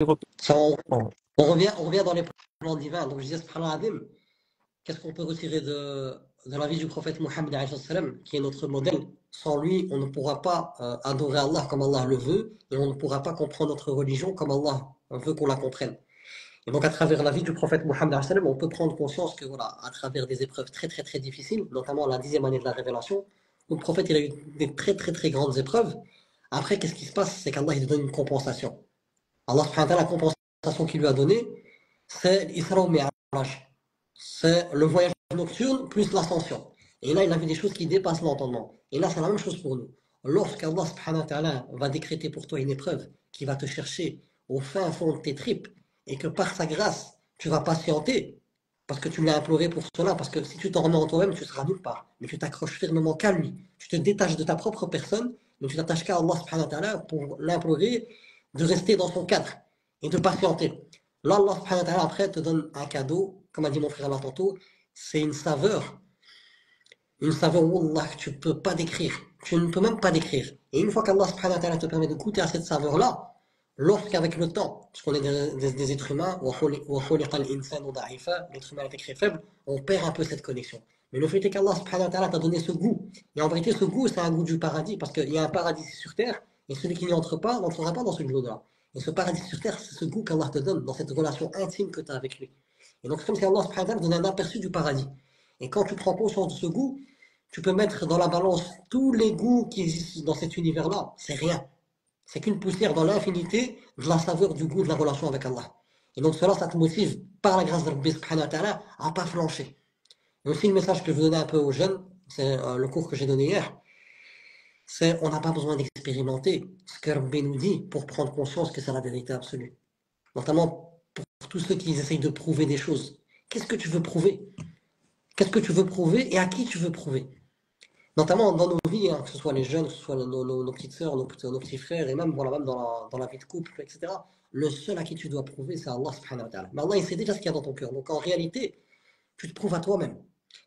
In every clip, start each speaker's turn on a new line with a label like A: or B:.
A: Ça,
B: Bon.
A: on revient dans les plans divins. Donc je disais, subhanallah adim, qu'est-ce qu'on peut retirer de la vie du prophète Mohammed, alayhi salam, qui est notre modèle? Sans lui, on ne pourra pas adorer Allah comme Allah le veut, et on ne pourra pas comprendre notre religion comme Allah veut qu'on la comprenne. Et donc à travers la vie du prophète Mohammed, alayhi salam, on peut prendre conscience que voilà, à travers des épreuves très très très difficiles, notamment la 10e année de la révélation, où le prophète il a eu des très très très grandes épreuves. Après, qu'est-ce qui se passe? C'est qu'Allah il donne une compensation. Allah subhanahu wa ta'ala, la compensation qu'il lui a donnée, c'est l'Isra au Mi'raj. C'est le voyage nocturne plus l'ascension. Et là, il a vu des choses qui dépassent l'entendement. Et là, c'est la même chose pour nous. Lorsqu'Allah subhanahu wa ta'ala va décréter pour toi une épreuve qui va te chercher au fin fond de tes tripes et que par sa grâce, tu vas patienter, parce que tu l'as imploré pour cela, parce que si tu t'en remets en toi-même, tu seras nulle part. Mais tu t'accroches fermement qu'à lui. Tu te détaches de ta propre personne, mais tu t'attaches qu'à Allah subhanahu wa ta'ala pour l'implorer de rester dans son cadre et de patienter. Là, Allah subhanahu wa ta'ala après te donne un cadeau, comme a dit mon frère là tantôt, c'est une saveur, wallah, que tu ne peux pas décrire. Tu ne peux même pas décrire. Et une fois qu'Allah subhanahu wa ta'ala te permet de goûter à cette saveur-là, lorsqu'avec le temps, parce qu'on est des êtres humains, l'être humain est très faible, on perd un peu cette connexion. Mais le fait est qu'Allah subhanahu wa ta'ala t'a donné ce goût. Et en vérité, ce goût, c'est un goût du paradis, parce qu'il y a un paradis sur terre, et celui qui n'y entre pas, n'entrera pas dans ce goût-là. Et ce paradis sur terre, c'est ce goût qu'Allah te donne dans cette relation intime que tu as avec lui. Et donc, c'est comme si Allah subhanahu wa ta'ala donne un aperçu du paradis. Et quand tu prends conscience de ce goût, tu peux mettre dans la balance tous les goûts qui existent dans cet univers-là. C'est rien. C'est qu'une poussière dans l'infinité de la saveur du goût de la relation avec Allah. Et donc cela, ça te motive, par la grâce de Rabbi subhanahu wa ta'ala, à pas flancher. Et aussi le message que je veux donner un peu aux jeunes, c'est le cours que j'ai donné hier, c'est on n'a pas besoin d'expérimenter ce que Rabbi nous dit pour prendre conscience que c'est la vérité absolue. Notamment pour tous ceux qui essayent de prouver des choses. Qu'est-ce que tu veux prouver? Qu'est-ce que tu veux prouver et à qui tu veux prouver? Notamment dans nos vies, hein, que ce soit les jeunes, que ce soit nos petites sœurs, nos petits frères, et même, voilà, même dans la vie de couple, etc. Le seul à qui tu dois prouver, c'est Allah subhanahu wa ta'ala. Mais Allah, il sait déjà ce qu'il y a dans ton cœur. Donc en réalité, tu te prouves à toi-même.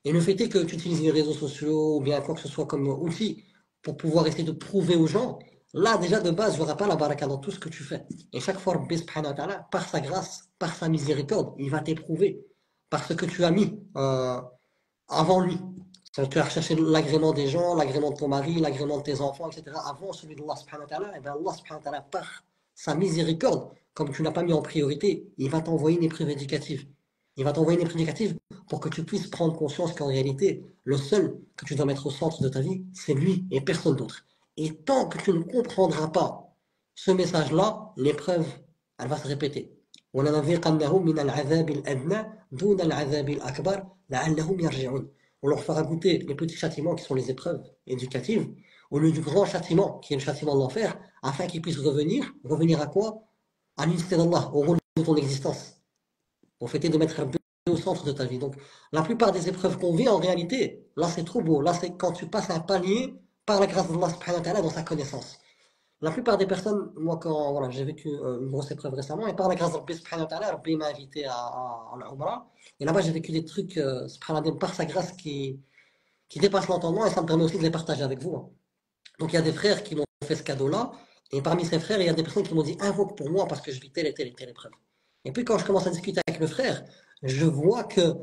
A: Et le fait est que tu utilises les réseaux sociaux, ou bien quoi que ce soit comme outil, pour pouvoir essayer de prouver aux gens, là déjà de base, il n'y aura pas la baraka dans tout ce que tu fais. Et chaque fois, Rabbi subhanahu wa ta'ala, par sa grâce, par sa miséricorde, il va t'éprouver. Par ce que tu as mis avant lui. Tu as recherché l'agrément des gens, l'agrément de ton mari, l'agrément de tes enfants, etc. Avant celui d'Allah subhanahu wa ta'ala, et bien Allah subhanahu wa ta'ala, par sa miséricorde, comme tu ne l'as pas mis en priorité, il va t'envoyer une épreuve éducative. Il va t'envoyer une épreuve éducative pour que tu puisses prendre conscience qu'en réalité, le seul que tu dois mettre au centre de ta vie, c'est lui et personne d'autre. Et tant que tu ne comprendras pas ce message-là, l'épreuve, elle va se répéter. وَلَنَذِيقَنَّهُم مِّنَ الْعَذَابِ الْأَدْنَىٰ دُونَ الْعَذَابِ الْأَكْبَرِ لَعَلَّهُمْ يَرْجِعُونَ. On leur fera goûter les petits châtiments qui sont les épreuves éducatives, au lieu du grand châtiment qui est le châtiment de l'enfer, afin qu'ils puissent revenir. Revenir à quoi? À l'unité d'Allah, au rôle de ton existence. Au fait de mettre Rabbi au centre de ta vie. Donc, la plupart des épreuves qu'on vit, en réalité, là c'est trop beau. Là c'est quand tu passes un palier par la grâce d'Allah subhanahu wa ta'ala dans sa connaissance. La plupart des personnes, moi quand voilà, j'ai vécu une grosse épreuve récemment, et par la grâce de Rabbi subhanahu wa ta'ala, Rabbi m'a invité à l'Umrah, et là-bas j'ai vécu des trucs, subhanallah, par sa grâce qui dépassent l'entendement, et ça me permet aussi de les partager avec vous, hein. Donc il y a des frères qui m'ont fait ce cadeau-là, et parmi ces frères, il y a des personnes qui m'ont dit invoque pour moi parce que je vis telle et telle et telle épreuve. Et puis quand je commence à discuter avec le frère, je vois que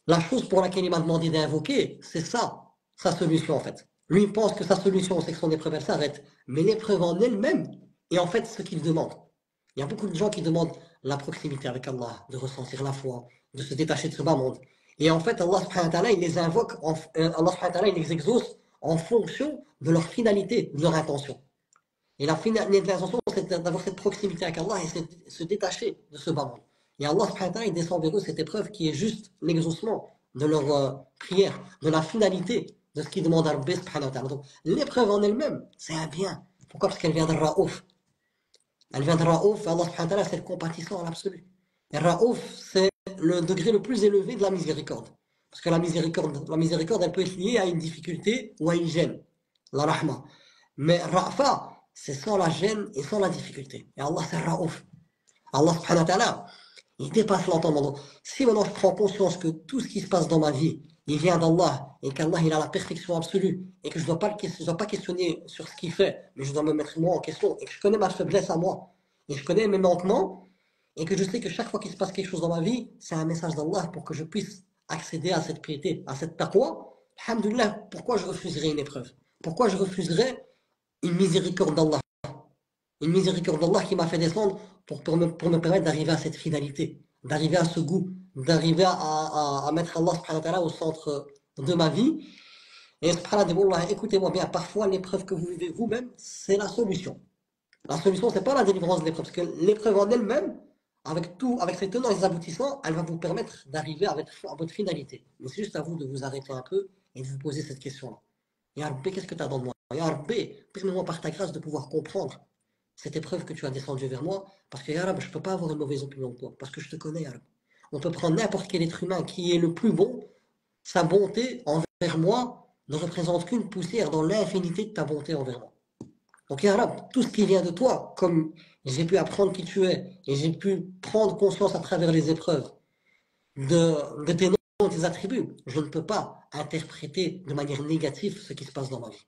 A: la chose pour laquelle il m'a demandé d'invoquer, c'est ça, sa solution en fait. Lui il pense que sa solution, c'est que son épreuve elle s'arrête. Mais l'épreuve en elle-même est en fait ce qu'il demande. Il y a beaucoup de gens qui demandent la proximité avec Allah, de ressentir la foi, de se détacher de ce bas monde. Et en fait, Allah subhanahu wa ta'ala, il les invoque, Allah subhanahu wa ta'ala, il les exauce en fonction de leur finalité, de leur intention. Et la finalité de l'intention, c'est d'avoir cette proximité avec Allah et se détacher de ce bas monde. Et Allah subhanahu wa ta'ala, il descend vers eux cette épreuve qui est juste l'exaucement de leur prière, de la finalité de ce qu'ils demandent à Rabbi subhanahu wa ta'ala. Donc l'épreuve en elle-même, c'est un bien. Pourquoi? Parce qu'elle vient de Raouf. Elle vient de Raouf, Allah subhanahu wa ta'ala, c'est le compatissant à l'absolu. Et Raouf, c'est le degré le plus élevé de la miséricorde. Parce que la miséricorde, elle peut être liée à une difficulté ou à une gêne. La rahma. Mais Rafa, c'est sans la gêne et sans la difficulté. Et Allah, c'est Raouf. Allah subhanahu wa ta'ala, il dépasse l'entendement. Donc, si maintenant je prends conscience que tout ce qui se passe dans ma vie, il vient d'Allah, et qu'Allah, il a la perfection absolue, et que je ne dois pas questionner sur ce qu'il fait, mais je dois me mettre moi en question, et que je connais ma faiblesse à moi, et je connais mes manquements, et que je sais que chaque fois qu'il se passe quelque chose dans ma vie, c'est un message d'Allah pour que je puisse accéder à cette piété, à cette taqwa, alhamdoulilah, pourquoi je refuserais une épreuve? Pourquoi je refuserais une miséricorde d'Allah? Une miséricorde d'Allah qui m'a fait descendre pour me permettre d'arriver à cette finalité, d'arriver à ce goût, d'arriver à mettre Allah subhanahu wa ta'ala au centre de ma vie. Et subhanallah, écoutez-moi bien, parfois l'épreuve que vous vivez vous-même, c'est la solution. La solution, c'est pas la délivrance de l'épreuve, parce que l'épreuve en elle-même, avec tout, avec ses tenants et ses aboutissants, elle va vous permettre d'arriver à votre finalité. Mais c'est juste à vous de vous arrêter un peu et de vous poser cette question-là. Ya Rabbi, qu'est-ce que tu as dans moi? Ya Rabbi, permets-moi par ta grâce de pouvoir comprendre cette épreuve que tu as descendue vers moi, parce que Ya Rabbi, je ne peux pas avoir une mauvaise opinion de toi, parce que je te connais, Ya Rabbi. On peut prendre n'importe quel être humain qui est le plus bon, sa bonté envers moi ne représente qu'une poussière dans l'infinité de ta bonté envers moi. Donc, Ya Rab, tout ce qui vient de toi, comme j'ai pu apprendre qui tu es, et j'ai pu prendre conscience à travers les épreuves de tes noms, de tes attributs, je ne peux pas interpréter de manière négative ce qui se passe dans ma vie.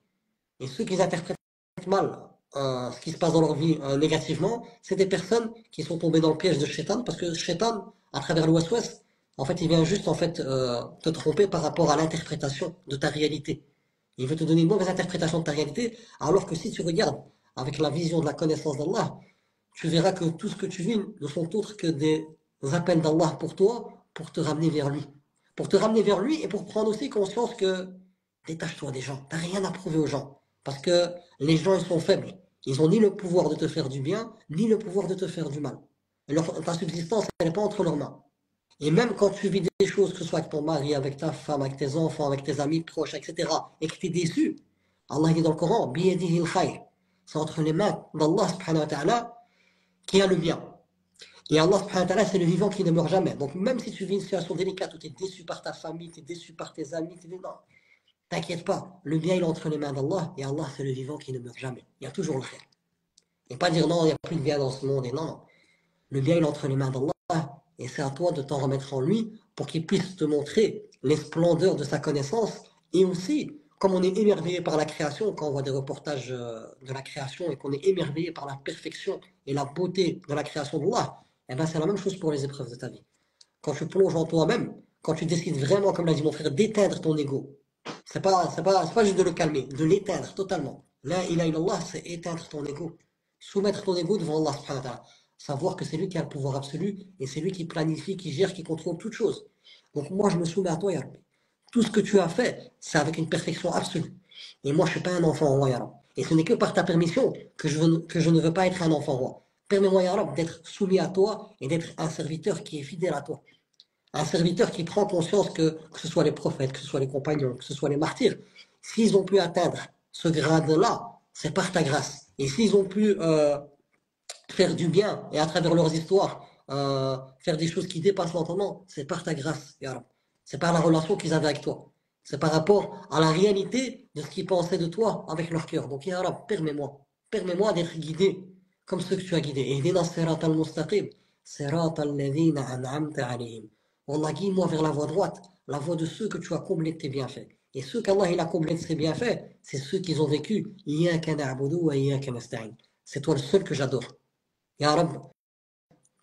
A: Et ceux qui interprètent mal ce qui se passe dans leur vie négativement, c'est des personnes qui sont tombées dans le piège de Shaitan, parce que Shaitan, à travers le West-West, en fait, il vient juste en fait te tromper par rapport à l'interprétation de ta réalité. Il veut te donner une mauvaise interprétation de ta réalité, alors que si tu regardes avec la vision de la connaissance d'Allah, tu verras que tout ce que tu vis ne sont autres que des appels d'Allah pour toi, pour te ramener vers lui. Pour te ramener vers lui et pour prendre aussi conscience que détache-toi des gens. Tu n'as rien à prouver aux gens. Parce que les gens, ils sont faibles. Ils n'ont ni le pouvoir de te faire du bien, ni le pouvoir de te faire du mal. Ta subsistance, elle n'est pas entre leurs mains. Et même quand tu vis des choses, que ce soit avec ton mari, avec ta femme, avec tes enfants, avec tes amis proches, etc., et que tu es déçu, Allah dit dans le Coran, biyadihi al-khayr. C'est entre les mains d'Allah subhanahu wa ta'ala qui a le bien. Et Allah subhanahu wa ta'ala, c'est le vivant qui ne meurt jamais. Donc même si tu vis une situation délicate où tu es déçu par ta famille, tu es déçu par tes amis, non, t'inquiète pas, le bien il est entre les mains d'Allah, et Allah c'est le vivant qui ne meurt jamais. Il y a toujours le khayr. Et pas dire non, il n'y a plus de bien dans ce monde, et non, non. Le bien il est entre les mains d'Allah, et c'est à toi de t'en remettre en lui pour qu'il puisse te montrer les splendeurs de sa connaissance, et aussi, comme on est émerveillé par la création, quand on voit des reportages de la création, et qu'on est émerveillé par la perfection et la beauté de la création d'Allah, eh ben c'est la même chose pour les épreuves de ta vie. Quand tu plonges en toi-même, quand tu décides vraiment, comme l'a dit mon frère, d'éteindre ton ego, c'est pas juste de le calmer, de l'éteindre totalement. La ilaha illallah, c'est éteindre ton ego. Soumettre ton ego devant Allah subhanahu wa ta'ala. Savoir que c'est lui qui a le pouvoir absolu et c'est lui qui planifie, qui gère, qui contrôle toutes choses. Donc moi, je me soumets à toi, Ya Rabbi. Tout ce que tu as fait, c'est avec une perfection absolue. Et moi, je ne suis pas un enfant roi, Ya Rabbi. Et ce n'est que par ta permission que je ne veux pas être un enfant roi. Permets-moi, Ya Rabbi, d'être soumis à toi et d'être un serviteur qui est fidèle à toi. Un serviteur qui prend conscience que ce soit les prophètes, que ce soit les compagnons, que ce soit les martyrs, s'ils ont pu atteindre ce grade-là, c'est par ta grâce. Et s'ils ont pu faire du bien et à travers leurs histoires, faire des choses qui dépassent l'entendement, c'est par ta grâce, Ya Rab. C'est par la relation qu'ils avaient avec toi. C'est par rapport à la réalité de ce qu'ils pensaient de toi avec leur cœur. Donc, Ya Rab, permets-moi. Permets-moi d'être guidé comme ceux que tu as guidés. Et Ihdina sirata al-mustaqim, sirata alladhina an'amta alayhim. Allah, guide-moi vers la voie droite, la voie de ceux que tu as comblés de tes bienfaits. Et ceux qu'Allah il a comblés de ses bienfaits, c'est ceux qui ont vécu. Iyyaka na'budu wa iyyaka nasta'in. C'est toi le seul que j'adore. Ya Rab,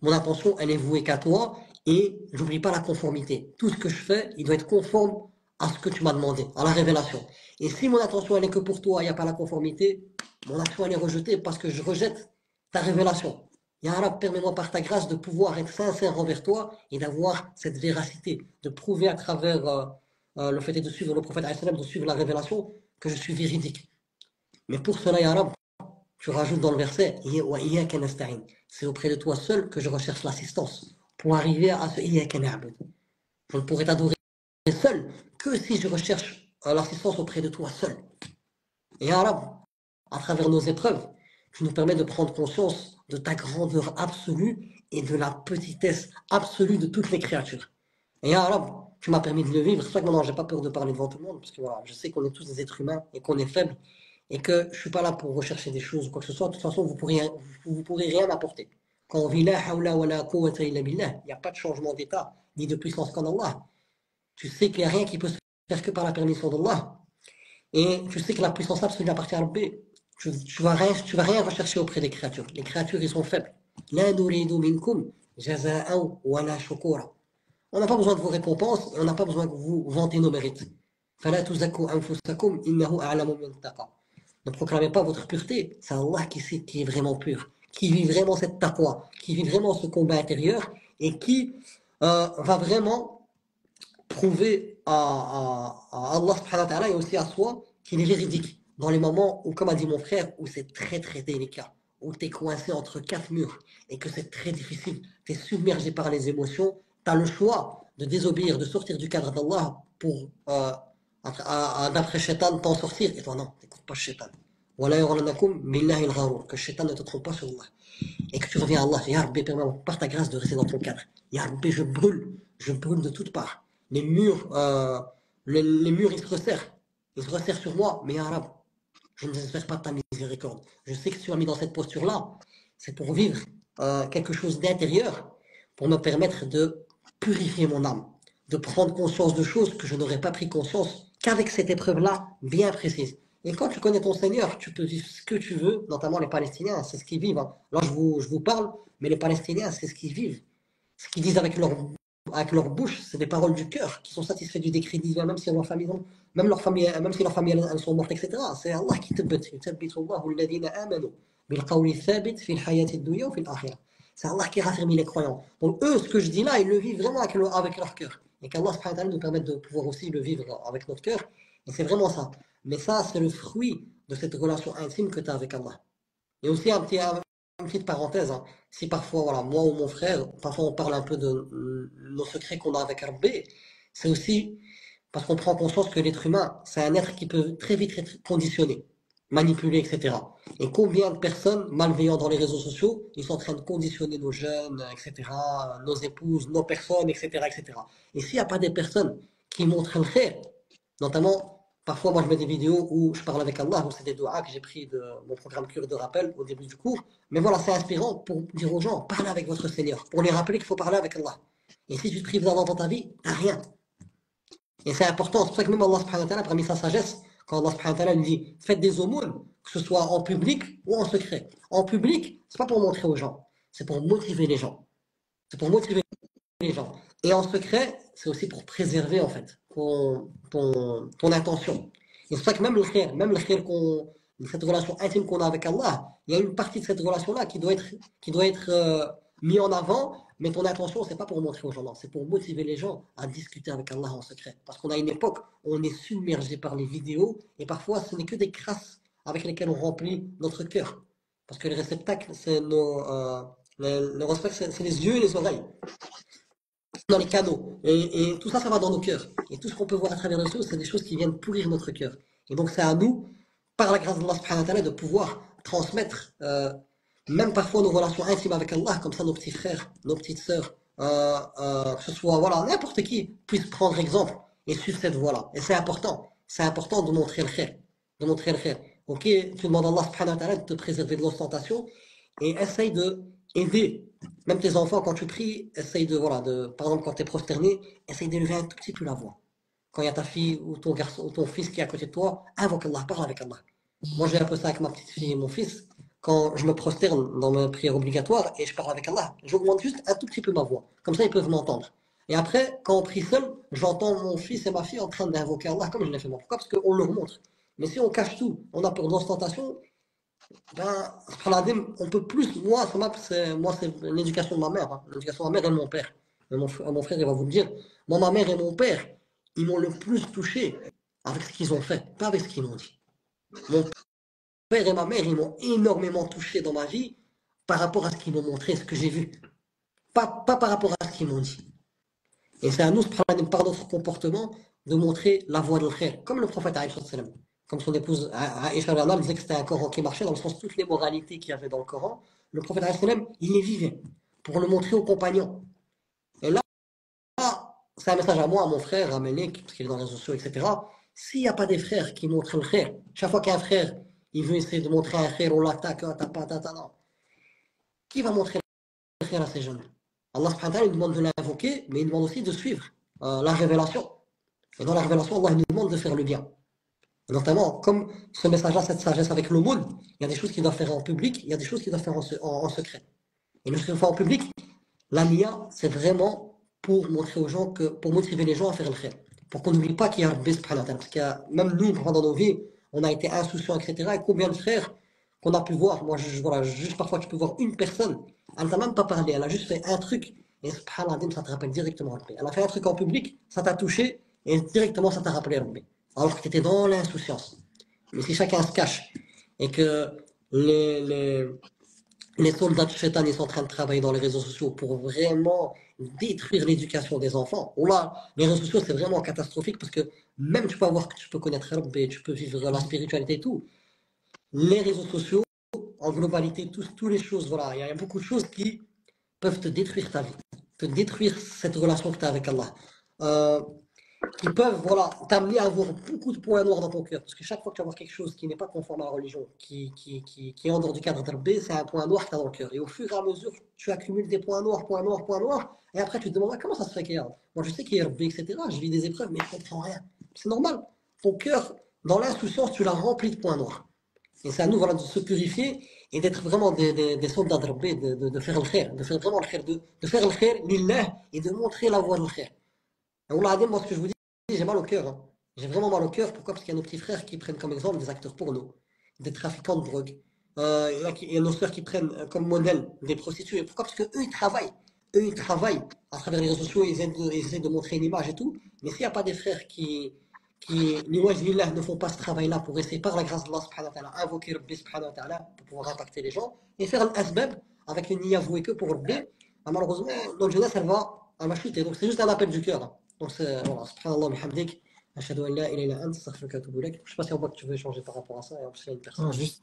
A: mon attention, elle est vouée qu'à toi et j'oublie pas la conformité. Tout ce que je fais, il doit être conforme à ce que tu m'as demandé, à la révélation. Et si mon attention, elle est que pour toi, il n'y a pas la conformité, mon action, elle est rejetée parce que je rejette ta révélation. Ya Rab, permets-moi par ta grâce de pouvoir être sincère envers toi et d'avoir cette véracité, de prouver à travers le fait de suivre le prophète, de suivre la révélation, que je suis véridique. Mais pour cela, Ya Rab, tu rajoutes dans le verset, c'est auprès de toi seul que je recherche l'assistance pour arriver à ce iyyaka na'bud. Je ne pourrai t'adorer seul que si je recherche l'assistance auprès de toi seul. Et Allah, à travers nos épreuves, tu nous permets de prendre conscience de ta grandeur absolue et de la petitesse absolue de toutes les créatures. Et Allah, tu m'as permis de le vivre. C'est pour ça que maintenant, j'ai pas peur de parler devant tout le monde, parce que voilà, je sais qu'on est tous des êtres humains et qu'on est faibles et que je suis pas là pour rechercher des choses ou quoi que ce soit. De toute façon, vous pourrez rien apporter. Quand on vit la hawla wa la quwwata illa billah, il n'y a pas de changement d'état ni de puissance qu'en Allah. Tu sais qu'il n'y a rien qui peut se faire que par la permission d'Allah. Et tu sais que la puissance absolue appartient à Rabbi. Tu vas rien rechercher auprès des créatures. Les créatures, ils sont faibles. لا نريد منكم جزاء ولا شكورا. On n'a pas besoin de vos récompenses et on n'a pas besoin que vous vantez nos mérites. فلا تزكوا أنفسكم إنه أعلم من اتقى. Ne proclamez pas votre pureté, c'est Allah qui sait qui est vraiment pur, qui vit vraiment cette taqwa, qui vit vraiment ce combat intérieur et qui va vraiment prouver à Allah subhanahu wa ta'ala et aussi à soi qu'il est véridique. Dans les moments où, comme a dit mon frère, où c'est très très délicat, où tu es coincé entre quatre murs et que c'est très difficile, tu es submergé par les émotions, tu as le choix de désobéir, de sortir du cadre d'Allah pour, d'après Shaitan, t'en sortir. Et toi, non, t'écoutes pas Shaitan. Wala yughranakum billahi al-gharour, que Shaitan ne te trompe pas sur Allah. Et que tu reviens à Allah, Ya Rabbi, permets-moi par ta grâce de rester dans ton cadre. Ya Rabbi, je brûle de toutes parts. Les murs, les murs, ils se resserrent sur moi, mais Ya Rabbi, je ne désespère pas de ta miséricorde. Je sais que tu m'as mis dans cette posture-là, c'est pour vivre quelque chose d'intérieur, pour me permettre de purifier mon âme, de prendre conscience de choses que je n'aurais pas pris conscience qu'avec cette épreuve-là bien précise. Et quand tu connais ton Seigneur, tu peux vivre ce que tu veux, notamment les Palestiniens, c'est ce qu'ils vivent. Hein. Là, je vous parle, mais les Palestiniens, c'est ce qu'ils vivent. Ce qu'ils disent avec leur bouche, c'est des paroles du cœur, qui sont satisfaits du décret divin, même si leur famille, même si leur famille elles sont mortes, etc. C'est Allah qui te bat. C'est Allah qui raffermit les croyants. Donc eux, ce que je dis là, ils le vivent vraiment avec leur cœur. Et qu'Allah subhanahu wa ta'ala nous permette de pouvoir aussi le vivre avec notre cœur. Et c'est vraiment ça. Mais ça, c'est le fruit de cette relation intime que tu as avec Allah. Et aussi une petite parenthèse, hein. Si parfois, voilà, moi ou mon frère, parfois on parle un peu de nos secrets qu'on a avec Rabbi, c'est aussi parce qu'on prend conscience que l'être humain, c'est un être qui peut très vite être conditionné, manipulé, etc. Et combien de personnes malveillantes dans les réseaux sociaux, ils sont en train de conditionner nos jeunes, etc., nos épouses, nos personnes, etc., etc. Et s'il n'y a pas des personnes qui montrent le fait, notamment, parfois moi je mets des vidéos où je parle avec Allah, où c'est des doigts que j'ai pris de mon programme cure de rappel au début du cours. Mais voilà, c'est inspirant pour dire aux gens, parlez avec votre Seigneur, pour les rappeler qu'il faut parler avec Allah. Et si tu te prives d'Allah dans ta vie, t'as rien. Et c'est important, c'est pour ça que même Allah subhanahu wa ta'ala, parmi sa sagesse, quand Allah subhanahu wa ta'ala nous dit, faites des aumônes, que ce soit en public ou en secret. En public, c'est pas pour montrer aux gens, c'est pour motiver les gens. C'est pour motiver les gens. Et en secret, c'est aussi pour préserver en fait ton intention. Et c'est pour ça que même le khair cette relation intime qu'on a avec Allah, il y a une partie de cette relation-là qui doit être mis en avant, mais ton intention, c'est pas pour montrer aux gens, non, c'est pour motiver les gens à discuter avec Allah en secret. Parce qu'on a une époque où on est submergé par les vidéos, et parfois ce n'est que des crasses avec lesquelles on remplit notre cœur. Parce que le réceptacle, c'est le réceptacle, c'est les yeux et les oreilles dans les canaux. Et tout ça, ça va dans nos cœurs. Et tout ce qu'on peut voir à travers les choses, c'est des choses qui viennent pourrir notre cœur. Et donc, c'est à nous, par la grâce d'Allah subhanahu wa ta'ala, de pouvoir transmettre, même parfois nos relations intimes avec Allah, comme ça nos petits frères, nos petites sœurs, que ce soit, voilà, n'importe qui puisse prendre exemple et suivre cette voie-là. Et c'est important. C'est important de montrer le khair. De montrer le khair. Ok, tu demandes à Allah subhanahu wa ta'ala de te préserver de l'ostentation et essaye de aider même tes enfants, quand tu pries, essaye de, voilà, par exemple, quand tu es prosterné, essaye d'élever un tout petit peu la voix. Quand il y a ta fille ou ton garçon ou ton fils qui est à côté de toi, invoque Allah, parle avec Allah. Moi, j'ai un peu ça avec ma petite fille et mon fils. Quand je me prosterne dans mes prières obligatoires et je parle avec Allah, j'augmente juste un tout petit peu ma voix. Comme ça, ils peuvent m'entendre. Et après, quand on prie seul, j'entends mon fils et ma fille en train d'invoquer Allah comme je l'ai fait moi. Pourquoi? Parce qu'on leur montre. Mais si on cache tout, on a peur d'ostentation, ben, on peut plus. Moi, c'est l'éducation de ma mère. Hein. L'éducation de ma mère et de mon père. Et mon frère, il va vous le dire. Moi, ma mère et mon père, ils m'ont le plus touché avec ce qu'ils ont fait, pas avec ce qu'ils m'ont dit. Mon père et ma mère, ils m'ont énormément touché dans ma vie par rapport à ce qu'ils m'ont montré, ce que j'ai vu. Pas par rapport à ce qu'ils m'ont dit. Et c'est à nous, par notre comportement, de montrer la voie de l'khair. Comme le prophète alayhi salam. Comme son épouse Aïcha disait que c'était un Coran qui marchait, dans le sens toutes les moralités qu'il y avait dans le Coran, le prophète alayhi salam, il les vivait pour le montrer aux compagnons. Et là, c'est un message à moi, à mon frère, à Menek, parce qu'il est dans les réseaux sociaux, etc. S'il n'y a pas des frères qui montrent le khair, chaque fois qu'un frère, il veut essayer de montrer un khair, on l'attaque, non. Qui va montrer le khair à ces jeunes? Allah subhanahu wa ta'ala, il demande de l'invoquer, mais il demande aussi de suivre la révélation. Et dans la révélation, Allah nous demande de faire le bien. Et notamment, comme ce message-là, cette sagesse avec le monde, il y a des choses qu'il doit faire en public, il y a des choses qu'il doit faire en secret. Et le fait une fois en public, la nia, c'est vraiment pour montrer aux gens pour motiver les gens à faire le khair. Pour qu'on n'oublie pas qu'il y a Rabbi subhanahu wa ta'ala. Parce que même nous, pendant nos vies, on a été insouciants, etc. Et combien de frères qu'on a pu voir. Moi, voilà, juste parfois, tu peux voir une personne, elle t'a même pas parlé, elle a juste fait un truc. Et subhanallah, ça te rappelle directement Rabbi. Elle a fait un truc en public, ça t'a touché, et directement, ça t'a rappelé Rabbi. Alors que tu étais dans l'insouciance. Mais si chacun se cache, et que les, les, les soldats de Shaitan, ils sont en train de travailler dans les réseaux sociaux pour vraiment détruire l'éducation des enfants. Oh là, les réseaux sociaux, c'est vraiment catastrophique parce que même tu peux avoir que tu peux connaître Rabbi, tu peux vivre la spiritualité et tout. Les réseaux sociaux, en globalité, toutes les choses, voilà, il y a beaucoup de choses qui peuvent te détruire ta vie, te détruire cette relation que tu as avec Allah. Euh, qui peuvent voilà, t'amener à avoir beaucoup de points noirs dans ton cœur. Parce que chaque fois que tu vas voir quelque chose qui n'est pas conforme à la religion, qui est en dehors du cadre d'Arbé, c'est un point noir que tu as dans le cœur. Et au fur et à mesure, tu accumules des points noirs, points noirs, points noirs. Et après, tu te demandes comment ça se fait qu'il y a. Moi, je sais qu'il y a Arbé, etc. Je vis des épreuves, mais je ne comprends rien. C'est normal. Ton cœur, dans l'insouciance, tu l'as rempli de points noirs. Et c'est à nous voilà, de se purifier et d'être vraiment des soldats d'Arbé, de faire le khair, de faire vraiment le khair, de faire le khair, lillah, et de montrer la voie de le khair. Et Allah moi, ce que je vous dis, j'ai mal au cœur. Hein. J'ai vraiment mal au cœur. Pourquoi? Parce qu'il y a nos petits frères qui prennent comme exemple des acteurs porno, des trafiquants de drogue. Il y a nos sœurs qui prennent comme modèle des prostituées. Pourquoi? Parce qu'eux, ils travaillent. Eux, ils travaillent à travers les réseaux sociaux, ils essaient de montrer une image et tout. Mais s'il n'y a pas des frères ne font pas ce travail-là pour essayer, par la grâce d'Allah subhanahu wa ta'ala, invoquer Rabbi subhanahu wa ta'ala pour pouvoir impacter les gens et faire l'asbab avec une niya vouée que pour Rabbi, malheureusement, notre jeunesse, elle va chuter. Donc, c'est juste un appel du cœur. Hein. Donc, c'est, voilà, subhanallah, bihamdik, ashhadu an la ilaha illa anta, astaghfiruka wa atubu ilaik. Je sais pas si on voit que tu veux échanger par rapport à ça, et en plus, il y a une personne.
B: Non, juste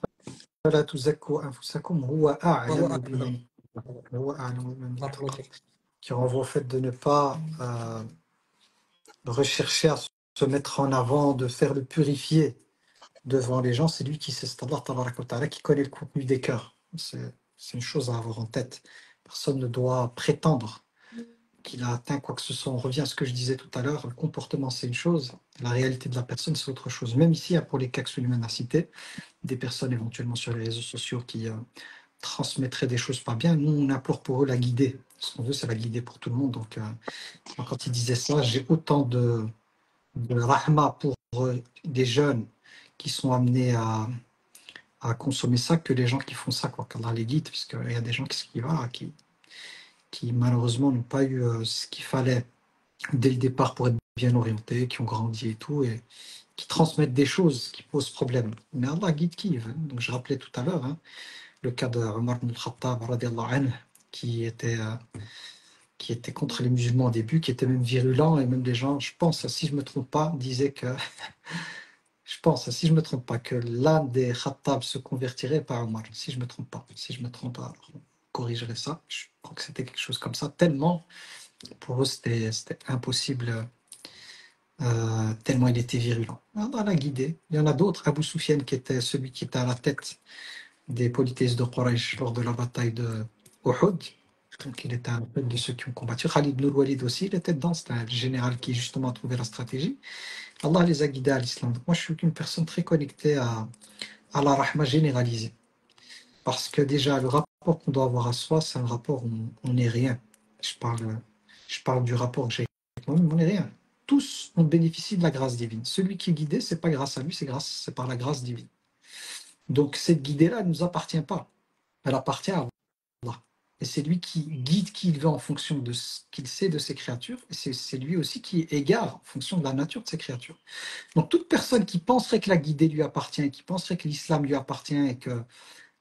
B: فلا تزكوا أنفسكم هو أعلم بمن هو أعلم بمن qui renvoie au fait de ne pas rechercher à se mettre en avant, de faire le purifier devant les gens. C'est lui qui sait, c'est Allah tabaraka wa ta'ala, qui connaît le contenu des cœurs. C'est une chose à avoir en tête. Personne ne doit prétendre qu'il a atteint quoi que ce soit. On revient à ce que je disais tout à l'heure, le comportement c'est une chose, la réalité de la personne c'est autre chose. Même ici, pour les cas que Suleiman a cités, des personnes éventuellement sur les réseaux sociaux qui transmettraient des choses pas bien, nous on implore pour eux la guider. Ce qu'on veut c'est la guider pour tout le monde. Donc quand il disait ça, j'ai autant de rahma pour des jeunes qui sont amenés à consommer ça que les gens qui font ça, quoi, qu'Allah les guide, parce qu'il y a des gens qui malheureusement n'ont pas eu ce qu'il fallait dès le départ pour être bien orientés, qui ont grandi et tout, et qui transmettent des choses qui posent problème. Mais Allah guide qui veut. Donc je rappelais tout à l'heure le cas de Omar ibn al-Khattab radiallahu anhu, qui était contre les musulmans au début, qui était même virulent, et même des gens, je pense, si je ne me trompe pas, disaient que, je pense, si je ne me trompe pas, que l'un des Khattab se convertirait par Omar, si je ne me trompe pas. Si je me trompe pas, alors on corrigerait ça. Je crois que c'était quelque chose comme ça, tellement, pour eux, c'était impossible. Tellement il était virulent. Allah l'a guidé. Il y en a d'autres. Abu Sufyan, qui était celui qui était à la tête des polythéistes de Quraysh lors de la bataille de Uhud. Donc il était à la tête de ceux qui ont combattu. Khalid ibn al-Walid aussi, il était dedans. C'était un général qui justement a trouvé la stratégie. Allah les a guidés à l'islam. Donc moi, je suis une personne très connectée à la rahma généralisée. Parce que déjà, le rapport qu'on doit avoir à soi, c'est un rapport où on n'est rien. Je parle du rapport que j'ai avec moi-même, on n'est rien. Tous, on bénéficie de la grâce divine. Celui qui est guidé, c'est pas grâce à lui, c'est par la grâce divine. Donc cette guidée-là, elle ne nous appartient pas. Elle appartient à Allah. Et c'est lui qui guide qui il veut en fonction de ce qu'il sait de ses créatures. Et c'est lui aussi qui égare en fonction de la nature de ses créatures. Donc toute personne qui penserait que la guidée lui appartient, qui penserait que l'islam lui appartient et que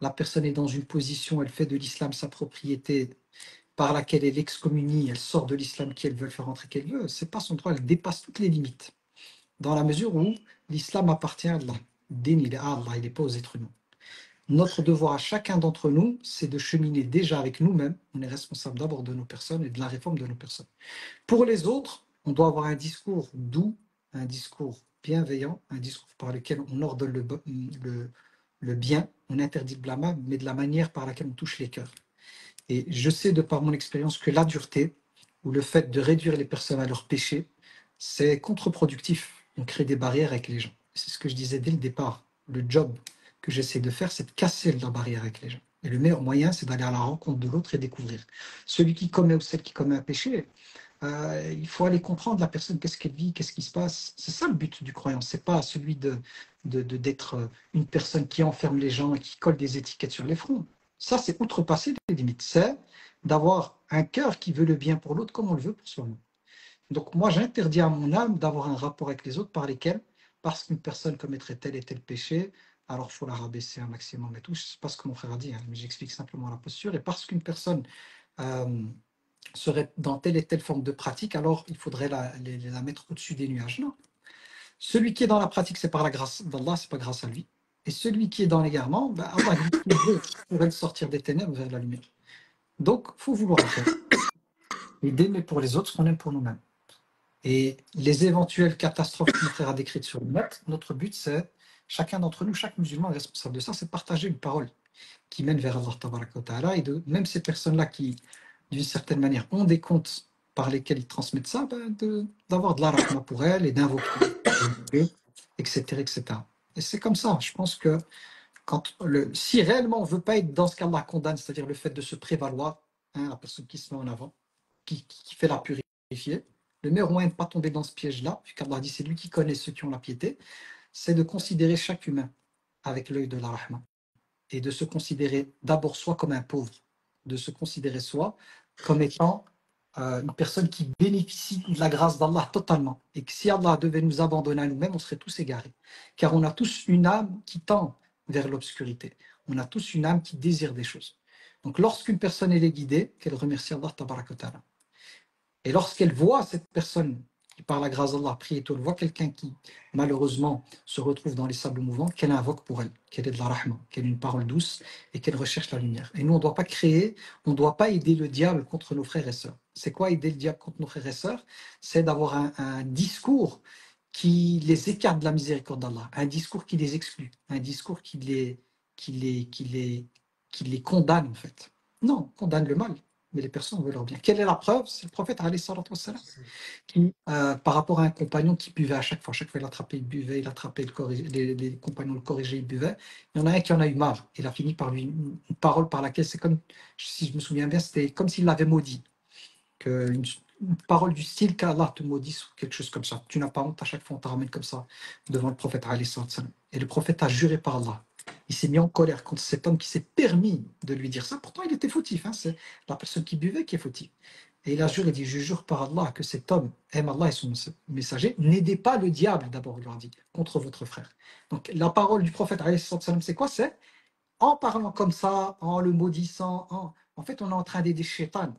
B: la personne est dans une position, elle fait de l'islam sa propriété, par laquelle elle excommunie, elle sort de l'islam qu'elle veut faire rentrer qu'elle veut, c'est pas son droit, elle dépasse toutes les limites. Dans la mesure où l'islam appartient à Allah. Din, il est à Allah, il n'est pas aux êtres humains. Notre devoir à chacun d'entre nous, c'est de cheminer déjà avec nous-mêmes. On est responsable d'abord de nos personnes et de la réforme de nos personnes. Pour les autres, on doit avoir un discours doux, un discours bienveillant, un discours par lequel on ordonne le bien, on interdit le blâme, mais de la manière par laquelle on touche les cœurs. Et je sais de par mon expérience que la dureté ou le fait de réduire les personnes à leurs péchés, c'est contre-productif. On crée des barrières avec les gens. C'est ce que je disais dès le départ. Le job que j'essaie de faire, c'est de casser la barrière avec les gens. Et le meilleur moyen, c'est d'aller à la rencontre de l'autre et découvrir. Celui qui commet ou celle qui commet un péché, il faut aller comprendre la personne, qu'est-ce qu'elle vit, qu'est-ce qui se passe. C'est ça le but du croyant. C'est pas celui d'être une personne qui enferme les gens et qui colle des étiquettes sur les fronts. Ça, c'est outrepasser les limites. C'est d'avoir un cœur qui veut le bien pour l'autre comme on le veut pour soi-même. Donc moi, j'interdis à mon âme d'avoir un rapport avec les autres par lesquels, parce qu'une personne commettrait tel et tel péché, alors il faut la rabaisser un maximum et tout. C'est pas ce que mon frère a dit, hein, mais j'explique simplement la posture. Et parce qu'une personne euh, serait dans telle et telle forme de pratique, alors il faudrait la mettre au-dessus des nuages. Non. Celui qui est dans la pratique, c'est par la grâce d'Allah, c'est pas grâce à lui. Et celui qui est dans l'égarement, ben Allah pourrait le sortir des ténèbres vers la lumière. Donc, il faut vouloir le faire. Et d'aimer pour les autres ce qu'on aime pour nous-mêmes. Et les éventuelles catastrophes que mon frère a décrites sur le net, notre but, c'est, chacun d'entre nous, chaque musulman est responsable de ça, c'est partager une parole qui mène vers Allah Tabaraka wa Ta'ala. Et même ces personnes-là qui, d'une certaine manière, ont des comptes par lesquels ils transmettent ça, ben d'avoir de la rahma pour elles et d'invoquer, etc., etc. Et c'est comme ça. Je pense que si réellement on ne veut pas être dans ce qu'Allah condamne, c'est-à-dire le fait de se prévaloir, hein, la personne qui se met en avant, qui fait la purifier, le meilleur moyen de ne pas tomber dans ce piège-là, puisqu'Allah dit c'est lui qui connaît ceux qui ont la piété, c'est de considérer chaque humain avec l'œil de la rahma et de se considérer d'abord soi comme un pauvre, de se considérer soi comme étant une personne qui bénéficie de la grâce d'Allah totalement. Et que si Allah devait nous abandonner à nous-mêmes, on serait tous égarés. Car on a tous une âme qui tend vers l'obscurité. On a tous une âme qui désire des choses. Donc lorsqu'une personne est guidée, qu'elle remercie Allah tabaraka wa ta'ala. Et lorsqu'elle voit cette personne qui, par la grâce d'Allah, prie et tout, elle voit quelqu'un qui, malheureusement, se retrouve dans les sables mouvants, qu'elle invoque pour elle, qu'elle ait de la rahma, qu'elle ait une parole douce et qu'elle recherche la lumière. Et nous, on ne doit pas créer, on ne doit pas aider le diable contre nos frères et sœurs. C'est quoi aider le diable contre nos frères et sœurs? C'est d'avoir un discours qui les écarte de la miséricorde d'Allah, un discours qui les exclut, un discours qui les condamne, en fait. Non, condamne le mal, mais les personnes veulent leur bien. Quelle est la preuve? C'est le prophète alayhi salatu wassalam, qui, par rapport à un compagnon qui buvait à chaque fois il attrapait, il buvait, il attrapait, les compagnons le corrigeaient, il buvait. Il y en a un qui en a eu marre. Il a fini par lui une parole par laquelle, c'est comme, si je me souviens bien, c'était comme s'il l'avait maudit. Une parole du style qu'Allah te maudisse ou quelque chose comme ça. Tu n'as pas honte, à chaque fois on te ramène comme ça devant le prophète alayhi salatu wassalam. Et le prophète a juré par Allah. Il s'est mis en colère contre cet homme qui s'est permis de lui dire ça. Pourtant, il était fautif. Hein. C'est la personne qui buvait qui est fautive. Et il a juré, il dit, je jure par Allah que cet homme aime Allah et son messager. N'aidez pas le diable, d'abord, il leur a dit, contre votre frère. Donc, la parole du prophète, c'est quoi? C'est en parlant comme ça, en le maudissant, en fait, on est en train d'aider Shaitan.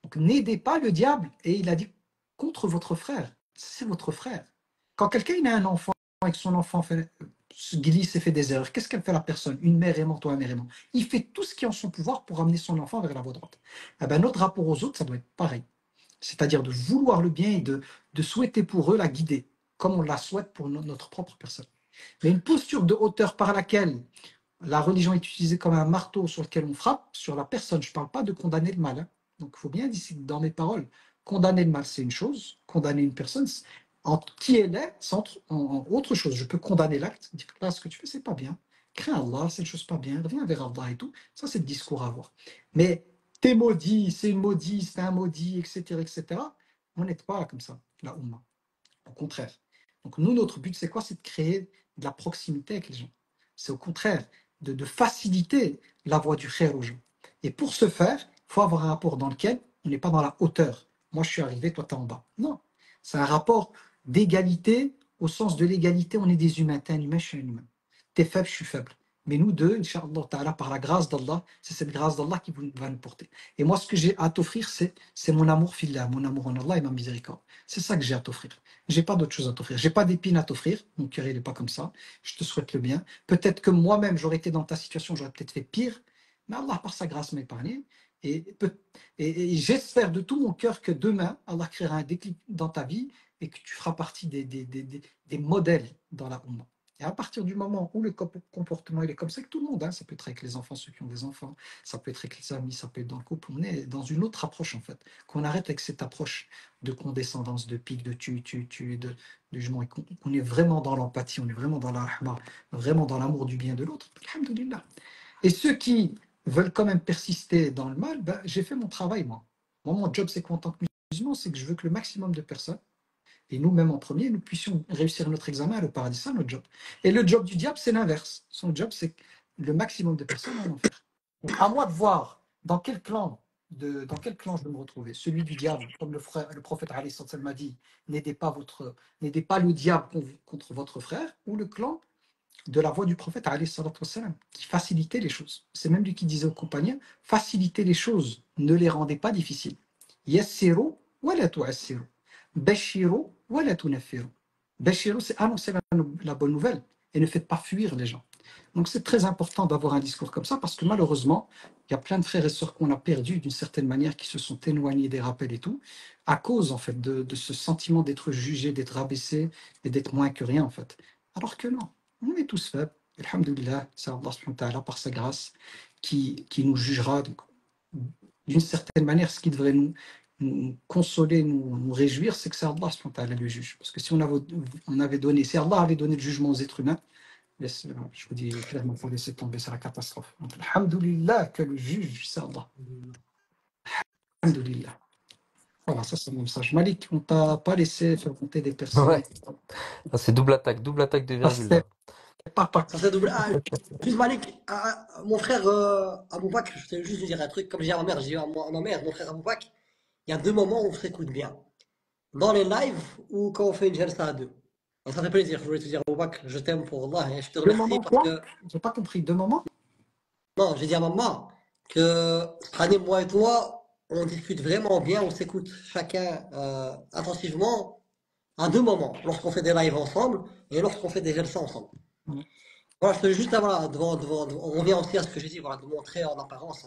B: Donc, n'aidez pas le diable. Et il a dit, contre votre frère. C'est votre frère. Quand quelqu'un il a un enfant et que son enfant se glisse et fait des erreurs, qu'est-ce qu'elle fait la personne? Une mère aimante ou un mère aimant. Il fait tout ce qui est en son pouvoir pour amener son enfant vers la voie droite. Eh ben, notre rapport aux autres, ça doit être pareil. C'est-à-dire de vouloir le bien et de souhaiter pour eux la guider, comme on la souhaite pour notre propre personne. Mais une posture de hauteur par laquelle la religion est utilisée comme un marteau sur lequel on frappe, sur la personne, je ne parle pas de condamner le mal. Hein. Donc il faut bien dire dans mes paroles, condamner le mal, c'est une chose, condamner une personne, qui elle est, c'est autre chose. Je peux condamner l'acte, dire que là, ce que tu fais, c'est pas bien. Crains Allah, c'est une chose pas bien, reviens vers Allah et tout. Ça, c'est le discours à avoir. Mais t'es maudit, c'est une maudit, c'est un maudit, etc., etc. On n'est pas comme ça, la Oumma. Au contraire. Donc nous, notre but, c'est quoi? C'est de créer de la proximité avec les gens. C'est au contraire de faciliter la voie du khair aux gens. Et pour ce faire, il faut avoir un rapport dans lequel on n'est pas dans la hauteur. Moi, je suis arrivé, toi, tu es en bas. Non. C'est un rapport d'égalité, au sens de l'égalité, on est des humains. Tu es un humain, je suis un humain. Tu es faible, je suis faible. Mais nous deux, Inch'Allah Ta'ala, par la grâce d'Allah, c'est cette grâce d'Allah qui va nous porter. Et moi, ce que j'ai à t'offrir, c'est mon amour fillah, mon amour en Allah et ma miséricorde. C'est ça que j'ai à t'offrir. J'ai pas d'autre chose à t'offrir. J'ai pas d'épines à t'offrir. Mon cœur, il n'est pas comme ça. Je te souhaite le bien. Peut-être que moi-même, j'aurais été dans ta situation, j'aurais peut-être fait pire. Mais Allah, par sa grâce, m'a épargné. Et, et j'espère de tout mon cœur que demain, Allah créera un déclic dans ta vie et que tu feras partie des modèles dans la Ummah. Et à partir du moment où le comportement il est comme ça, que tout le monde, hein, ça peut être avec les enfants, ceux qui ont des enfants, ça peut être avec les amis, ça peut être dans le couple, on est dans une autre approche en fait. Qu'on arrête avec cette approche de condescendance, de pique, de tu, de jugement, et qu'on est vraiment dans l'empathie, on est vraiment dans la rahma, vraiment dans l'amour du bien de l'autre. Alhamdulillah. Et ceux qui veulent quand même persister dans le mal, ben, j'ai fait mon travail, moi. Moi, mon job, c'est qu'en tant que musulman, c'est que je veux que le maximum de personnes, et nous-mêmes en premier, nous puissions réussir notre examen à le paradis. C'est notre job. Et le job du diable, c'est l'inverse. Son job, c'est que le maximum de personnes en enfer. Donc, à moi de voir dans quel clan je vais me retrouver. Celui du diable, comme le prophète alayhi sallam m'a dit, n'aidez pas le diable contre votre frère, ou le clan de la voix du prophète alayhi sallam, qui facilitait les choses. C'est même lui qui disait aux compagnons, facilitez les choses, ne les rendez pas difficiles. Yassiru wa la tu'assiru. Bashiru wa la tunaffiru. Bashiru, c'est annoncer la bonne nouvelle et ne faites pas fuir les gens. Donc c'est très important d'avoir un discours comme ça parce que malheureusement, il y a plein de frères et sœurs qu'on a perdus d'une certaine manière qui se sont éloignés des rappels et tout, à cause en fait de ce sentiment d'être jugé, d'être abaissé et d'être moins que rien en fait. Alors que non, on est tous faibles. Alhamdulillah, c'est Allah subhanahu wa ta'ala par sa grâce qui nous jugera. Donc, d'une certaine manière, ce qui devrait nous consoler, nous réjouir, c'est que c'est Allah subhanahu wa ta'ala le juge. Parce que si si Allah avait donné le jugement aux êtres humains, je vous dis clairement, il faut laisser tomber, c'est la catastrophe. Donc, alhamdulillah, que le juge, c'est Allah. Alhamdulillah. Voilà, ça c'est mon message. Malik, on t'a pas laissé faire monter des personnes.
C: Ouais. Ah, c'est double attaque de virgule là.
A: Ça c'est double. Ah, juste Malik, mon frère Abou Bakr, je voulais juste lui dire un truc. Comme j'ai à ma mère, j'ai dit à ma mère, mon frère Abou Bakr, il y a deux moments où on s'écoute bien. Dans les lives ou quand on fait une jalsa à deux. Et ça fait plaisir. Je voulais te dire, Abou Bakr, je t'aime pour Allah et je te
B: Deux
A: remercie
B: moments
A: parce
B: quoi?
A: que.
B: J'ai pas compris. Deux moments?
A: Non, j'ai dit à maman que Pranim, moi et toi, on discute vraiment bien, on s'écoute chacun attentivement à deux moments. Lorsqu'on fait des lives ensemble et lorsqu'on fait des jalsa ensemble.
B: Mm.
A: Voilà, je te juste voilà, on revient aussi à ce que j'ai dit, voilà, de montrer en apparence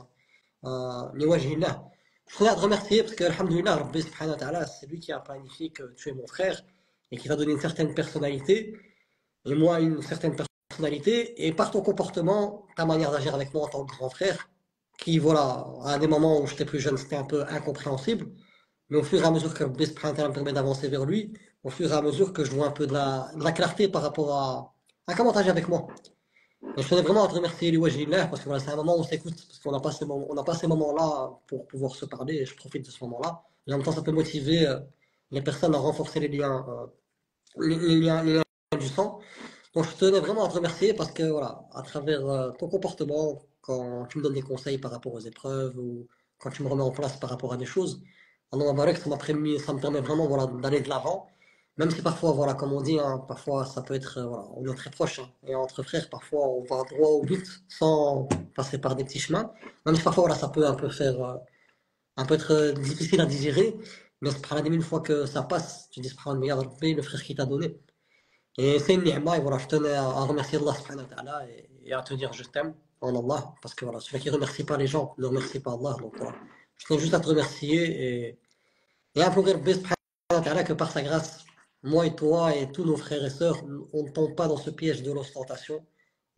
A: les wajhillah. Je voudrais te remercier parce que, alhamdoulilah, Rabbi subhanahu wa ta'ala, c'est lui qui a planifié que tu es mon frère et qui t'a donné une certaine personnalité et moi une certaine personnalité. Et par ton comportement, ta manière d'agir avec moi en tant que grand frère, qui, voilà, à des moments où j'étais plus jeune, c'était un peu incompréhensible, mais au fur et à mesure que Rabbi subhanahu wa ta'ala me permet d'avancer vers lui, au fur et à mesure que je vois un peu de la clarté par rapport à comment tu agis avec moi. Et je tenais vraiment à te remercier, les Wajillah, parce que voilà, c'est un moment où on s'écoute, parce qu'on n'a pas on n'a pas ces moments-là pour pouvoir se parler, et je profite de ce moment-là. Et en même temps, ça peut motiver les personnes à renforcer les liens du sang. Donc, je tenais vraiment à te remercier parce que, voilà, à travers ton comportement, quand tu me donnes des conseils par rapport aux épreuves ou quand tu me remets en place par rapport à des choses, Allah Barak, ça me permet vraiment voilà, d'aller de l'avant. Même si parfois, voilà, comme on dit, hein, parfois ça peut être, voilà, on est très proche, hein, et entre frères, parfois on va droit au but sans passer par des petits chemins. Même si parfois, voilà, ça peut un peu faire, un peu être difficile à digérer, mais subhanallah, une fois que ça passe, tu dis subhanallah, le frère qui t'a donné. Et c'est une ni'ma, et voilà, je tenais à remercier Allah subhanahu wa ta'ala et à te dire je t'aime en Allah, parce que voilà, celui qui ne remercie pas les gens ne remercie pas Allah, donc voilà. Je tenais juste à te remercier et à implorer Rabbi subhanahu wa ta'ala que par sa grâce, moi et toi et tous nos frères et sœurs, on ne tombe pas dans ce piège de l'ostentation,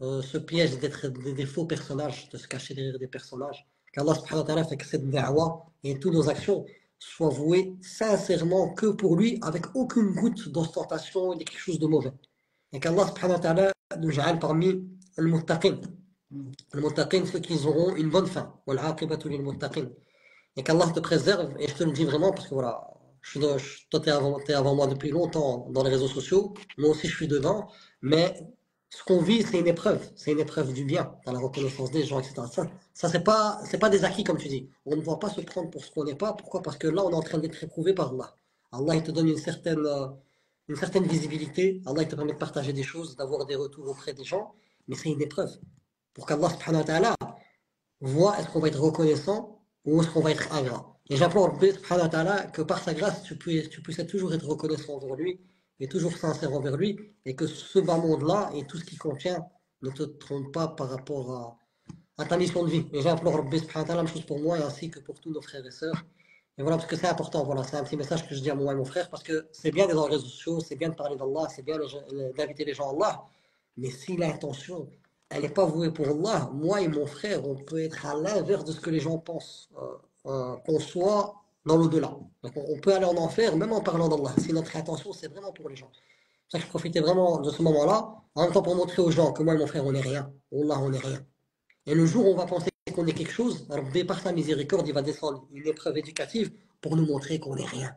A: ce piège d'être des faux personnages, de se cacher derrière des personnages. Qu'Allah subhanahu wa ta'ala fait que cette da'wa et toutes nos actions soient vouées sincèrement que pour lui, avec aucune goutte d'ostentation et de quelque chose de mauvais. Et qu'Allah subhanahu wa ta'ala nous ja'al parmi al-muttaqin. Al-muttaqin, ceux qui auront une bonne fin. Wal-aqibatu lil-muttaqin. Et qu'Allah te préserve, et je te le dis vraiment parce que voilà, toi t'es avant moi depuis longtemps dans les réseaux sociaux, moi aussi je suis dedans, mais ce qu'on vit c'est une épreuve du bien, dans la reconnaissance des gens, etc. Ça c'est pas des acquis comme tu dis. On ne doit pas se prendre pour ce qu'on n'est pas. Pourquoi? Parce que là on est en train d'être éprouvé par Allah. Allah il te donne une certaine visibilité, Allah il te permet de partager des choses, d'avoir des retours auprès des gens, mais c'est une épreuve. Pour qu'Allah subhanahu wa ta'ala voit est-ce qu'on va être reconnaissant ou est-ce qu'on va être ingrat. Et j'implore Allah subhanahu wa ta'ala que par sa grâce, tu puisses toujours être reconnaissant envers lui et toujours sincère envers lui et que ce bas monde-là et tout ce qu'il contient ne te trompe pas par rapport à ta mission de vie. Et j'implore Allah subhanahu wa ta'ala la même chose pour moi et ainsi que pour tous nos frères et sœurs. Et voilà, parce que c'est important, voilà, c'est un petit message que je dis à moi et mon frère, parce que c'est bien d'être dans les réseaux sociaux, c'est bien de parler d'Allah, c'est bien d'inviter les gens à Allah, mais si l'intention elle n'est pas vouée pour Allah, moi et mon frère, on peut être à l'inverse de ce que les gens pensent, qu'on soit dans l'au-delà. Donc, on peut aller en enfer même en parlant d'Allah, si notre intention c'est vraiment pour les gens. C'est pour ça que je profitais vraiment de ce moment-là, en même temps pour montrer aux gens que moi et mon frère on n'est rien, Wallah on n'est rien. Et le jour où on va penser qu'on est quelque chose, Rabbi, par sa miséricorde, il va descendre une épreuve éducative pour nous montrer qu'on n'est rien.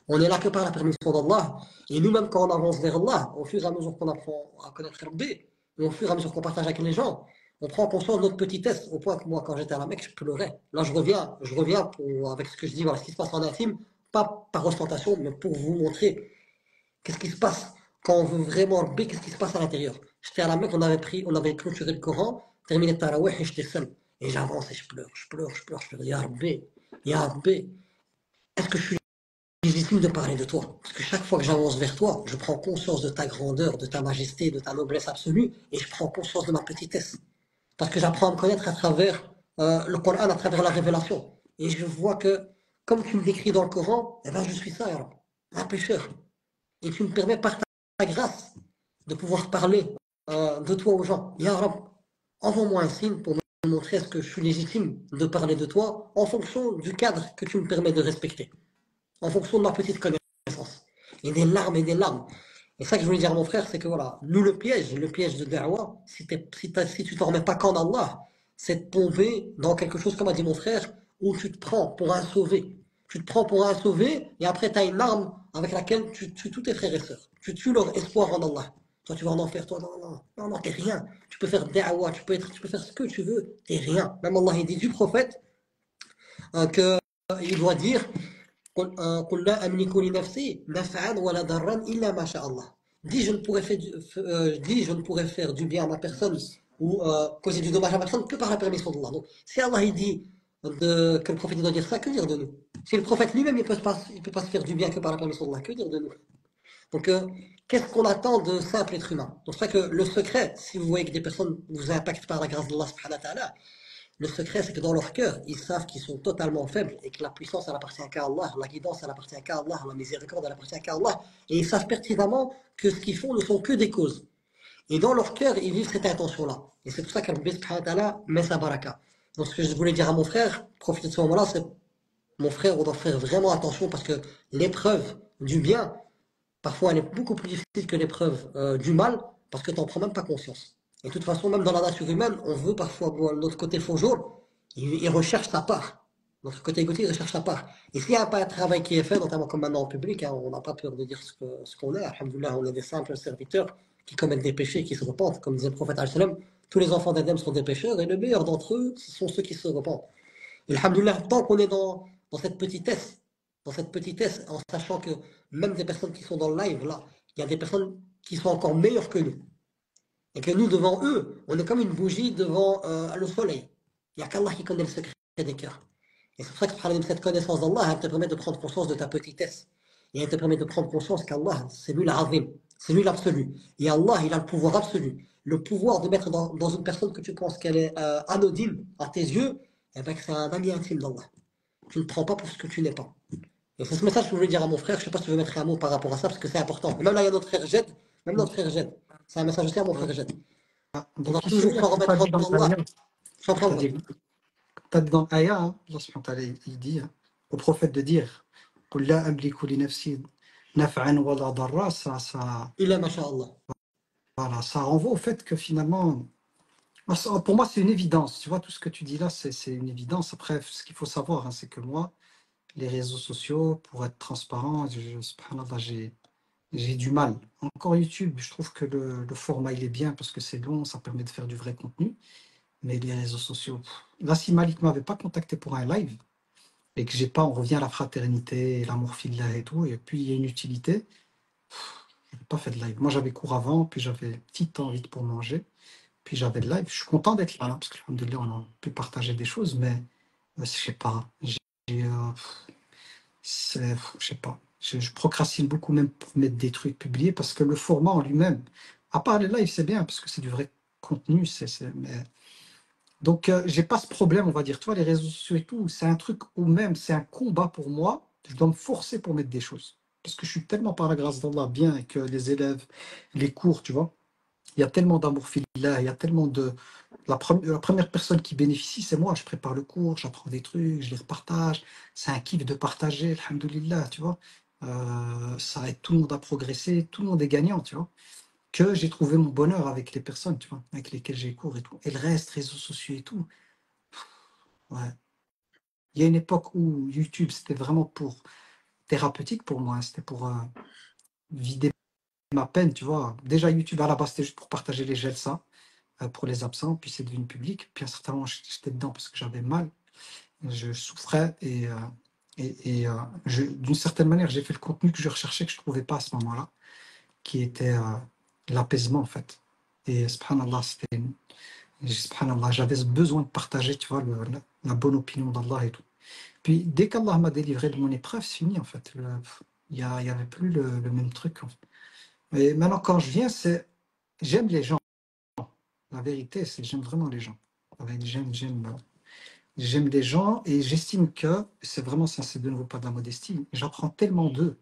A: On est là que par la permission d'Allah. Et nous-mêmes, quand on avance vers Allah, au fur et à mesure qu'on apprend à connaître Rabbi, et au fur et à mesure qu'on partage avec les gens, on prend conscience de notre petitesse, au point que moi, quand j'étais à la Mecque, je pleurais. Là, je reviens avec ce que je dis, voilà, ce qui se passe en intime, pas par ostentation, mais pour vous montrer qu'est-ce qui se passe quand on veut vraiment Rabbi, qu'est-ce qui se passe à l'intérieur. J'étais à la Mecque, on avait clôturé le Coran, terminé le Tarawih, et j'étais seul. Et j'avance et je pleure, je pleure, je pleure, je pleure. Ya Rabbi, est-ce que je suis légitime de parler de toi? Parce que chaque fois que j'avance vers toi, je prends conscience de ta grandeur, de ta majesté, de ta noblesse absolue, et je prends conscience de ma petitesse. Parce que j'apprends à me connaître à travers le Coran, à travers la révélation. Et je vois que, comme tu me décris dans le Coran, eh ben, je suis ça, ya Rabbi, un pécheur. Et tu me permets par ta grâce de pouvoir parler de toi aux gens. Ya Rabbi, envoie-moi un signe pour me montrer est-ce que je suis légitime de parler de toi en fonction du cadre que tu me permets de respecter, en fonction de ma petite connaissance. Et des larmes et des larmes. Et ça que je voulais dire à mon frère, c'est que voilà, nous le piège de Da'wah, si tu t'en remets pas qu'en Allah, c'est de tomber dans quelque chose, comme a dit mon frère, où tu te prends pour un sauvé. Tu te prends pour un sauvé, et après tu as une arme avec laquelle tu tues tous tes frères et sœurs. Tu tues leur espoir en Allah. Toi, tu vas en enfer, toi, non, non, non, non, t'es rien. Tu peux faire Da'wah, tu peux faire ce que tu veux, t'es rien. Même Allah, il dit du prophète, qu'il doit dire, قل لا أملك لنفسي نفعا ولا ضرا إلا ما شاء الله. Dis, je ne pourrais faire du bien à ma personne ou causer du dommage à ma personne que par la permission d'Allah. Donc, si Allah il dit que le prophète doit dire ça, que dire de nous? Si le prophète lui-même il peut pas se faire du bien que par la permission d'Allah, que dire de nous? Donc, qu'est-ce qu'on attend de simple être humain? Donc, c'est vrai que le secret, si vous voyez que des personnes vous impactent par la grâce d'Allah subhanahu wa ta'ala, le secret, c'est que dans leur cœur, ils savent qu'ils sont totalement faibles et que la puissance, elle appartient qu'à Allah, la guidance, elle appartient qu'à Allah, la miséricorde, elle appartient qu'à Allah. Et ils savent pertinemment que ce qu'ils font ne sont que des causes. Et dans leur cœur, ils vivent cette intention-là. Et c'est pour ça qu'Allah subhanahu wa ta'ala met sa baraka. Donc ce que je voulais dire à mon frère, profiter de ce moment-là, c'est mon frère, on doit faire vraiment attention parce que l'épreuve du bien, parfois, elle est beaucoup plus difficile que l'épreuve du mal parce que tu n'en prends même pas conscience. Et de toute façon, même dans la nature humaine, on veut parfois, bon, notre côté faux jaune, il recherche sa part. Notre côté égotique, il recherche sa part. Et s'il n'y a pas un travail qui est fait, notamment comme maintenant en public, hein, on n'a pas peur de dire ce qu'on est. Alhamdoulilah, on est des simples serviteurs qui commettent des péchés, qui se repentent. Comme disait le prophète, tous les enfants d'Adam sont des pécheurs et le meilleur d'entre eux, ce sont ceux qui se repentent. Et alhamdoulilah, tant qu'on est dans cette petitesse, en sachant que même des personnes qui sont dans le live, là, il y a des personnes qui sont encore meilleures que nous. Et que nous, devant eux, on est comme une bougie devant le soleil. Il n'y a qu'Allah qui connaît le secret des cœurs. Et c'est pour ça que cette connaissance d'Allah, elle te permet de prendre conscience de ta petitesse. Et elle te permet de prendre conscience qu'Allah, c'est lui l'azim, c'est lui l'absolu. Et Allah, il a le pouvoir absolu. Le pouvoir de mettre dans une personne que tu penses qu'elle est anodine à tes yeux, eh ben, c'est un ami intime d'Allah. Tu ne prends pas pour ce que tu n'es pas. Et c'est ce message que je voulais dire à mon frère. Je ne sais pas si tu veux mettre un mot par rapport à ça, parce que c'est important. Et même là, il y a notre frère Jed. Même notre frère Jed. C'est un message aussi à mon frère Jed. On doit
B: Donc ici,
A: toujours s'en
B: t'as
A: remettre
B: dit dans
A: en Allah.
B: l'ayah,
A: Sans
B: t'as
A: prendre.
B: dit, t'as dit dans l'ayah, hein, Allah subhanahu wa ta'ala, il dit au prophète de dire قُلْ لَا أَمْلِكُ لِنَفْسِي نَفْعًا وَلَا ضَرًّا,
A: Il masha'Allah.
B: voilà, ça renvoie au fait que finalement, pour moi c'est une évidence, tu vois, tout ce que tu dis là, c'est une évidence. Après, ce qu'il faut savoir, hein, c'est que moi, les réseaux sociaux, pour être transparent, subhanallah, j'ai du mal. Encore YouTube, je trouve que le format il est bien parce que c'est long, ça permet de faire du vrai contenu. Mais les réseaux sociaux, là, si Malik m'avait pas contacté pour un live et que j'ai pas, on revient à la fraternité, l'amour filial et tout, et puis il y a une utilité, je n'ai pas fait de live. Moi, j'avais cours avant, puis j'avais petite envie pour manger, puis j'avais le live. Je suis content d'être là, parce que alhamdoulilah, on a pu partager des choses, mais je sais pas, je sais pas. Je procrastine beaucoup même pour mettre des trucs publiés parce que le format en lui-même, à part les lives, c'est bien parce que c'est du vrai contenu, mais donc, j'ai pas ce problème, on va dire. Toi, les réseaux sociaux et tout, c'est un truc où même, c'est un combat pour moi. Je dois me forcer pour mettre des choses. Parce que je suis tellement, par la grâce d'Allah, bien et que les élèves, les cours, tu vois, il y a tellement d'amour fillah, il y a tellement de. La première personne qui bénéficie, c'est moi. Je prépare le cours, j'apprends des trucs, je les repartage. C'est un kiff de partager, alhamdoulilah, tu vois. Ça aide tout le monde à progresser, tout le monde est gagnant, tu vois. Que j'ai trouvé mon bonheur avec les personnes, tu vois, avec lesquelles j'ai cours et tout. Et le reste, réseaux sociaux et tout. Ouais. Il y a une époque où YouTube, c'était vraiment pour thérapeutique pour moi, hein. C'était pour vider ma peine, tu vois. Déjà, YouTube, à la base, c'était juste pour partager les GELSA pour les absents, puis c'est devenu public. Puis à un certain moment, j'étais dedans parce que j'avais mal, je souffrais d'une certaine manière, j'ai fait le contenu que je recherchais, que je ne trouvais pas à ce moment-là, qui était l'apaisement, en fait. Et subhanallah, subhanallah, j'avais besoin de partager, tu vois, la bonne opinion d'Allah et tout. Puis dès qu'Allah m'a délivré de mon épreuve, c'est fini, en fait. Il y avait plus le même truc, en fait. Mais maintenant, quand je viens, j'aime les gens. La vérité, c'est que j'aime vraiment les gens. J'aime les gens et j'estime que, c'est vraiment ça, c'est de nouveau pas de la modestie, j'apprends tellement d'eux.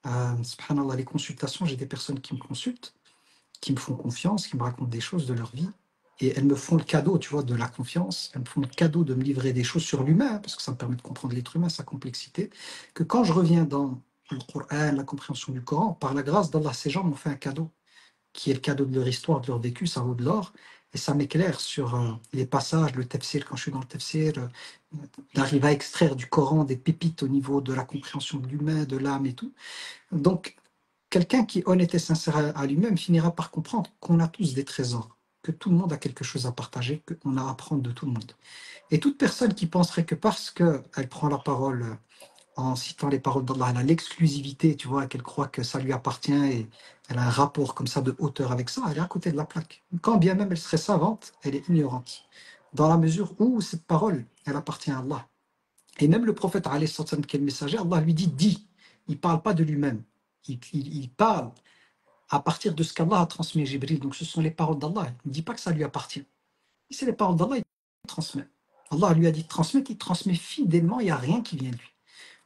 B: Subhanallah, les consultations, j'ai des personnes qui me consultent, qui me font confiance, qui me racontent des choses de leur vie. Et elles me font le cadeau, tu vois, de la confiance. Elles me font le cadeau de me livrer des choses sur l'humain, parce que ça me permet de comprendre l'être humain, sa complexité. Que quand je reviens dans le Coran, la compréhension du Coran, par la grâce d'Allah, ces gens m'ont fait un cadeau qui est le cadeau de leur histoire, de leur vécu, ça vaut de l'or. Et ça m'éclaire sur les passages, le tafsir, quand je suis dans le tafsir, d'arriver à extraire du Coran des pépites au niveau de la compréhension de l'humain, de l'âme et tout. Donc, quelqu'un qui est honnête et sincère à lui-même finira par comprendre qu'on a tous des trésors, que tout le monde a quelque chose à partager, qu'on a à apprendre de tout le monde. Et toute personne qui penserait que parce qu'elle prend la parole en citant les paroles d'Allah, elle a l'exclusivité, tu vois, qu'elle croit que ça lui appartient et elle a un rapport comme ça de hauteur avec ça, elle est à côté de la plaque. Quand bien même elle serait savante, elle est ignorante, dans la mesure où cette parole, elle appartient à Allah. Et même le prophète, alayhi sallam, qui est le messager, Allah lui dit, dis. Il ne parle pas de lui-même. Il parle à partir de ce qu'Allah a transmis à Jibril. Donc ce sont les paroles d'Allah. Il ne dit pas que ça lui appartient. Si c'est les paroles d'Allah, il transmet. Allah lui a dit de transmettre, il transmet fidèlement, il n'y a rien qui vient de lui.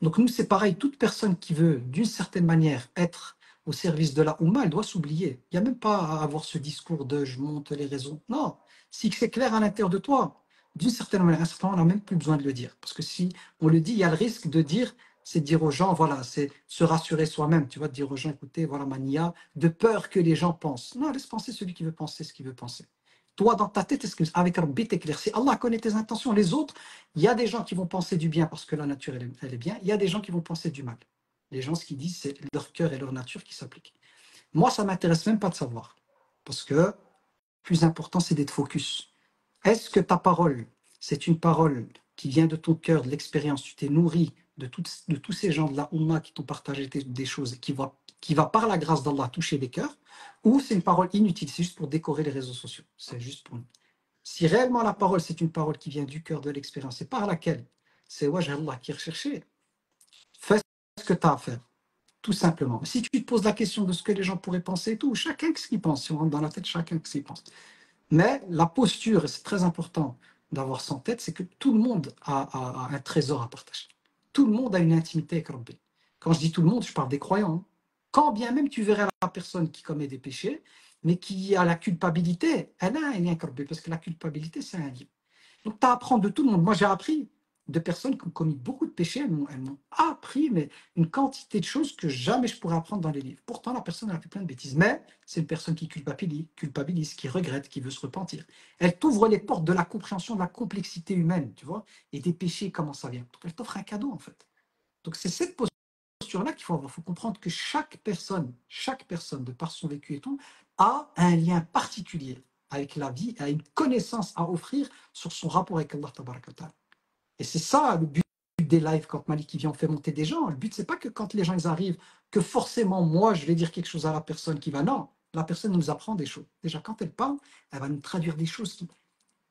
B: Donc nous, c'est pareil, toute personne qui veut, d'une certaine manière, être au service de la Oumma, elle doit s'oublier. Il n'y a même pas à avoir ce discours de «je monte les raisons». Non, si c'est clair à l'intérieur de toi, d'une certaine manière, à un certain moment, on n'a même plus besoin de le dire. Parce que si on le dit, il y a le risque de dire, c'est dire aux gens, voilà, c'est se rassurer soi-même, tu vois, dire aux gens, écoutez, voilà ma nia, de peur que les gens pensent. Non, laisse penser celui qui veut penser ce qu'il veut penser. Toi, dans ta tête, est-ce que avec Rabbi t'es clair? Si Allah connaît tes intentions, les autres, il y a des gens qui vont penser du bien parce que la nature, elle est bien. Il y a des gens qui vont penser du mal. Les gens, ce qu'ils disent, c'est leur cœur et leur nature qui s'appliquent. Moi, ça ne m'intéresse même pas de savoir. Parce que le plus important, c'est d'être focus. Est-ce que ta parole, c'est une parole qui vient de ton cœur, de l'expérience, tu t'es nourri de tous ces gens de la Oumma qui t'ont partagé des choses et qui va par la grâce d'Allah toucher les cœurs, ou c'est une parole inutile, c'est juste pour décorer les réseaux sociaux. C'est juste pour nous. Si réellement la parole, c'est une parole qui vient du cœur, de l'expérience, et par laquelle c'est Wajh Allah qui est recherché, fais ce que tu as à faire, tout simplement. Si tu te poses la question de ce que les gens pourraient penser et tout, chacun ce qu'il pense, si on rentre dans la tête, chacun ce qu'il pense. Mais la posture, et c'est très important d'avoir ça en tête, c'est que tout le monde a un trésor à partager. Tout le monde a une intimité avec Rabbi. Quand je dis tout le monde, je parle des croyants, hein. Quand bien même tu verrais la personne qui commet des péchés, mais qui a la culpabilité, elle a un lien avec Rabbi, parce que la culpabilité, c'est un lien. Donc, tu apprends de tout le monde. Moi, j'ai appris de personnes qui ont commis beaucoup de péchés. Elles m'ont appris mais une quantité de choses que jamais je pourrais apprendre dans les livres. Pourtant, la personne elle a fait plein de bêtises. Mais c'est une personne qui culpabilise, qui regrette, qui veut se repentir. Elle t'ouvre les portes de la compréhension de la complexité humaine, tu vois, et des péchés, comment ça vient. Donc, elle t'offre un cadeau, en fait. Donc, c'est cette posture-là qu'il faut avoir. Il faut comprendre que chaque personne, de par son vécu et tout, a un lien particulier avec la vie, a une connaissance à offrir sur son rapport avec Allah Tabaraka wa Ta'ala. Et c'est ça le but des lives quand Malik vient, on fait monter des gens. Le but, c'est pas que quand les gens ils arrivent, que forcément moi je vais dire quelque chose à la personne qui va. Non, la personne nous apprend des choses. Déjà, quand elle parle, elle va nous traduire des choses qui.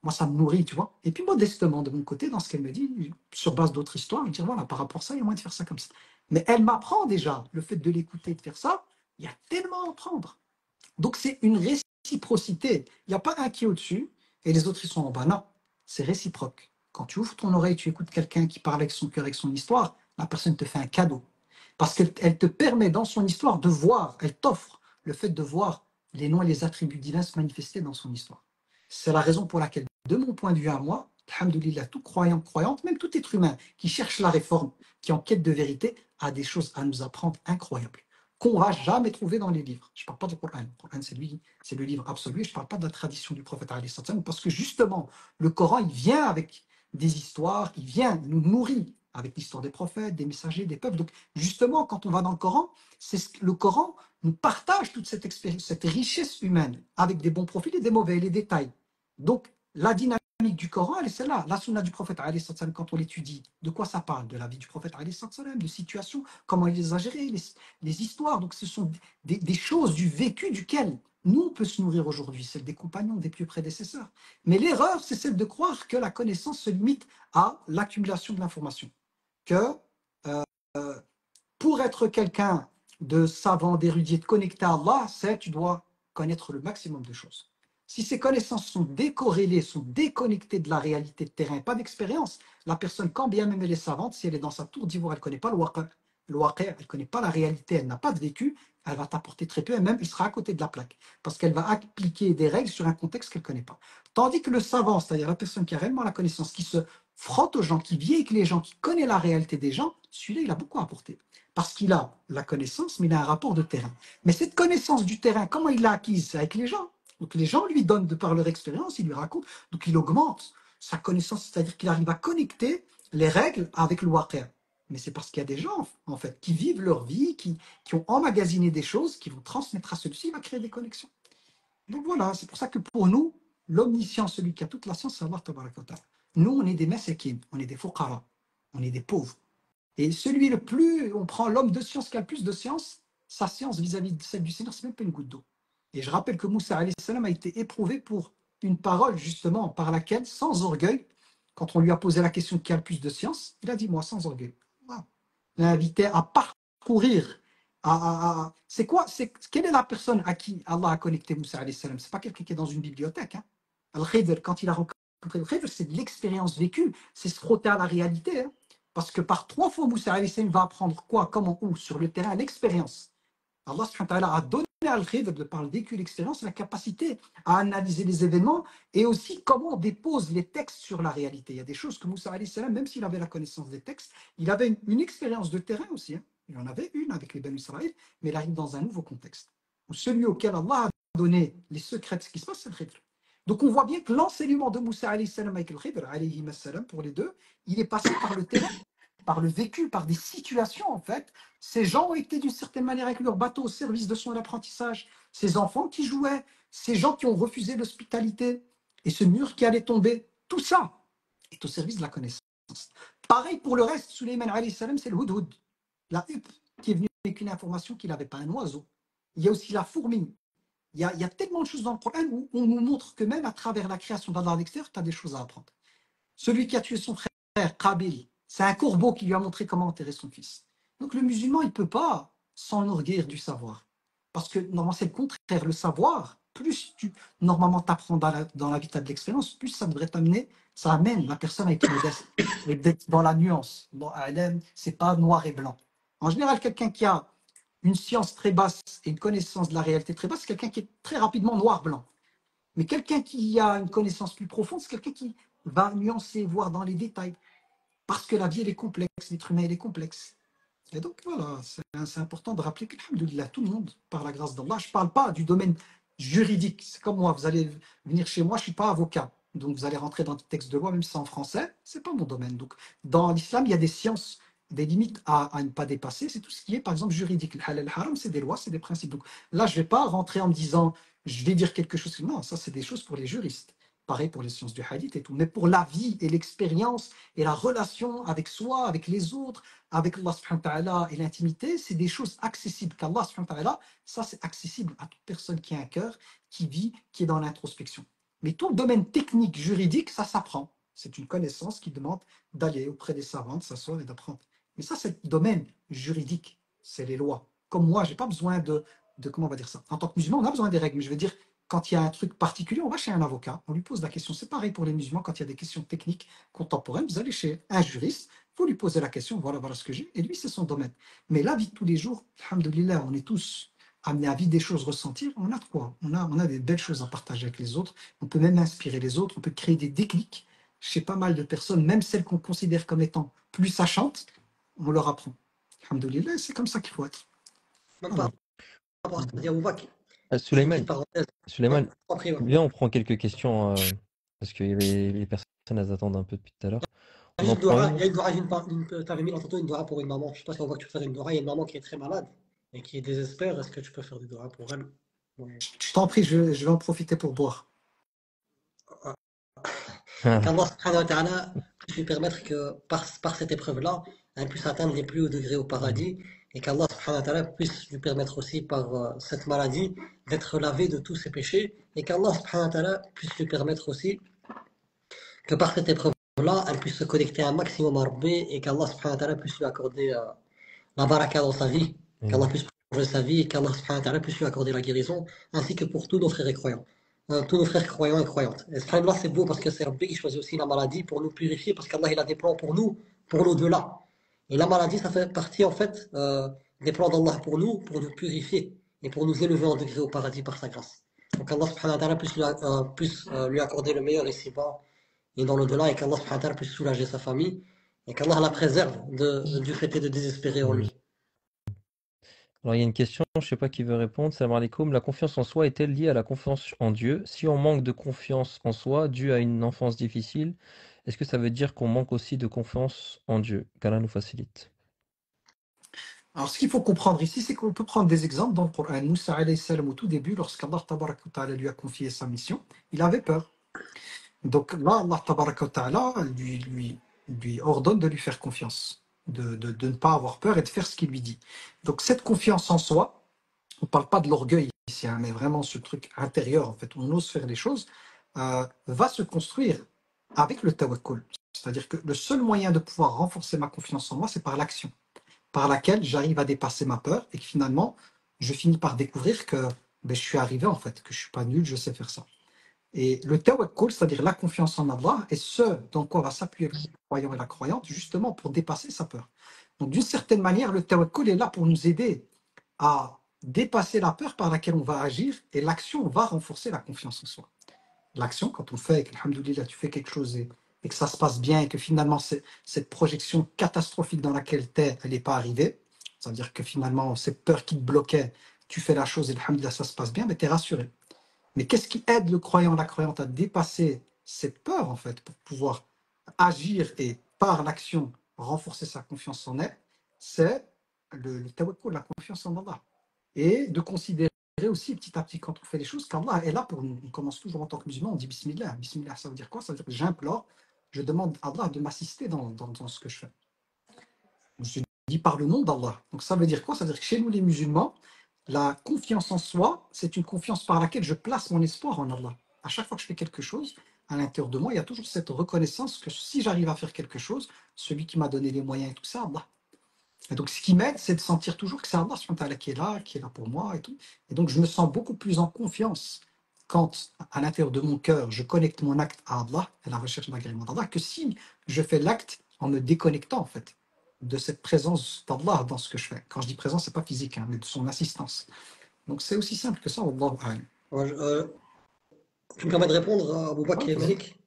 B: Moi, ça me nourrit, tu vois. Et puis modestement, de mon côté, dans ce qu'elle me dit, sur base d'autres histoires, je dis voilà, par rapport à ça, il y a moyen de faire ça comme ça. Mais elle m'apprend déjà le fait de l'écouter, de faire ça. Il y a tellement à apprendre. Donc, c'est une réciprocité. Il n'y a pas un qui est au-dessus et les autres, ils sont en bas. Non, c'est réciproque. Quand tu ouvres ton oreille, tu écoutes quelqu'un qui parle avec son cœur, avec son histoire, la personne te fait un cadeau. Parce qu'elle te permet, dans son histoire, de voir, elle t'offre le fait de voir les noms et les attributs divins se manifester dans son histoire. C'est la raison pour laquelle, de mon point de vue à moi, alhamdoulilah, tout croyant, croyante, même tout être humain qui cherche la réforme, qui est en quête de vérité, a des choses à nous apprendre incroyables qu'on ne va jamais trouver dans les livres. Je ne parle pas du Coran. Le Coran, c'est le livre absolu. Je ne parle pas de la tradition du prophète, parce que justement, le Coran, il vient avec des histoires, il vient, il nous nourrit avec l'histoire des prophètes, des messagers, des peuples. Donc, justement, quand on va dans le Coran, le Coran nous partage toute cette expérience, cette richesse humaine, avec des bons profils et des mauvais, et les détails. Donc, la dynamique du Coran, elle est celle-là. La sunna du prophète, quand on l'étudie, de quoi ça parle? De la vie du prophète, de situations, comment il les a gérées, les histoires. Donc, ce sont des choses du vécu duquel nous, on peut se nourrir aujourd'hui, celle des compagnons, des plus prédécesseurs. Mais l'erreur, c'est celle de croire que la connaissance se limite à l'accumulation de l'information. Que pour être quelqu'un de savant, d'érudit, de connecté à Allah, tu dois connaître le maximum de choses. Si ces connaissances sont décorrélées, sont déconnectées de la réalité de terrain, pas d'expérience, la personne, quand bien même elle est savante, si elle est dans sa tour d'ivoire, elle ne connaît pas le waqi', elle ne connaît pas la réalité, elle n'a pas de vécu, elle va t'apporter très peu, et même il sera à côté de la plaque, parce qu'elle va appliquer des règles sur un contexte qu'elle ne connaît pas. Tandis que le savant, c'est-à-dire la personne qui a réellement la connaissance, qui se frotte aux gens, qui vit avec les gens, qui connaît la réalité des gens, celui-là, il a beaucoup à apporter. Parce qu'il a la connaissance, mais il a un rapport de terrain. Mais cette connaissance du terrain, comment il l'a acquise? Avec les gens. Donc les gens lui donnent de par leur expérience, ils lui racontent, donc il augmente sa connaissance, c'est-à-dire qu'il arrive à connecter les règles avec le waqi'. Mais c'est parce qu'il y a des gens, en fait, qui vivent leur vie, qui ont emmagasiné des choses, qui vont transmettre à celui-ci, il va créer des connexions. Donc voilà, c'est pour ça que pour nous, l'omniscient, celui qui a toute la science, c'est Allah Tabaraka wa Ta'ala. Nous, on est des masakin, on est des fuqara, on est des pauvres. Et celui le plus, on prend l'homme de science qui a le plus de science, sa science vis-à-vis de celle du Seigneur, c'est même pas une goutte d'eau. Et je rappelle que Moussa alayhi salam a été éprouvé pour une parole justement par laquelle, sans orgueil, quand on lui a posé la question qui a le plus de science, il a dit moi sans orgueil. Wow. Il l'a invité à parcourir. Quelle est la personne à qui Allah a connecté Moussa alayhi salam? C'est pas quelqu'un qui est dans une bibliothèque. Hein. Al-Khidr, quand il a rencontré Al-Khidr, c'est de l'expérience vécue, c'est se frotter à la réalité. Hein. Parce que par 3 fois, Moussa alayhi salam va apprendre quoi, comment, où, sur le terrain, l'expérience. Allah subhanahu wa ta'ala a donné à Al-Khidr, de par le vécu, l'expérience, la capacité à analyser les événements et aussi comment on dépose les textes sur la réalité. Il y a des choses que Moussa alayhi salam, même s'il avait la connaissance des textes, il avait une expérience de terrain aussi. Hein. Il en avait une avec les Ben Israël, mais il arrive dans un nouveau contexte. Où celui auquel Allah a donné les secrets de ce qui se passe, c'est Al-Khidr. Donc on voit bien que l'enseignement de Moussa alayhi salam avec Al-Khidr, alayhi salam, pour les deux, il est passé par le terrain, par le vécu, par des situations en fait. Ces gens ont été d'une certaine manière avec leur bateau au service de son apprentissage. Ces enfants qui jouaient, ces gens qui ont refusé l'hospitalité et ce mur qui allait tomber, tout ça est au service de la connaissance. Pareil pour le reste, Suleyman alayhi salam, c'est le hudhud, la huppe qui est venue avec une information qu'il n'avait pas, un oiseau. Il y a aussi la fourmi. Il y a tellement de choses dans le Coran où on nous montre que même à travers la création d'Allah à l'extérieur, tu as des choses à apprendre. Celui qui a tué son frère, Qabil, c'est un corbeau qui lui a montré comment enterrer son fils. Donc le musulman, il ne peut pas s'enorgueillir du savoir. Parce que normalement, c'est le contraire. Le savoir, plus tu normalement t'apprends dans la vie, tu as de l'expérience, plus ça devrait t'amener, ça amène la personne à être modeste et d'être dans la nuance. C'est pas noir et blanc. En général, quelqu'un qui a une science très basse et une connaissance de la réalité très basse, c'est quelqu'un qui est très rapidement noir-blanc. Mais quelqu'un qui a une connaissance plus profonde, c'est quelqu'un qui va nuancer, voir dans les détails. Parce que la vie, elle est complexe, l'être humain, il est complexe. Et donc, voilà, c'est important de rappeler qu'alhamdoulilah, tout le monde, par la grâce d'Allah, je ne parle pas du domaine juridique. C'est comme moi, vous allez venir chez moi, je ne suis pas avocat. Donc, vous allez rentrer dans le texte de loi, même si c'est en français, ce n'est pas mon domaine. Donc, dans l'islam, il y a des sciences, des limites à ne pas dépasser. C'est tout ce qui est, par exemple, juridique. Le halal, le haram, c'est des lois, c'est des principes. Donc, là, je ne vais pas rentrer en me disant, je vais dire quelque chose. Non, ça, c'est des choses pour les juristes. Pareil pour les sciences du hadith et tout. Mais pour la vie et l'expérience et la relation avec soi, avec les autres, avec Allah subhanahu wa ta'ala et l'intimité, c'est des choses accessibles qu'Allah subhanahu wa ta'ala, ça c'est accessible à toute personne qui a un cœur, qui vit, qui est dans l'introspection. Mais tout le domaine technique, juridique, ça s'apprend. C'est une connaissance qui demande d'aller auprès des savants, de s'asseoir et d'apprendre. Mais ça, c'est le domaine juridique, c'est les lois. Comme moi, je n'ai pas besoin comment on va dire ça. En tant que musulman, on a besoin des règles. Mais je veux dire, quand il y a un truc particulier, on va chez un avocat, on lui pose la question. C'est pareil pour les musulmans, quand il y a des questions techniques contemporaines, vous allez chez un juriste, vous lui posez la question, voilà ce que j'ai, et lui, c'est son domaine. Mais la vie de tous les jours, alhamdoulilah, on est tous amenés à vivre des choses, ressentir, on a de quoi? On a des belles choses à partager avec les autres, on peut même inspirer les autres, on peut créer des déclics chez pas mal de personnes, même celles qu'on considère comme étant plus sachantes, on leur apprend. Alhamdoulilah, c'est comme ça qu'il faut être.
A: Même
B: Voilà.
A: par rapport à ce qu'a dit Aboubak, je fais une
C: Souleymane,
A: petite parenthèse. Ouais,
C: Souleymane,
A: après, ouais.
C: viens, on prend quelques questions parce qu'il y avait les personnes elles attendent un peu depuis tout à l'heure.
A: Il
C: On
A: y a
C: en
A: une
C: prend
A: dora, il
C: une?
A: y a une dora, t'avais mis tantôt une dora pour une maman. Je sais pas si on voit que tu fais une dora. Il y a une maman qui est très malade et qui désespère. Est-ce que tu peux faire des doras pour elle? Ouais.
B: Je t'en prie, je vais en profiter pour boire.
A: Et qu'Allah subhanahu wa ta'ala puisse lui permettre que par cette épreuve-là, elle puisse atteindre les plus hauts degrés au paradis. Et qu'Allah subhanahu wa ta'ala puisse lui permettre aussi par cette maladie d'être lavé de tous ses péchés. Et qu'Allah subhanahu wa ta'ala puisse lui permettre aussi que par cette épreuve-là, elle puisse se connecter un maximum à Rabbi et qu'Allah subhanahu wa ta'ala puisse lui accorder la baraka dans sa vie, qu'Allah puisse prolonger sa vie et qu'Allah subhanahu wa ta'ala puisse lui accorder la guérison, ainsi que pour tous nos frères et croyants. Tous nos frères croyants et croyantes. Et subhanallah, c'est beau parce que c'est Rabbi qui choisit aussi la maladie pour nous purifier, parce qu'Allah il a des plans pour nous, pour l'au-delà. Et la maladie, ça fait partie en fait des plans d'Allah pour nous purifier et pour nous élever en degré au paradis par sa grâce. Donc Allah subhanahu wa ta'ala puisse lui accorder le meilleur ici-bas et dans l'au-delà, et qu'Allah subhanahu wa ta'ala puisse soulager sa famille, et qu'Allah la préserve du fait de désespérer en lui.
C: Alors, il y a une question, je ne sais pas qui veut répondre. Salam alaikum. La confiance en soi est-elle liée à la confiance en Dieu? Si on manque de confiance en soi dû à une enfance difficile, est-ce que ça veut dire qu'on manque aussi de confiance en Dieu? Qu'Allah nous facilite.
B: Alors, ce qu'il faut comprendre ici, c'est qu'on peut prendre des exemples dans le Coran. Moussa alayhi salam, au tout début, lorsqu'Allah tabaraka wa ta'ala lui a confié sa mission, il avait peur. Donc là, Allah tabaraka wa ta'ala lui ordonne de lui faire confiance, de ne pas avoir peur et de faire ce qu'il lui dit. Donc cette confiance en soi, on ne parle pas de l'orgueil ici, hein, mais vraiment ce truc intérieur, en fait, on ose faire les choses, va se construire avec le tawakkul. C'est-à-dire que le seul moyen de pouvoir renforcer ma confiance en moi, c'est par l'action, par laquelle j'arrive à dépasser ma peur et que finalement, je finis par découvrir que je suis arrivé, en fait, que je ne suis pas nul, je sais faire ça. Et le tawakkul, c'est-à-dire la confiance en Allah, est ce dans quoi va s'appuyer le croyant et la croyante, justement pour dépasser sa peur. Donc d'une certaine manière, le tawakkul est là pour nous aider à dépasser la peur par laquelle on va agir, et l'action va renforcer la confiance en soi. L'action, quand on fait, et que, alhamdoulilah, tu fais quelque chose et que ça se passe bien, et que finalement cette projection catastrophique dans laquelle tu es, elle n'est pas arrivée, ça veut dire que finalement, cette peur qui te bloquait, tu fais la chose et alhamdoulilah, ça se passe bien, mais tu es rassuré. Mais qu'est-ce qui aide le croyant, la croyante à dépasser cette peur, en fait, pour pouvoir agir et, par l'action, renforcer sa confiance en elle? C'est le tawakkul, la confiance en Allah. Et de considérer aussi, petit à petit, quand on fait les choses, qu'Allah est là pour nous. On commence toujours en tant que musulman, on dit Bismillah. Bismillah, ça veut dire quoi? Ça veut dire que j'implore, je demande à Allah de m'assister dans ce que je fais. Je dis par le nom d'Allah. Donc ça veut dire quoi? Ça veut dire que chez nous, les musulmans, la confiance en soi, c'est une confiance par laquelle je place mon espoir en Allah. À chaque fois que je fais quelque chose, à l'intérieur de moi, il y a toujours cette reconnaissance que si j'arrive à faire quelque chose, celui qui m'a donné les moyens et tout ça, Allah. Et donc, ce qui m'aide, c'est de sentir toujours que c'est Allah qui est là pour moi et tout. Et donc, je me sens beaucoup plus en confiance quand, à l'intérieur de mon cœur, je connecte mon acte à Allah, à la recherche de l'agrément d'Allah, que si je fais l'acte en me déconnectant, en fait, de cette présence d'Allah dans ce que je fais. Quand je dis présence, c'est pas physique, hein, mais de son assistance. Donc, c'est aussi simple que ça, Wallahu a'lam.
A: Tu me permets de répondre à Abou Bakr et Malik?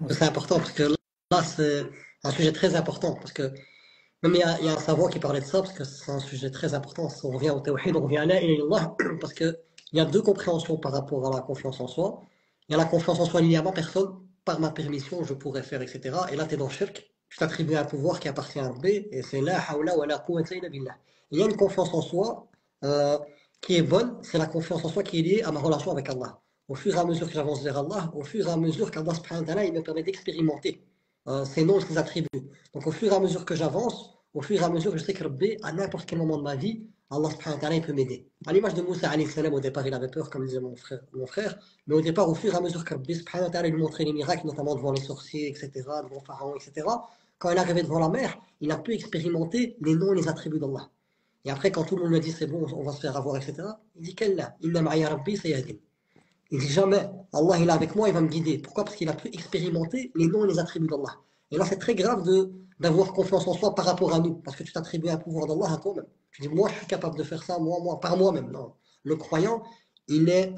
A: C'est important parce que là, c'est un sujet très important. Parce que même il y a un savant qui parlait de ça, parce que c'est un sujet très important. Si on revient au tawhid, on revient à la ilaha illallah, parce qu'il y a deux compréhensions par rapport à la confiance en soi. Il y a la confiance en soi liée à ma personne, par ma permission, je pourrais faire, etc. Et là, tu es dans le shirk, tu t'attribues un pouvoir qui appartient à Rabbi, et c'est la hawla wa la quwwata illa billah. Il y a une confiance en soi euh, qui est bonne, c'est la confiance en soi qui est liée à ma relation avec Allah. Au fur et à mesure que j'avance vers Allah, au fur et à mesure qu'Allah subhanahu wa ta'ala, il me permet d'expérimenter ses noms et ses attributs. Donc au fur et à mesure que j'avance, au fur et à mesure que je sais que Rabbi, à n'importe quel moment de ma vie, Allah subhanahu wa ta'ala, il peut m'aider. À l'image de Moussa alayhi salam, au départ, il avait peur, comme disait mon frère, mais au départ, au fur et à mesure que Rabbi subhanahu wa ta'ala lui montrait les miracles, notamment devant les sorciers, etc., devant Pharaon, etc., quand il est arrivé devant la mer, il a pu expérimenter les noms et les attributs d'Allah. Et après, quand tout le monde lui dit c'est bon, on va se faire avoir, etc., il dit qu'Allah, inna ma'aya rabbi sayahdin. Il dit jamais, Allah il est avec moi, il va me guider. Pourquoi? Parce qu'il a pu expérimenter les noms et les attributs d'Allah. Et là, c'est très grave d'avoir confiance en soi par rapport à nous, parce que tu t'attribues un pouvoir d'Allah à toi-même. Tu dis, moi, je suis capable de faire ça, moi, par moi-même. Non. Le croyant, il n'est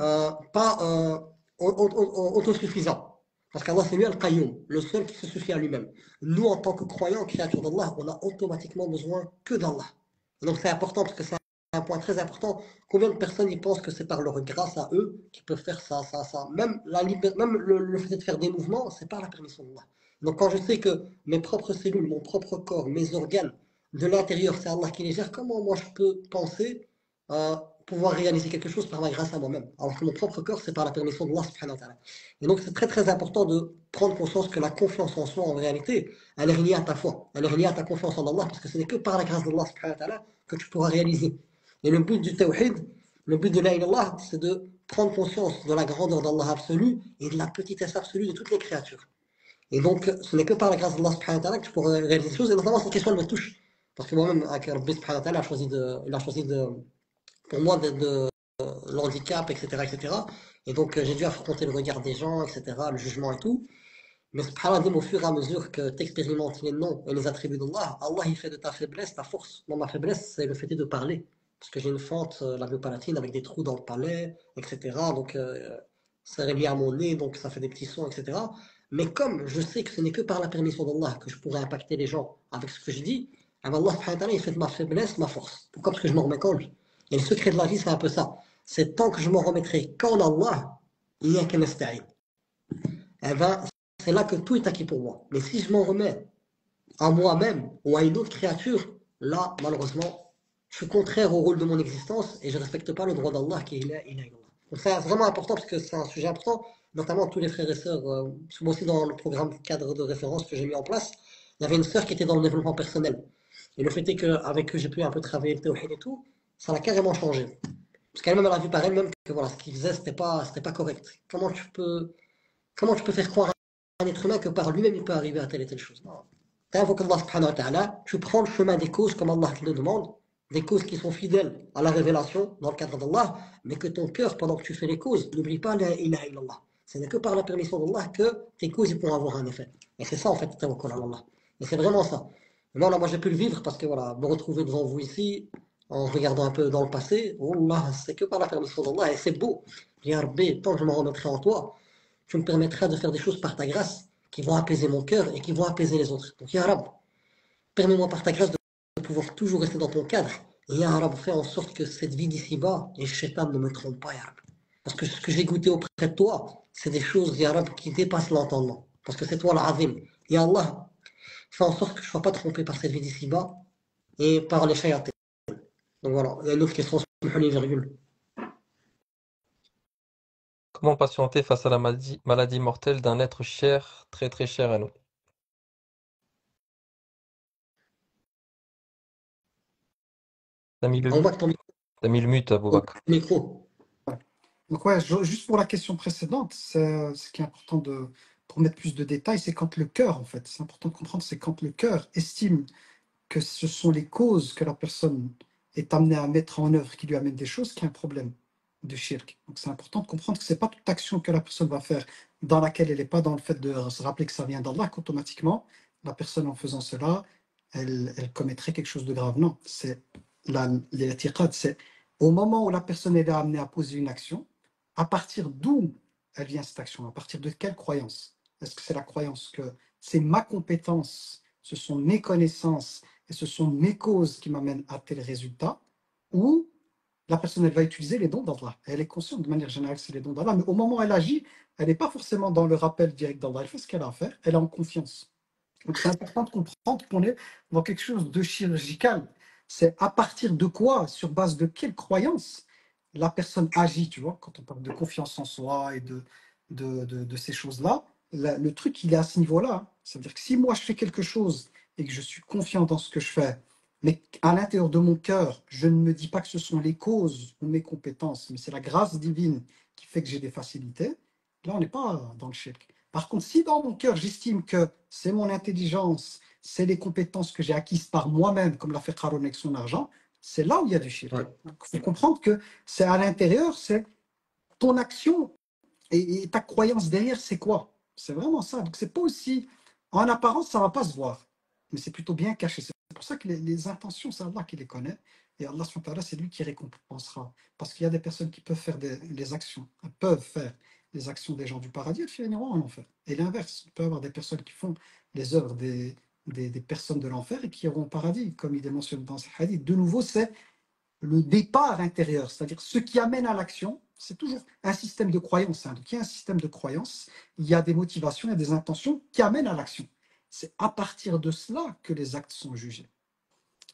A: pas autosuffisant. Parce qu'Allah, c'est lui Al-Qayyum, le seul qui se suffit à lui-même. Nous, en tant que croyants, créatures d'Allah, on a automatiquement besoin que d'Allah. Donc, c'est important, parce que c'est un point très important. Combien de personnes y pensent que c'est par leur grâce à eux qu'ils peuvent faire ça, ça, ça. Même, même le fait de faire des mouvements, c'est par la permission d'Allah. Donc quand je sais que mes propres cellules, mon propre corps, mes organes, de l'intérieur, c'est Allah qui les gère, comment moi je peux penser pouvoir réaliser quelque chose par ma grâce à moi-même? Alors que mon propre corps, c'est par la permission d'Allah subhanahu wa ta'ala. Et donc c'est très très important de prendre conscience que la confiance en soi, en réalité, elle est reliée à ta foi, elle est reliée à ta confiance en Allah, parce que ce n'est que par la grâce d'Allah subhanahu wa ta'ala que tu pourras réaliser. Et le but du tawhid, le but de la ilaha, c'est de prendre conscience de la grandeur d'Allah absolu et de la petitesse absolue de toutes les créatures. Et donc, ce n'est que par la grâce d'Allah subhanahu wa ta'ala que tu pourras réaliser des choses, et notamment cette question, elle me touche. Parce que moi-même, avec Rabbi subhanahu wa ta'ala, il a choisi pour moi, de l'handicap, etc., etc. Et donc, j'ai dû affronter le regard des gens, etc., le jugement et tout. Mais subhanallah, au fur et à mesure que tu expérimentes les noms et les attributs d'Allah, Allah, il fait de ta faiblesse ta force. Moi, ma faiblesse, c'est le fait de parler. Parce que j'ai une fente labiopalatine avec des trous dans le palais, etc. Donc, c'est relié à mon nez, donc ça fait des petits sons, etc. Mais comme je sais que ce n'est que par la permission d'Allah que je pourrais impacter les gens avec ce que je dis, alors Allah, subhanahu wa ta'ala, il fait de ma faiblesse ma force. Pourquoi? Parce que je m'en remets qu'en lui. Et le secret de la vie, c'est un peu ça. C'est tant que je m'en remettrai qu'en Allah, il n'y a qu'un nasta'in. Eh ben, c'est là que tout est acquis pour moi. Mais si je m'en remets à moi-même ou à une autre créature, là, malheureusement, je suis contraire au rôle de mon existence et je ne respecte pas le droit d'Allah qui est là, il est là. Donc c'est vraiment important parce que c'est un sujet important, notamment tous les frères et sœurs. Moi aussi, dans le programme cadre de référence que j'ai mis en place, il y avait une sœur qui était dans le développement personnel. Et le fait est qu'avec eux, j'ai pu un peu travailler le tawhid et tout, ça l'a carrément changé. Parce qu'elle-même, elle a vu par elle-même que voilà, ce qu'il faisait, c'était pas correct. Comment tu peux faire croire à un être humain que par lui-même il peut arriver à telle et telle chose? Tu invoques Allah subhanahu wa ta'ala, tu prends le chemin des causes comme Allah te le demande, des causes qui sont fidèles à la révélation dans le cadre d'Allah, mais que ton cœur, pendant que tu fais les causes, n'oublie pas la ilaha illallah. Ce n'est que par la permission d'Allah que tes causes ils pourront avoir un effet. Et c'est ça en fait, tawakkul à Allah. Et c'est vraiment ça. Et moi j'ai pu le vivre parce que voilà, me retrouver devant vous ici, en regardant un peu dans le passé, Wallah, c'est que par la permission d'Allah et c'est beau. Ya Rabbi, tant que je m'en remettrai en toi, tu me permettras de faire des choses par ta grâce qui vont apaiser mon cœur et qui vont apaiser les autres. Donc, Ya Rab, permets-moi par ta grâce de pouvoir toujours rester dans ton cadre. Et Ya Rab, fais en sorte que cette vie d'ici-bas, et Shaitan ne me trompe pas, Ya Rab. Parce que ce que j'ai goûté auprès de toi, c'est des choses, Ya Rab, qui dépassent l'entendement. Parce que c'est toi l'azim. Ya Allah, fais en sorte que je ne sois pas trompé par cette vie d'ici-bas et par les shayatés. Donc voilà, il y a une autre question, virgule.
C: Comment patienter face à la maladie mortelle d'un être cher, très très cher à nous? T'as mis
A: On
C: le,
A: voit que ton
C: t'as mis le mute, Boubacar.
A: micro.
B: Donc ouais, juste pour la question précédente, ce qui est important pour mettre plus de détails, c'est quand le cœur, en fait, c'est important de comprendre, c'est quand le cœur estime que ce sont les causes que la personne est amenée à mettre en œuvre qui lui amènent des choses, qui est un problème de shirk. Donc c'est important de comprendre que c'est pas toute action que la personne va faire dans laquelle elle n'est pas dans le fait de se rappeler que ça vient d'Allah, qu'automatiquement, la personne en faisant cela, elle commettrait quelque chose de grave. Non, c'est l'itiqad, c'est au moment où la personne est amenée à poser une action, à partir d'où elle vient cette action, à partir de quelle croyance? Est-ce que c'est la croyance que c'est ma compétence, ce sont mes connaissances et ce sont mes causes qui m'amènent à tel résultat, ou la personne elle va utiliser les dons d'Allah. Elle est consciente de manière générale que c'est les dons d'Allah, mais au moment où elle agit, elle n'est pas forcément dans le rappel direct d'Allah. Elle fait ce qu'elle a à faire, elle est en confiance. Donc c'est important de comprendre qu'on est dans quelque chose de chirurgical. C'est à partir de quoi, sur base de quelle croyance, la personne agit, tu vois, quand on parle de confiance en soi et de ces choses-là, le truc, il est à ce niveau-là. Hein. C'est-à-dire que si moi, je fais quelque chose et que je suis confiant dans ce que je fais, mais à l'intérieur de mon cœur, je ne me dis pas que ce sont les causes ou mes compétences, mais c'est la grâce divine qui fait que j'ai des facilités, là, on n'est pas dans le shirk. Par contre, si dans mon cœur, j'estime que c'est mon intelligence, c'est les compétences que j'ai acquises par moi-même, comme l'a fait Haroun avec son argent, c'est là où il y a du shirk.
A: Ouais.
B: Il faut comprendre que c'est à l'intérieur, c'est ton action et ta croyance derrière, c'est quoi? C'est vraiment ça. Donc, c'est pas aussi. En apparence, ça va pas se voir, mais c'est plutôt bien caché. C'est pour ça que les intentions, c'est Allah qui les connaît. Et Allah, c'est lui qui récompensera. Parce qu'il y a des personnes qui peuvent faire des actions, elles peuvent faire les actions des gens du paradis et finiront en enfer. Et l'inverse, il peut y avoir des personnes qui font les œuvres des personnes de l'enfer et qui iront au paradis, comme il est mentionné dans ce hadith. De nouveau, c'est le départ intérieur, c'est-à-dire ce qui amène à l'action, C'est toujours un système de croyance. Donc, il y a un système de croyance, il y a des motivations, il y a des intentions qui amènent à l'action. C'est à partir de cela que les actes sont jugés.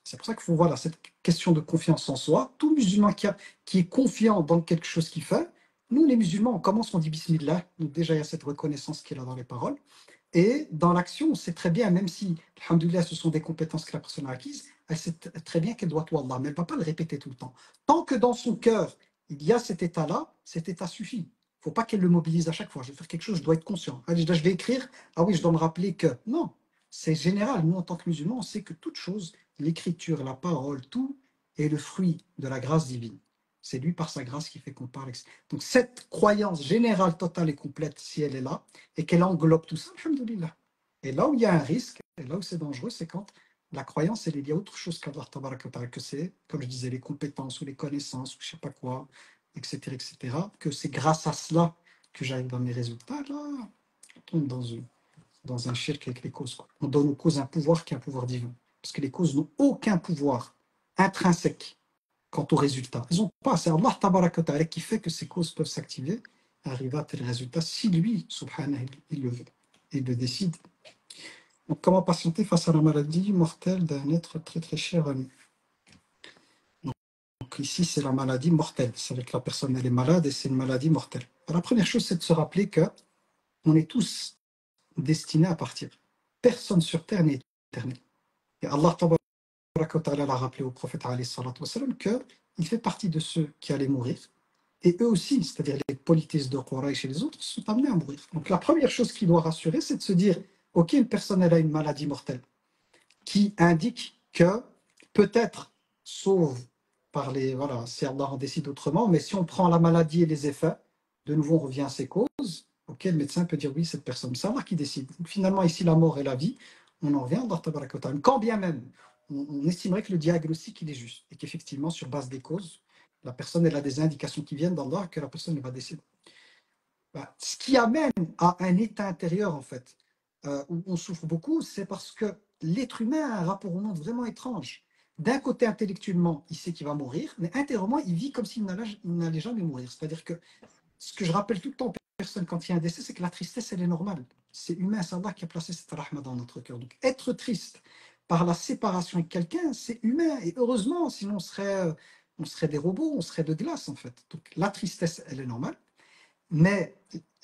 B: C'est pour ça qu'il faut voir cette question de confiance en soi. Tout musulman qui est confiant dans quelque chose qu'il fait, nous les musulmans, on commence, on dit Bismillah. Donc déjà, il y a cette reconnaissance qui est là dans les paroles. Et dans l'action, on sait très bien, même si, alhamdoulilah, ce sont des compétences que la personne a acquises, elle sait très bien qu'elle doit tout à Allah, mais elle ne va pas le répéter tout le temps. Tant que dans son cœur, il y a cet état-là, cet état suffit. Il ne faut pas qu'elle le mobilise à chaque fois. Je vais faire quelque chose, je dois être conscient. Allez, je vais écrire, ah oui, je dois me rappeler que. Non, c'est général. Nous, en tant que musulmans, on sait que toute chose, l'écriture, la parole, tout est le fruit de la grâce divine. C'est lui, par sa grâce, qui fait qu'on parle. Donc, cette croyance générale, totale et complète, si elle est là, et qu'elle englobe tout ça, alhamdoulilah. Et là où il y a un risque, et là où c'est dangereux, c'est quand la croyance, elle est liée à autre chose qu'Allah Tabaraka wa Ta'ala, que c'est, comme je disais, les compétences ou les connaissances, ou je ne sais pas quoi, etc., que c'est grâce à cela que j'arrive dans mes résultats. Là, on tombe dans un shirk avec les causes. Quoi. On donne aux causes un pouvoir qui est un pouvoir divin. Parce que les causes n'ont aucun pouvoir intrinsèque quant aux résultats. Ils n'ont pas. C'est Allah Tabaraka wa Ta'ala qui fait que ces causes peuvent s'activer, arriver à tel résultat, si lui, subhanahu, il le veut, il le décide. Donc, comment patienter face à la maladie mortelle d'un être très très cher à nous. Donc ici, c'est la maladie mortelle. C'est avec la personne, elle est malade et c'est une maladie mortelle. Alors, la première chose, c'est de se rappeler que on est tous destinés à partir. Personne sur terre n'est éternel. Et Allah l'a rappelé au prophète qu'il fait partie de ceux qui allaient mourir. Et eux aussi, c'est-à-dire les polythéistes de Quraysh et les autres, sont amenés à mourir. Donc la première chose qui doit rassurer, c'est de se dire, ok, une personne elle a une maladie mortelle qui indique que peut-être, sauf par les, voilà, si Allah en décide autrement, mais si on prend la maladie et les effets, de nouveau on revient à ses causes, ok, le médecin peut dire oui, cette personne, c'est Allah qui décide. Donc, finalement, ici, la mort et la vie, on en revient à Allah Tabaraka wa Ta'ala. Quand bien même, on estimerait que le diagnostic il est juste et qu'effectivement, sur base des causes, la personne elle a des indications qui viennent d'Allah que la personne va décider. Ce qui amène à un état intérieur, en fait, où on souffre beaucoup, c'est parce que l'être humain a un rapport au monde vraiment étrange. D'un côté, intellectuellement, il sait qu'il va mourir, mais intérieurement, il vit comme s'il n'allait jamais mourir. C'est-à-dire que ce que je rappelle tout le temps aux personnes quand il y a un décès, c'est que la tristesse, elle est normale. C'est humain, c'est Allah qui a placé cette rahma dans notre cœur. Donc, être triste par la séparation avec quelqu'un, c'est humain. Et heureusement, sinon on serait des robots, on serait de glace, en fait. Donc, la tristesse, elle est normale. Mais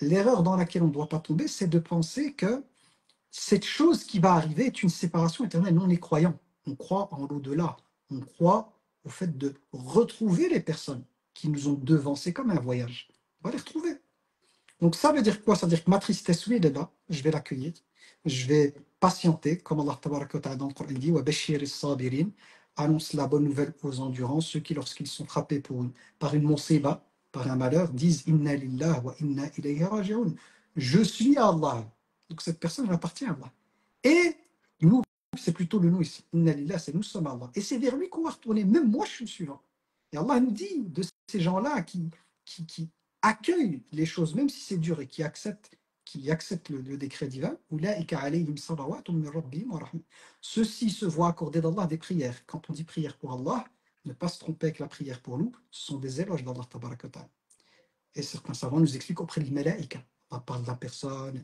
B: l'erreur dans laquelle on ne doit pas tomber, c'est de penser que cette chose qui va arriver est une séparation éternelle. Nous, on est croyants. On croit en l'au-delà. On croit au fait de retrouver les personnes qui nous ont devancés comme un voyage. On va les retrouver. Donc ça veut dire quoi? Ça veut dire que ma tristesse, oui, elle est là. Je vais l'accueillir. Je vais patienter, comme Allah Tabaraka wa Ta'ala dans le Coran dit, wa bashir as-sabirin, annonce la bonne nouvelle aux endurants, ceux qui, lorsqu'ils sont frappés par une musiba, par un malheur, disent Inna lillah wa inna ilayhi raji'un. Je suis Allah. Donc cette personne elle appartient à Allah. Et nous, c'est plutôt le nous ici. Inna lillah, c'est nous sommes Allah. Et c'est vers lui qu'on va retourner. Même moi, je suis le suivant. Et Allah nous dit de ces gens-là qui accueillent les choses, même si c'est dur, et qui acceptent le décret divin. Ceux-ci se voient accorder d'Allah des prières. Quand on dit prière pour Allah, ne pas se tromper avec la prière pour nous, ce sont des éloges d'Allah Tabaraka wa Ta'ala. Et certains savants nous expliquent auprès de l'Imalaïka. On parle de la personne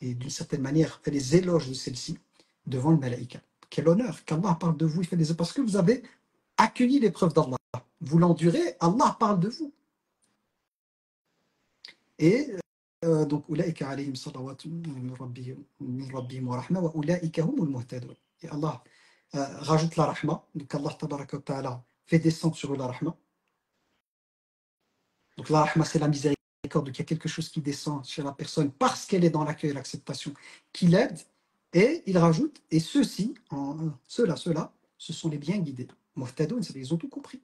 B: et d'une certaine manière fait les éloges de celle-ci devant le Malaïka. Quel honneur qu'Allah parle de vous, il fait des parce que vous avez accueilli l'épreuve d'Allah. Vous l'endurez, Allah parle de vous. Et donc, أولئك عليهم صلوات من ربهم ورحمة وأولئك هم المهتدون. Et Allah rajoute la rahma. Donc Allah tabaraka wa ta'ala fait descendre sur eux la rahma. Donc la rahma, c'est la miséricorde. Donc il y a quelque chose qui descend chez la personne parce qu'elle est dans l'accueil et l'acceptation qui l'aide. Et il rajoute, et ceux-ci, ceux-là, ce sont les bien guidés. Muhtadoun, ils ont tout compris.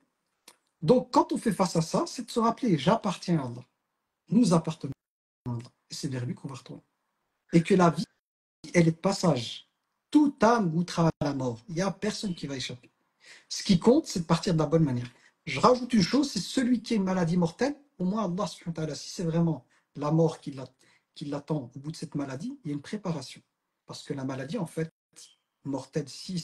B: Donc quand on fait face à ça, c'est de se rappeler, j'appartiens à Allah. Nous appartenons à Allah. Et c'est vers lui qu'on va retourner. Et que la vie, elle est de passage. Toute âme goûtera à la mort. Il n'y a personne qui va échapper. Ce qui compte, c'est de partir de la bonne manière. Je rajoute une chose, c'est celui qui a une maladie mortelle, au moins Allah subhanahu wa ta'ala, si c'est vraiment la mort qui l'attend au bout de cette maladie, il y a une préparation. Parce que la maladie, en fait, mortelle, si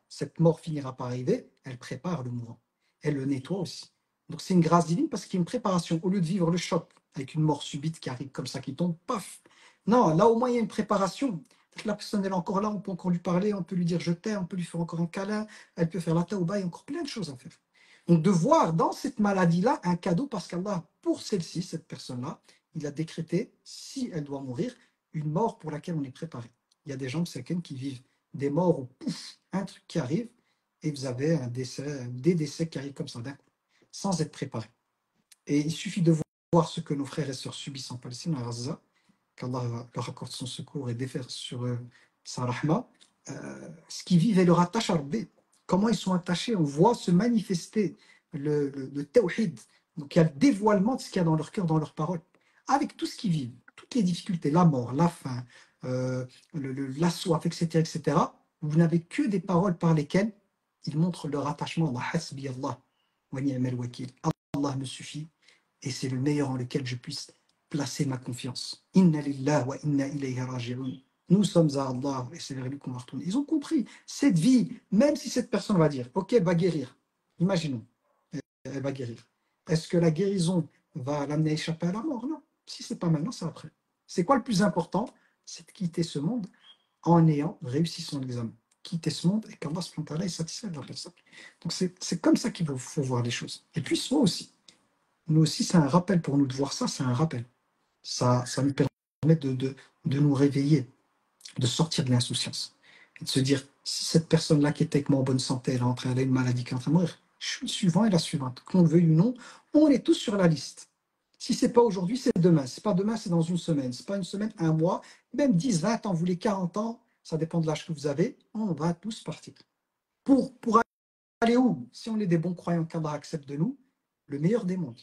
B: cette mort finira par arriver, elle prépare le mourant. Elle le nettoie aussi. Donc c'est une grâce divine parce qu'il y a une préparation. Au lieu de vivre le choc avec une mort subite qui arrive comme ça, qui tombe, paf. Non, là au moins il y a une préparation. La personne elle est encore là, on peut encore lui parler, on peut lui dire je t'aime, on peut lui faire encore un câlin, elle peut faire la taouba, il y a encore plein de choses à faire. Donc de voir dans cette maladie-là un cadeau parce qu'Allah, pour celle-ci, cette personne-là, il a décrété, si elle doit mourir, une mort pour laquelle on est préparé. Il y a des gens, certains, qui vivent des morts où pouf, un truc qui arrive et vous avez un décès, des décès qui arrivent comme ça d'un coup, sans être préparé. Et il suffit de voir ce que nos frères et sœurs subissent en Palestine, à Gaza, qu'Allah leur accorde son secours et défaire sur sa rahma, ce qu'ils vivent et leur attache à Rabbi. Comment ils sont attachés, on voit se manifester le tawhid. Donc il y a le dévoilement de ce qu'il y a dans leur cœur, dans leurs paroles, avec tout ce qu'ils vivent, toutes les difficultés, la mort, la faim, la soif, etc., etc. Vous n'avez que des paroles par lesquelles ils montrent leur attachement à Allah. Hasbi Allah wa ni'mal wakil. Allah me suffit et c'est le meilleur en lequel je puisse placer ma confiance. Inna lillah wa inna ilayhi raji'un. Nous sommes à Allah et c'est vers lui qu'on va retourner. Ils ont compris cette vie, même si cette personne va dire ok, elle va guérir. Imaginons, elle va guérir. Est-ce que la guérison va l'amener à échapper à la mort? Non. Si c'est pas maintenant, c'est après. C'est quoi le plus important? C'est de quitter ce monde en ayant réussi son examen. Quitter ce monde et qu'Allah est satisfait de la personne. Donc c'est comme ça qu'il faut voir les choses. Et puis soi aussi. Nous aussi, c'est un rappel pour nous de voir ça, c'est un rappel. Ça nous permet de nous réveiller, de sortir de l'insouciance. Et de se dire, si cette personne-là qui était avec moi en bonne santé, elle a une maladie qui est en train de mourir, je suis le suivant et la suivante. Qu'on le veuille ou non, on est tous sur la liste. Si ce n'est pas aujourd'hui, c'est demain. Si ce n'est pas demain, c'est dans une semaine. Ce n'est pas une semaine, un mois, même 10, 20 ans, vous voulez 40 ans, ça dépend de l'âge que vous avez, on va tous partir. Pour aller où? Si on est des bons croyants qu'Allah accepte de nous, le meilleur des mondes.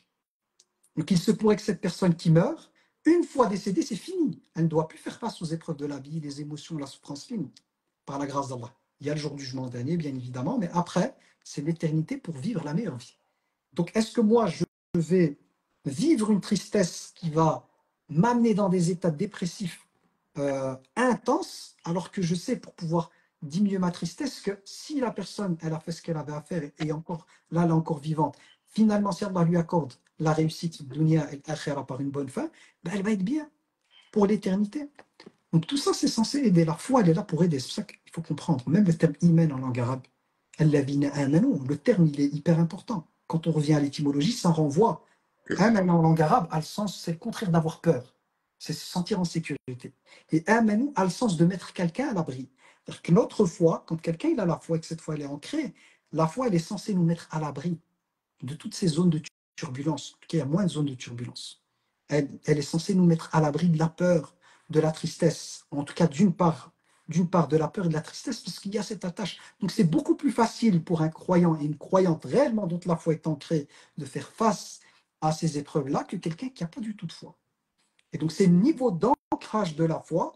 B: Donc il se pourrait que cette personne qui meurt, une fois décédée, c'est fini. Elle ne doit plus faire face aux épreuves de la vie, les émotions, la souffrance fine, par la grâce d'Allah. Il y a le jour du jugement dernier, bien évidemment, mais après, c'est l'éternité pour vivre la meilleure vie. Donc est-ce que moi, je vais vivre une tristesse qui va m'amener dans des états dépressifs intenses, alors que je sais, pour pouvoir diminuer ma tristesse, que si la personne, elle a fait ce qu'elle avait à faire et encore, là, elle est encore vivante, finalement, si Allah lui accorde la réussite dunya et akhira par une bonne fin, ben elle va être bien pour l'éternité. Donc tout ça, c'est censé aider. La foi, elle est là pour aider. C'est pour ça qu'il faut comprendre. Même le terme iman en langue arabe, le terme, il est hyper important. Quand on revient à l'étymologie, ça renvoie. Aman en langue arabe a le sens, c'est le contraire d'avoir peur. C'est se sentir en sécurité. Et amanu a le sens de mettre quelqu'un à l'abri. C'est-à-dire que notre foi, quand quelqu'un il a la foi et que cette foi elle est ancrée, la foi elle est censée nous mettre à l'abri de toutes ces zones de turbulence. Il y a moins de zones de turbulence. Elle est censée nous mettre à l'abri de la peur, de la tristesse. En tout cas, d'une part de la peur et de la tristesse, parce qu'il y a cette attache. Donc c'est beaucoup plus facile pour un croyant et une croyante réellement dont la foi est ancrée de faire face à ces épreuves-là que quelqu'un qui n'a pas du tout de foi. Et donc c'est le niveau d'ancrage de la foi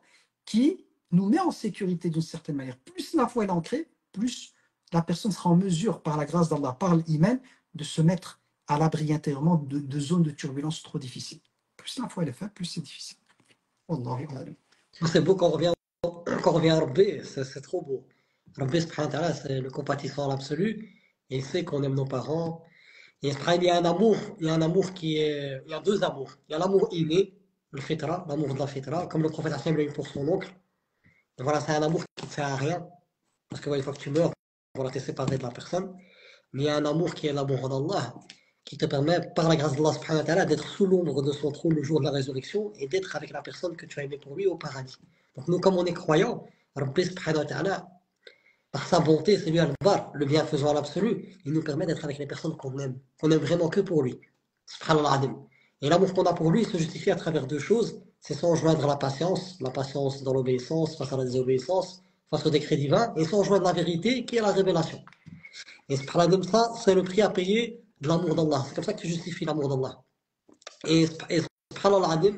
B: qui nous met en sécurité d'une certaine manière. Plus la foi est ancrée, plus la personne sera en mesure, par la grâce d'Allah, par l'iman, de se mettre à l'abri intérieurement de zones de turbulence trop difficiles. Plus la foi est faite, plus c'est difficile. Wallahu a'lam.
A: C'est beau quand on revient à Rabbi, c'est trop beau. Rabbi, subhanahu wa ta'ala, c'est le compatissant absolu. Et il sait qu'on aime nos parents. Et il y a un amour, il y a deux amours. Il y a l'amour inné, le fitra, l'amour de la fitra, comme le prophète Hassan l'a eu pour son oncle. Et voilà, c'est un amour qui ne sert à rien. Parce que ouais, une fois que tu meurs, voilà, tu es séparé de la personne. Mais il y a un amour qui est l'amour d'Allah, qui te permet, par la grâce d'Allah subhanahu wa ta'ala, d'être sous l'ombre de son trône le jour de la résurrection et d'être avec la personne que tu as aimée pour lui au paradis. Donc nous, comme on est croyants, Rabbi subhanahu wa ta'ala, par sa bonté, c'est lui al-Bar, le bienfaisant à l'absolu, il nous permet d'être avec les personnes qu'on aime vraiment que pour lui. Subhanallah adim. Et l'amour qu'on a pour lui, il se justifie à travers deux choses. C'est sans joindre la patience dans l'obéissance, face à la désobéissance, face au décret divin, et sans joindre la vérité, qui est la révélation. Et subhanallah, ça, c'est le prix à payer de l'amour d'Allah. C'est comme ça que tu justifies l'amour d'Allah. Et subhanallah adim,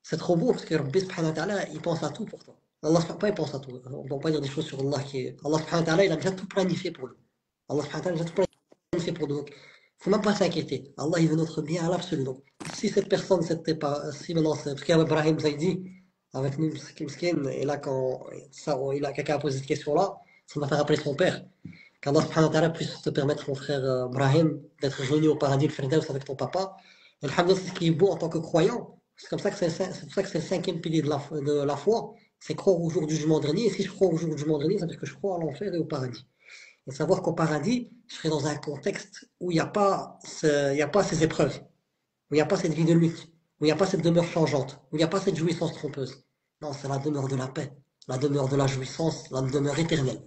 A: c'est trop beau parce que Rabbi subhanahu wa ta'ala, il pense à tout pour toi. Allah subhanahu wa ta'ala, il pense à tout. On ne va pas dire des choses sur Allah qui est. Allah subhanahu wa ta'ala, il a déjà tout planifié pour nous. Allah subhanahu wa ta'ala, il a déjà tout planifié pour nous. Donc, il ne faut même pas s'inquiéter. Allah, il veut notre bien à l'absolu. Donc, si cette personne, c'était pas. Si maintenant, parce qu'il y a Ibrahim Zaidi avec nous, et là, quand ça, il a quelqu'un a posé cette question-là, ça m'a fait rappeler son père. qu'Allah subhanahu wa ta'ala puisse te permettre, mon frère Brahim, d'être réuni au paradis, le Firdaus avec ton papa. Et alhamdoulilah, c'est ce qui est beau en tant que croyant. C'est comme ça que c'est pour ça que c'est le cinquième pilier de la foi. C'est croire au jour du jugement dernier. Et si je crois au jour du jugement dernier, ça veut dire que je crois à l'enfer et au paradis. Et savoir qu'au paradis, je serai dans un contexte où il n'y a pas il y a pas ces épreuves, où il n'y a pas cette vie de lutte, où il n'y a pas cette demeure changeante, où il n'y a pas cette jouissance trompeuse. Non, c'est la demeure de la paix, la demeure de la jouissance, la demeure éternelle.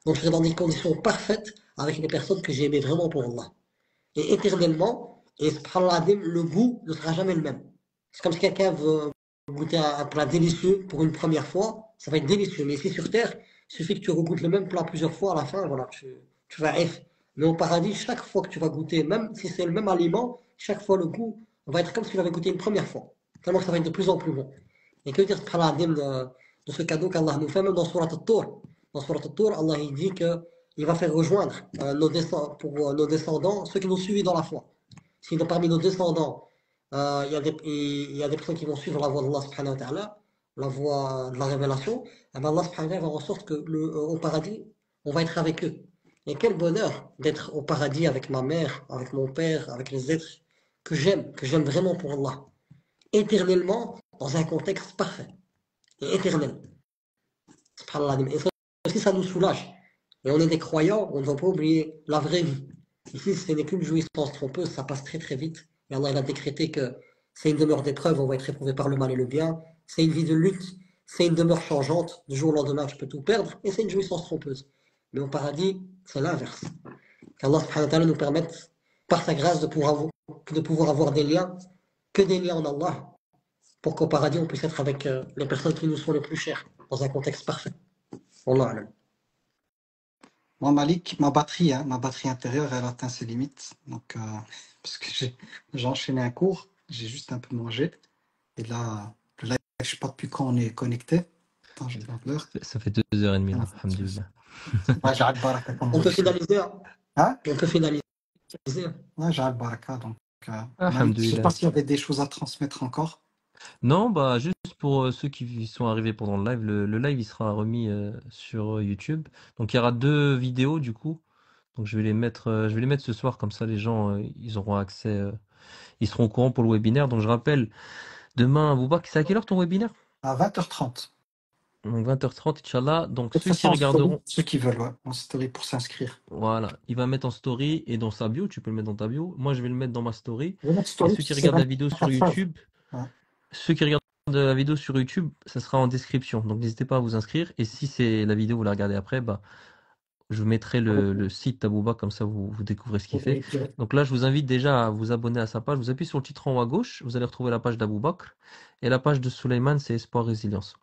A: Donc je serai dans des conditions parfaites avec les personnes que j'ai aimées vraiment pour Allah. Et éternellement, et subhanallah, le goût ne sera jamais le même. C'est comme si quelqu'un veut goûter un plat délicieux pour une première fois, ça va être délicieux. Mais ici sur Terre, il suffit que tu regoutes le même plat plusieurs fois, à la fin, voilà, tu vas être. Mais au paradis, chaque fois que tu vas goûter, même si c'est le même aliment, chaque fois le goût va être comme si tu l'avais goûté une première fois. Tellement que ça va être de plus en plus bon. Et que dire subhanallah, de ce cadeau qu'Allah nous fait, même dans Surat al-Tur. Dans Surat al-Tur, Allah il dit que il va faire rejoindre nos descendants, ceux qui nous suivent dans la foi. Si parmi nos descendants, il y a des personnes qui vont suivre la voie d'Allah subhanahu wa ta'ala, la voie de la révélation, et bien Allah subhanahu wa ta'ala va en sorte que au paradis, on va être avec eux. Et quel bonheur d'être au paradis avec ma mère, avec mon père, avec les êtres que j'aime vraiment pour Allah. Éternellement, dans un contexte parfait. Et éternel. Subhanallah. Et ça aussi, ça nous soulage. Et on est des croyants, on ne doit pas oublier la vraie vie. Ici, ce n'est qu'une jouissance trompeuse, ça passe très très vite. Et Allah il a décrété que c'est une demeure d'épreuve, on va être éprouvé par le mal et le bien. C'est une vie de lutte, c'est une demeure changeante. Du jour au lendemain, tu peux tout perdre. Et c'est une jouissance trompeuse. Mais au paradis, c'est l'inverse. Qu'Allah subhanahu wa ta'ala nous permette, par sa grâce, de pouvoir avoir des liens, que des liens en Allah, pour qu'au paradis, on puisse être avec les personnes qui nous sont les plus chères, dans un contexte parfait. Wallah alam.
B: Moi, Malik, ma batterie intérieure, elle atteint ses limites. Donc, parce que j'ai enchaîné un cours, j'ai juste un peu mangé. Et là, le live, je sais pas depuis quand on est connecté. Attends, je regarde l'heure.
C: Ça fait 2h30 là,
B: Ah,
C: alhamdoulilah.
B: Ouais, j'ai Baraka comme
A: On
B: on
A: peut
B: dit.
A: finaliser.
B: Hein?
A: On peut finaliser.
B: Ouais, j'ai Baraka. Donc, Malik, je sais
C: Alhamdoulilah.
B: pas s'il y avait des choses à transmettre encore.
C: Non, bah juste pour ceux qui sont arrivés pendant le live, le live il sera remis sur YouTube. Donc il y aura 2 vidéos du coup. Donc je vais les mettre ce soir, comme ça les gens ils auront accès, ils seront au courant pour le webinaire. Donc je rappelle, demain, Boubac, c'est à quelle heure ton webinaire?
B: À 20h30.
C: Donc 20h30, Inch'Allah. Donc
B: De toute
C: ceux qui
B: façon, en story,
C: regarderont,
B: ceux qui veulent, ouais, en story pour s'inscrire.
C: voilà, il va mettre en story et dans sa bio, tu peux le mettre dans ta bio. Moi je vais le mettre dans ma story.
B: Je vais mettre
C: Et
B: story
C: ceux
B: parce
C: qui
B: que c'est
C: regardent la vidéo sur
B: 24 heures.
C: YouTube,
B: Ouais.
C: ceux qui regardent la vidéo sur YouTube, ça sera en description. Donc n'hésitez pas à vous inscrire. Et si c'est la vidéo, vous la regardez après, bah je vous mettrai le site d'Abouba, comme ça vous découvrez ce qu'il fait. Donc là, je vous invite déjà à vous abonner à sa page. Vous appuyez sur le titre en haut à gauche, vous allez retrouver la page d'Aboubakr. Et la page de Suleiman, c'est Espoir Résilience.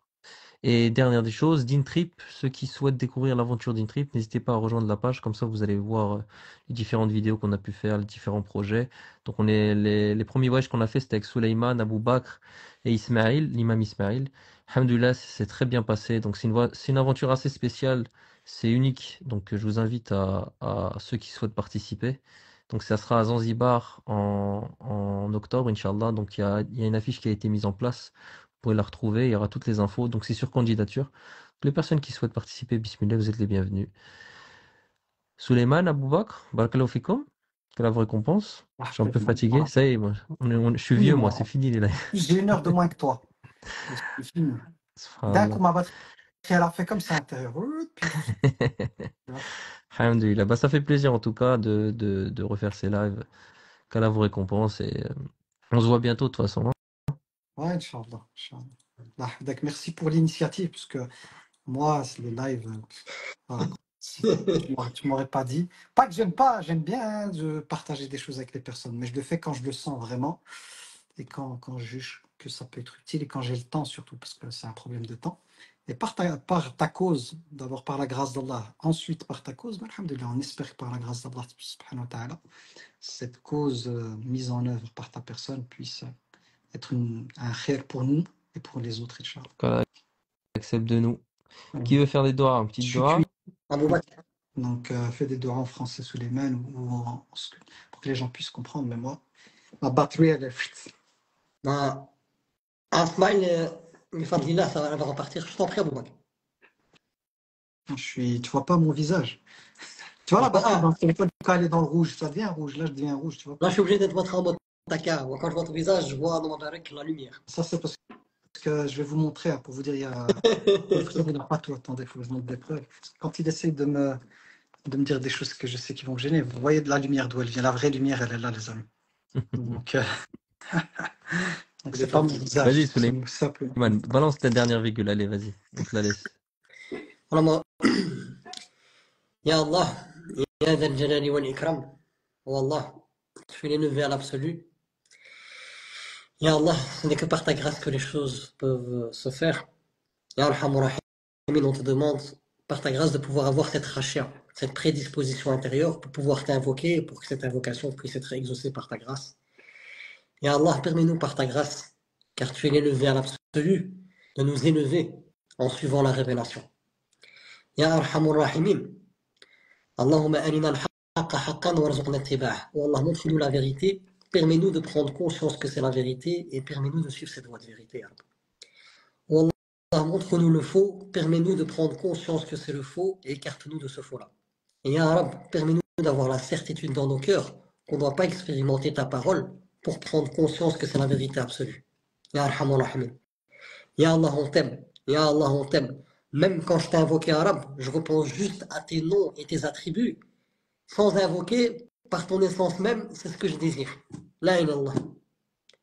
C: Et dernière des choses, Dintrip, ceux qui souhaitent découvrir l'aventure Dintrip, n'hésitez pas à rejoindre la page, comme ça vous allez voir les différentes vidéos qu'on a pu faire, les différents projets. Donc les premiers voyages qu'on a fait, c'était avec Suleiman, Aboubakr et Ismaël, l'imam Ismaël. Alhamdoulilah, c'est très bien passé. Donc c'est une aventure assez spéciale, c'est unique. Donc je vous invite à ceux qui souhaitent participer. Donc ça sera à Zanzibar en octobre, Inch'Allah. Donc il y a une affiche qui a été mise en place. Vous pouvez la retrouver, il y aura toutes les infos. Donc c'est sur candidature. Les personnes qui souhaitent participer, bismillah, vous êtes les bienvenus. Souleymane Aboubakr, barakallahu fikoum. Que la vous récompense. Je suis un peu fatigué. Ça y est, moi, je suis vieux, moi, c'est fini les lives.
B: J'ai 1 heure de moins que toi. C'est fini. D'un coup, ma batterie, elle a fait comme ça à l'intérieur.
C: Alhamdulillah. Bah, ça fait plaisir en tout cas de refaire ces lives. Qu'Allah vous récompense et on se voit bientôt de toute façon. Hein.
B: Ouais, Inch'Allah. Inch'Allah. Donc, merci pour l'initiative, parce que moi, c'est les lives, voilà, si tu m'aurais pas dit. Pas que j'aime pas, j'aime bien hein, de partager des choses avec les personnes, mais je le fais quand je le sens vraiment et quand je juge que ça peut être utile et quand j'ai le temps surtout, parce que c'est un problème de temps. Et par ta cause, d'abord par la grâce d'Allah, ensuite par ta cause, ben, alhamdoulilah, on espère que par la grâce d'Allah, subhanahu wa ta'ala, cette cause mise en œuvre par ta personne puisse être un khair pour nous et pour les autres, Inch'Allah.
C: Qu'Allah accepte de nous. Qui veut faire des doigts? Un petit doigt.
B: Donc, fais des doigts en français sous les mains pour que les gens puissent comprendre. Mais moi, ma batterie, elle est.
A: Un smile, Fadlillah, ça va repartir. Je t'en prie, Aboubakr.
B: Tu vois pas mon visage. Tu vois, la
A: Pourquoi?
B: batterie dans le téléphone, quand elle est dans le rouge, ça devient rouge. Là, je deviens rouge, tu vois.
A: Là, je suis obligé d'être votre en mode taka. Moi, quand je vois ton visage, je vois dans mon direct la lumière.
B: Ça, c'est parce que je vais vous montrer, hein, pour vous dire, il y a... Le frère, il n'a pas tout. Attendez, il faut que je montre des preuves. Parce que quand il essaye de me dire des choses que je sais qui vont me gêner, vous voyez de la lumière d'où elle vient. La vraie lumière, elle est là, les amis. Donc, donc c'est pas mon visage,
C: Vas-y,
B: c'est simple.
C: Suleiman, balance ta dernière virgule, allez, vas-y, on te la laisse.
A: Voilà, moi. Ya Allah, Ya Dhal Jalali wal Ikram. Oh Allah, tu es l'élevé à l'absolu. Ya Allah, ce n'est que par ta grâce que les choses peuvent se faire. Ya Arhamur Rahimin, on te demande, par ta grâce, de pouvoir avoir cette rachia, cette prédisposition intérieure pour pouvoir t'invoquer et pour que cette invocation puisse être exaucée par ta grâce. Ya Allah, permets-nous par ta grâce, car tu es l'élevé à l'absolu, de nous élever en suivant la révélation. Ya Arhamur Rahimin, Allahumma arina al-haqqa haqqan warzuqna ittiba'ah. Oh Allah, montre-nous la vérité, permets-nous de prendre conscience que c'est la vérité et permets-nous de suivre cette voie de vérité. Oh Allah, montre-nous le faux, permets-nous de prendre conscience que c'est le faux et écarte-nous de ce faux-là. Et Ya Rab, permets-nous d'avoir la certitude dans nos cœurs qu'on ne doit pas expérimenter ta parole pour prendre conscience que c'est la vérité absolue. Ya Arhamur Rahimin. Ya Allah, on t'aime. Ya Allah, on t'aime. Même quand je t'ai invoqué arabe, je repense juste à tes noms et tes attributs. Sans invoquer, par ton essence même, c'est ce que je désire. La ilallah.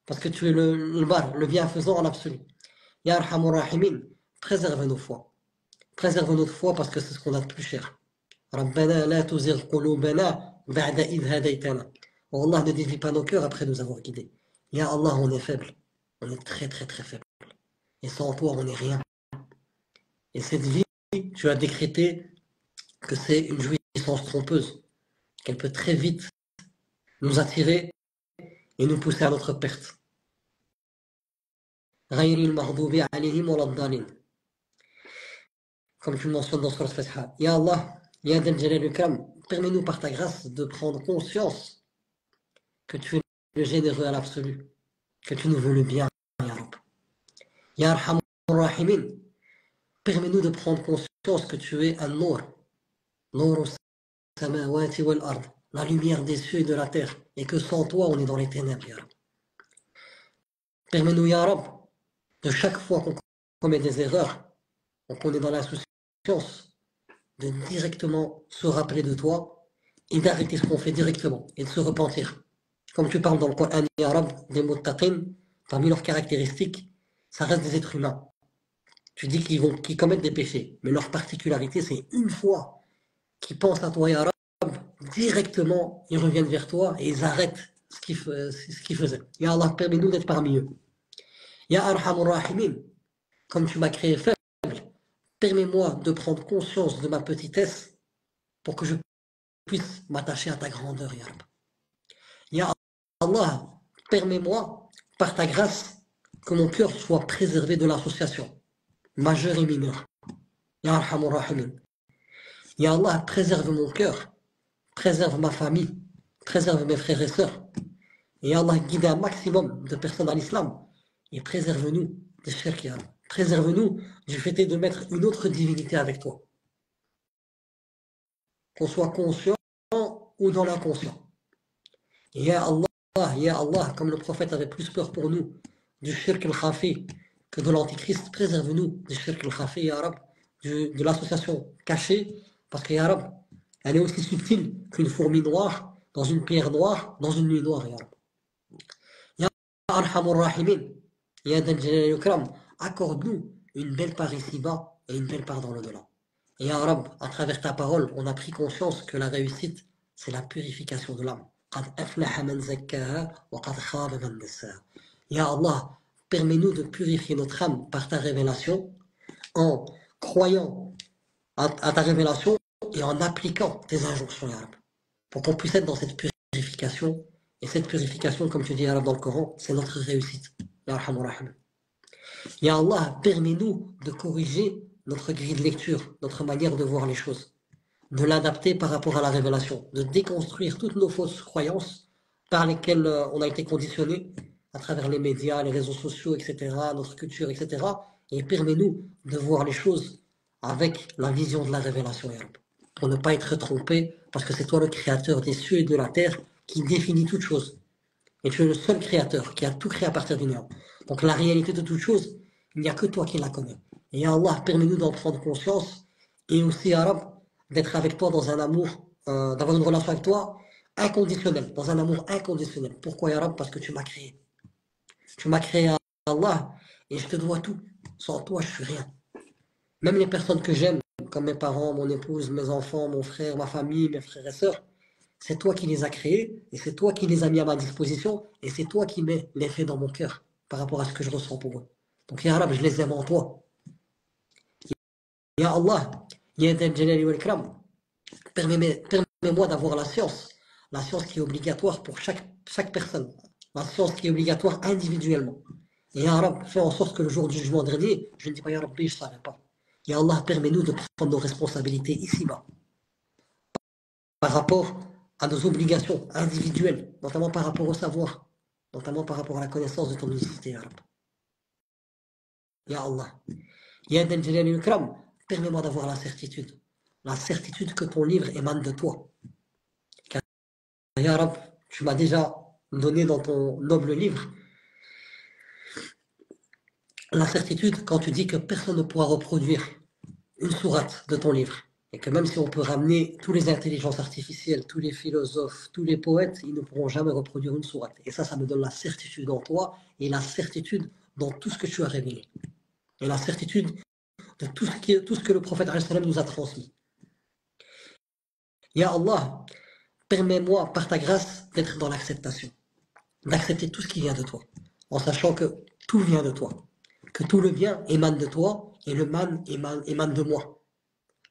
A: Parce que tu es le bar, le bienfaisant en absolu. Ya Arhamur Rahimin, préserve nos foi. Préserve notre foi parce que c'est ce qu'on a de plus cher. Rabbana la tuzigh qulubana ba'da idh hadaytana. Oh Allah, ne dévie pas nos cœurs après nous avoir guidés. Ya Allah, on est faible. On est très très très faible. Et sans toi, on n'est rien. Et cette vie, tu as décrété que c'est une jouissance trompeuse, qu'elle peut très vite nous attirer et nous pousser à notre perte. Ghayril maghdubi alayhim waladdallin. Comme tu le mentionnes dans Sourate Fatiha. Ya Allah, Ya Dhal Jalal wal Ikram, permets-nous par ta grâce de prendre conscience que tu es le généreux à l'absolu, que tu nous veux le bien, Ya Rab. Ya Arhamur Rahimin, permets-nous de prendre conscience que tu es un Nour, Nour samawati wal ard, la lumière des cieux et de la terre, et que sans toi on est dans les ténèbres, Ya Rab. Permets-nous, Ya Rab, de chaque fois qu'on commet des erreurs, qu'on est dans l'insouciance, de directement se rappeler de toi et d'arrêter ce qu'on fait directement et de se repentir. Comme tu parles dans le Coran arabe des muttaqin, parmi leurs caractéristiques, ça reste des êtres humains. Tu dis qu'ils commettent des péchés, mais leur particularité, c'est une fois qu'ils pensent à toi, Ya Rab, directement, ils reviennent vers toi et ils arrêtent ce qu'ils faisaient. Ya Allah, permets-nous d'être parmi eux. Ya Arhamur Rahimin, comme tu m'as créé faible, permets-moi de prendre conscience de ma petitesse pour que je puisse m'attacher à ta grandeur, Ya Rab. Ya Allah, permets-moi, par ta grâce, que mon cœur soit préservé de l'association, majeure et mineure. Ya Arhamur Rahimin. Ya Allah, préserve mon cœur, préserve ma famille, préserve mes frères et sœurs. Et Ya Allah, guide un maximum de personnes à l'islam et préserve-nous des shirk, Ya Rab. Préserve-nous du fait de mettre une autre divinité avec toi. Qu'on soit conscient ou dans l'inconscient. Ya Allah, comme le prophète avait plus peur pour nous du shirk al-khafi que de l'antichrist, préserve-nous du shirk al-khafi, Ya Rab, de l'association cachée, parce que Ya Rab, elle est aussi subtile qu'une fourmi noire, dans une pierre noire, dans une nuit noire, Ya Rab. Ya Arhamur Rahimin, Ya Dhal Jalali wal Ikram, accorde-nous une belle part ici-bas et une belle part dans l'au-delà. Et Ya Rab, à travers ta parole, on a pris conscience que la réussite, c'est la purification de l'âme. قد أفلح من زكاها وقد خاب من دساها. Ya Allah, permets-nous de purifier notre âme par ta révélation en croyant à ta révélation et en appliquant tes injonctions, Ya Rab, pour qu'on puisse être dans cette purification. Et cette purification, comme tu dis, Ya Rab, dans le Coran, c'est notre réussite. Ya Arhamur Rahim. Ya Allah, permets-nous de corriger notre grille de lecture, notre manière de voir les choses, de l'adapter par rapport à la révélation, de déconstruire toutes nos fausses croyances par lesquelles on a été conditionné à travers les médias, les réseaux sociaux, etc., notre culture, etc. Et permets-nous de voir les choses avec la vision de la révélation, Ya Rab. pour ne pas être trompé, parce que c'est toi le créateur des cieux et de la terre qui définit toute chose. Et tu es le seul créateur qui a tout créé à partir du néant. Donc la réalité de toute chose, il n'y a que toi qui la connais. Et ya Allah, permets-nous d'en prendre conscience, et aussi, ya Rab, d'être avec toi dans un amour, d'avoir une relation avec toi inconditionnelle, dans un amour inconditionnel. Pourquoi, ya Rab? Parce que tu m'as créé. Tu m'as créé, Allah, et je te dois tout. Sans toi, je suis rien. Même les personnes que j'aime, comme mes parents, mon épouse, mes enfants, mon frère, ma famille, mes frères et sœurs, c'est toi qui les as créés, et c'est toi qui les as mis à ma disposition, et c'est toi qui mets l'effet dans mon cœur par rapport à ce que je ressens pour eux. Donc, ya Rab, je les aime en toi. Ya Allah, Ya Dal Jalali wal Ikram, permets-moi d'avoir la science qui est obligatoire pour chaque personne, la science qui est obligatoire individuellement. Et Ya Rab, fais en sorte que le jour du jugement dernier, je ne dis pas Ya Rabbi, je ne savais pas. Ya Allah, permets-nous de prendre nos responsabilités ici-bas, par rapport à nos obligations individuelles, notamment par rapport au savoir, notamment par rapport à la connaissance de ton unicité, Ya Rab. Ya Allah. Ya Dal Jalali wal Ikram, permets-moi d'avoir la certitude que ton livre émane de toi. Car, Ya Rab, tu m'as déjà donné dans ton noble livre la certitude quand tu dis que personne ne pourra reproduire une sourate de ton livre. Et que même si on peut ramener toutes les intelligences artificielles, tous les philosophes, tous les poètes, ils ne pourront jamais reproduire une sourate. Et ça me donne la certitude en toi et la certitude dans tout ce que tu as révélé. Et la certitude de tout ce que le prophète nous a transmis. Ya Allah, permets-moi par ta grâce d'être dans l'acceptation, d'accepter tout ce qui vient de toi, en sachant que tout vient de toi, que tout le bien émane de toi et le mal émane de moi.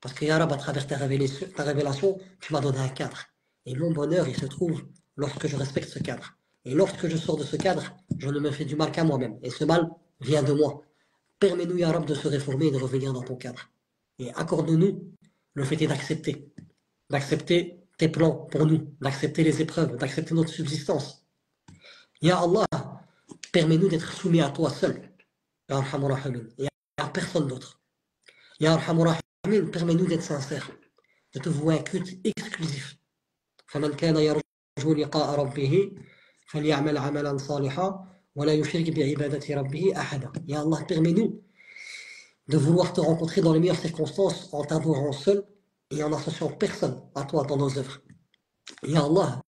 A: Parce que Ya Rab, à travers ta révélation, tu m'as donné un cadre. Et mon bonheur, il se trouve lorsque je respecte ce cadre. Et lorsque je sors de ce cadre, je ne me fais du mal qu'à moi-même. Et ce mal vient de moi. Permets-nous, Ya Rab, de se réformer et de revenir dans ton cadre. Et accorde-nous le fait d'accepter tes plans pour nous, d'accepter les épreuves, d'accepter notre subsistance. Ya Allah, permets-nous d'être soumis à toi seul. Ya Arhamur Rahimin. Et à personne d'autre. Ya Arhamur Rahimin, permets-nous d'être sincères, de te vouer un culte exclusif. فمن كان يرجو لقاء ربه فليعمل عملا صالحا ولا يشرك بعبادة ربه أحدا. Ya Allah, permets-nous de vouloir te rencontrer dans les meilleures circonstances en t'adorant seul et en associant personne à toi dans nos œuvres. Ya Allah,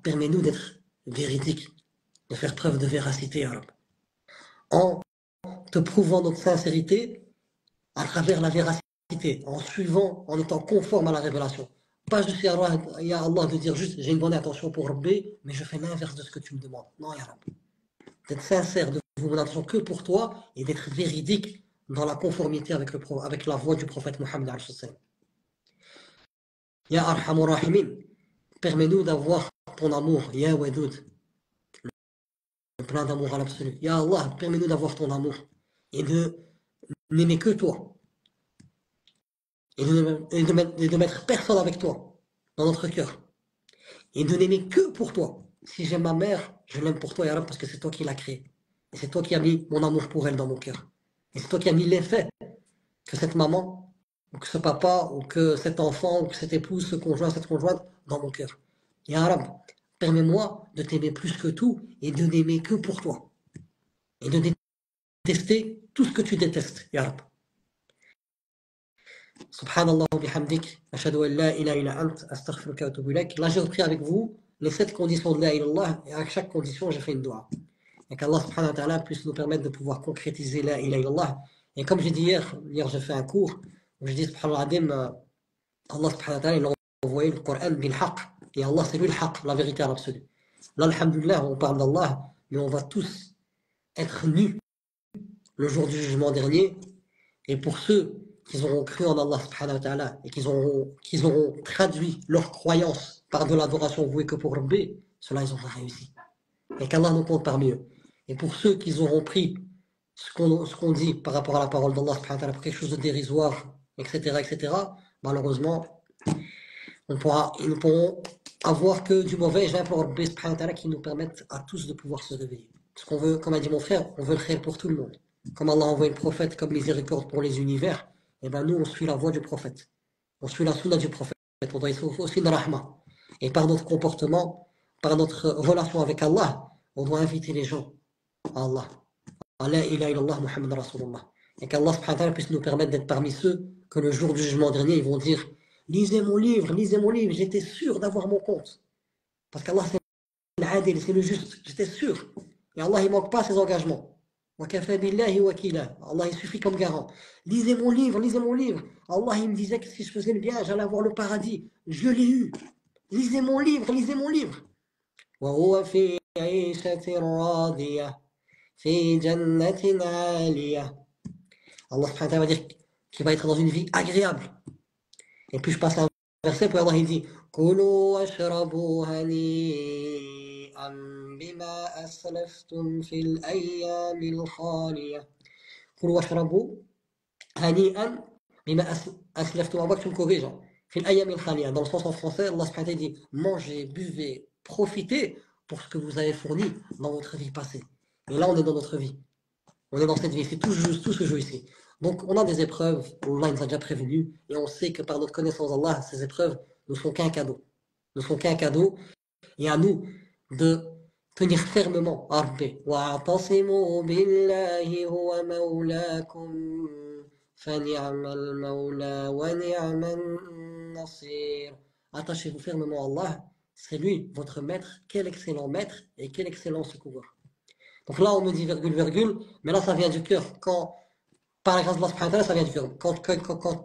A: permets-nous d'être véridiques, de faire preuve de véracité, Ya Rab, en te prouvant notre sincérité à travers la véracité, en suivant, en étant conforme à la révélation. Pas juste, Ya Allah, de dire juste j'ai une bonne intention pour Rabbi, mais je fais l'inverse de ce que tu me demandes. Non, Ya Rab. D'être sincère, de vouer mon attention que pour toi et d'être véridique dans la conformité avec la voix du prophète Mohammed. Ya Arhamur Rahimin, permets-nous d'avoir ton amour, Ya Wadoud, plein d'amour à l'absolu. Ya Allah, permets-nous d'avoir ton amour et de n'aimer que toi et de mettre personne avec toi dans notre cœur et de n'aimer que pour toi. Si j'aime ma mère, je l'aime pour toi, Ya Rab, parce que c'est toi qui l'as créée. Et c'est toi qui as mis mon amour pour elle dans mon cœur. Et c'est toi qui as mis l'effet que cette maman, ou que ce papa, ou que cet enfant, ou que cette épouse, ce conjoint, cette conjointe, dans mon cœur. Ya Rab, permets-moi de t'aimer plus que tout et de n'aimer que pour toi. Et de détester tout ce que tu détestes, Ya Rab. Subhanallah wa bihamdik, ashhadu an la ilaha illa ant, astaghfiruka wa atubu ilaik. Là, j'ai repris avec vous les 7 conditions de la ilaha illallah, et à chaque condition, j'ai fait une dua. Et qu'Allah subhanahu wa ta'ala puisse nous permettre de pouvoir concrétiser la ilaha illallah. Et comme j'ai dit hier j'ai fait un cours où j'ai dit subhanallah adim, Allah subhanahu wa ta'ala il a envoyé le Coran bil haqq. Et Allah c'est lui le haqq, la vérité absolue. Là, alhamdulillah, on parle d'Allah, mais on va tous être nus le jour du jugement dernier. Et pour ceux qui auront cru en Allah subhanahu wa ta'ala et qui auront traduit leur croyance par de l'adoration vouée que pour Rabbi, ceux-là ils auront réussi. Et qu'Allah nous compte parmi eux. Et pour ceux qui auront pris ce qu'on dit par rapport à la parole d'Allah subhanahu wa ta'ala pour quelque chose de dérisoire, etc., malheureusement, ils ne pourront avoir que du mauvais. Et j'implore Rabbi subhanahu wa ta'ala qui nous permette à tous de pouvoir se réveiller. Parce qu'on veut, comme a dit mon frère, on veut le khayr pour tout le monde. Comme Allah a envoyé le prophète comme miséricorde pour les univers, et ben nous on suit la voie du prophète. On suit la sunna du prophète. On doit être aussi une rahma. Et par notre comportement, par notre relation avec Allah, on doit inviter les gens à Allah. Allah ilaha illallah Muhammad Rasulullah. Et qu'Allah subhanahu wa ta'ala puisse nous permettre d'être parmi ceux que le jour du jugement dernier, ils vont dire lisez mon livre, j'étais sûr d'avoir mon compte. Parce qu'Allah c'est l'adil, c'est le juste, j'étais sûr. Et Allah il manque pas ses engagements. وَكَفَى بِاللَّهِ وَكِيلًا. Allah il suffit comme garant. Lisez mon livre, lisez mon livre. Allah il me disait que si je faisais le bien, j'allais avoir le paradis. Je l'ai eu. Lisez mon livre, lisez mon livre. وهو في عيشة راضية في جنة عالية. Allah subhanahu wa ta'ala va dire qu'il va être dans une vie agréable. Et puis je passe à un verset pour Allah il dit كلوا واشربوا هنيئا بما أسلفتم في الأيام الخالية. كلوا واشربوا هنيئا بما أسلفتم. On voit que tu me corriges. في الأيام الخالية. Dans le sens en français, Allah subhanahu wa ta'ala dit mangez, buvez, profitez pour ce que vous avez fourni dans votre vie passée. Et là on est dans notre vie. On est dans cette vie, c'est tout juste, tout ce jeu ici. Donc, on a des épreuves, Allah nous a déjà prévenus, et on sait que par notre connaissance d'Allah, ces épreuves ne sont qu'un cadeau. Ne sont qu'un cadeau, et à nous de tenir fermement à Rabbi. وَاعْتَصِمُوا بِاللَّهِ هُوَ مَوْلَاكُمْ فَنِعْمَ الْمَوْلَى وَنِعْمَ النَّصِيرُ. Attachez-vous fermement à Allah, c'est lui, votre maître, quel excellent maître, et quel excellent secoureur. Donc là, on me dit virgule, virgule, mais là, ça vient du cœur. Quand, par la grâce d'Allah subhanahu wa ta'ala, ça vient du cœur. Quand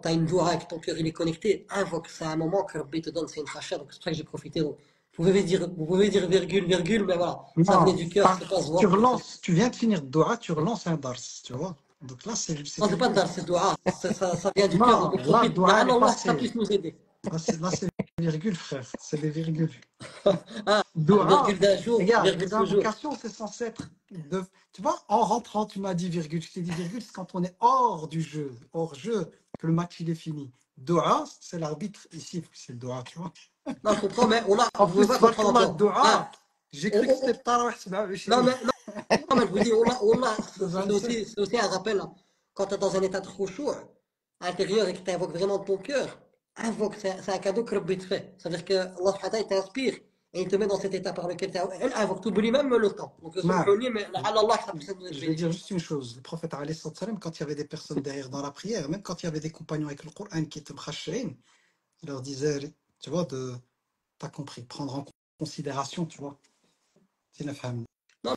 A: tu as une doua et que ton cœur il est connecté, invoque, c'est un moment que Rabbi te donne, c'est une khasha, donc c'est pour ça que j'ai profité. Donc, vous pouvez dire virgule, virgule, mais voilà, ça
B: Non,
A: venait du cœur, c'est pas se
B: tu
A: voir.
B: relances, tu viens de finir de Dora, tu relances un dars, tu vois. Donc là, c'est
A: Non, c'est pas de dar, c'est doua, ça vient du cœur,
B: Non,
A: donc on
B: là,
A: profite.
B: Dora, elle est
A: Allah, que ça
B: passée.
A: puisse nous aider.
B: Là, c'est des virgules, frère. C'est des virgules.
A: Ah,
B: Dora,
A: virgule d'un jour,
B: regarde,
A: virgule
B: les
A: toujours.
B: invocations, c'est censé être. Tu vois, en rentrant, tu m'as dit virgule. Je t'ai dit virgule, c'est quand on est hors du jeu, hors jeu, que le match il est fini. Dora, c'est l'arbitre ici, c'est le Dora, tu vois.
A: Non, je comprends, mais
B: En
A: vous pouvez
B: plus,
A: pas comprendre
B: Barkallah,
A: encore.
B: Dora, j'ai cru que
A: On-
B: c'était Tarawih, c'est
A: non,
B: chez nous.
A: mais non, mais je vous dis, Wallah,
B: C'est 27.
A: c'est aussi un rappel, hein. Quand tu es dans un état de khushu' intérieur et que tu invoques vraiment de ton cœur, invoque, c'est un cadeau que Rabbi te fait. C'est-à-dire que Allah subhanahu wa ta'ala, il t'inspire et il te met dans cet état par lequel tu invoques. Tu oublies même le temps. Donc,
B: Non,
A: mais Allah, que ça puisse nous être
B: je vais dire
A: bénéfique.
B: juste une chose. Le prophète, alayhi salam, quand il y avait des personnes derrière dans la prière, même quand il y avait des compagnons avec le Coran qui étaient mkhashrin, il leur disait, tu vois, t'as compris, prendre en considération, tu vois. C'est la femme.
A: Non,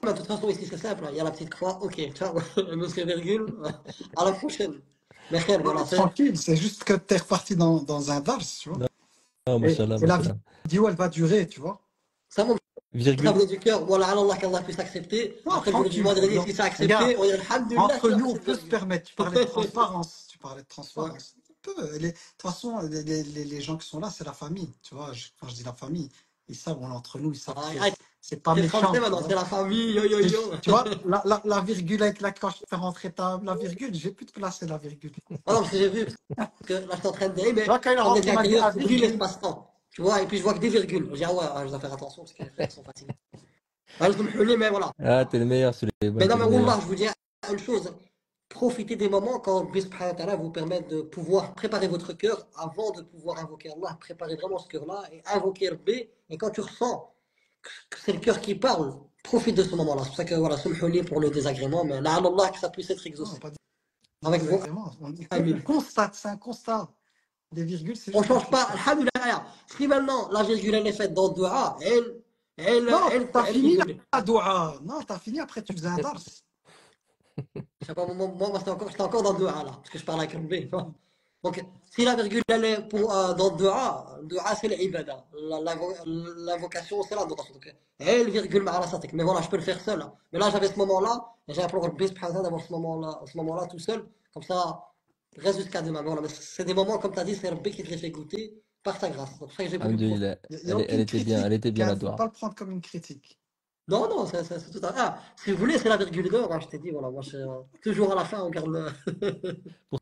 A: mais de toute façon, ici, c'est simple, hein. Il y a la petite croix. Ok, ciao, monsieur virgule. À la prochaine. Mais khair, voilà, c'est.
B: Tranquille, c'est juste que t'es reparti dans un vals, tu vois.
C: Non, mashallah,
B: Et la
C: mashallah.
B: vidéo, elle va durer, tu vois.
A: Ça, mon
C: Virgule.
A: travail du cœur. Voilà, Allah, qu'Allah puisse accepter.
B: Non,
A: Après le jour du
B: tranquille.
A: mois dernier,
B: Non,
A: si c'est
B: regarde,
A: accepté, on dit Alhamdulillah,
B: entre
A: tu as
B: nous,
A: pris
B: on
A: cette
B: peut se
A: virgule.
B: permettre. Tu parlais de transparence. Tu parlais de
A: Ouais.
B: transparence. On peut. De toute façon, les gens qui sont là, c'est la famille. Tu vois, quand je dis la famille, ils savent, on est entre nous, ils savent que
A: Arrête,
B: c'est pas
A: t'es
B: méchant.
A: français
B: Tu
A: maintenant,
B: vois.
A: c'est la famille, yo yo yo.
B: Tu vois, la virgule avec la quand je fais rentrer la virgule, j'ai plus de placer la virgule.
A: Oh non, parce que j'ai vu, parce que là, je suis en train de dire,
B: Tu
A: mais
B: vois, quand il est
A: quand on est de
B: rentré, il m'a dit
A: l'intérieur,
B: ah,
A: tu oublies
B: virgule.
A: l'espace-temps. Tu vois, et puis je vois que des virgules. Je dis, ah ouais, je dois faire attention parce que les frères sont fatigués. Ah, je me connais, mais voilà.
C: Ah, t'es le meilleur,
A: Mais
C: Suleiman,
A: non,
C: t'es
A: mais
C: le meilleur.
A: Wallah, je vous dis une chose. Profitez des moments quand Allah subhanahu wa ta'ala vous permet de pouvoir préparer votre cœur avant de pouvoir invoquer Allah. Préparez vraiment ce cœur-là et invoquez Rabbi. Et quand tu ressens que c'est le cœur qui parle, profite de ce moment-là. C'est pour ça que voilà, samhouli pour le désagrément, mais là, Allah, que ça puisse être
B: Non,
A: exaucé.
B: pas
A: Avec vos
B: désagrément. On
A: amis.
B: constate, c'est un constat. Des virgules, c'est
A: On ne
B: juste un
A: change pas.
B: constat.
A: Alhamdulillah. Si maintenant la virgule elle est faite dans le dua,
B: Non, t'as
A: elle
B: fini
A: évolue.
B: la doua. Non, t'as fini, après tu faisais un dars.
A: Je sais pas, moi j'étais encore dans le dua là, parce que je parle avec Rabbi. Donc, si la virgule elle est dans le dua c'est l'ibada. L'invocation c'est l'adoration. Donc, elle virgule ma'ala satik. Mais voilà, je peux le faire seul, hein. Mais là j'avais ce moment-là, et j'ai appelé Rabbi subhanahu wa ta'ala d'avoir ce moment-là tout seul. Comme ça, reste jusqu'à demain. Mais voilà, mais c'est des moments, comme tu as dit, c'est Rabbi qui te les fait goûter par sa grâce. Donc, c'est pour ça que j'ai voulu profiter.
C: Alhamdulillah.
B: Il n'y a
C: Elle
B: aucune
C: était bien,
B: critique.
C: elle était bien la
B: Faut
C: Dora.
B: pas le prendre comme une critique.
A: Non, non, c'est tout à fait. Ah, si vous voulez, c'est la virgule d'or, hein, je t'ai dit, voilà, moi, toujours à la fin, on garde le.
C: Pour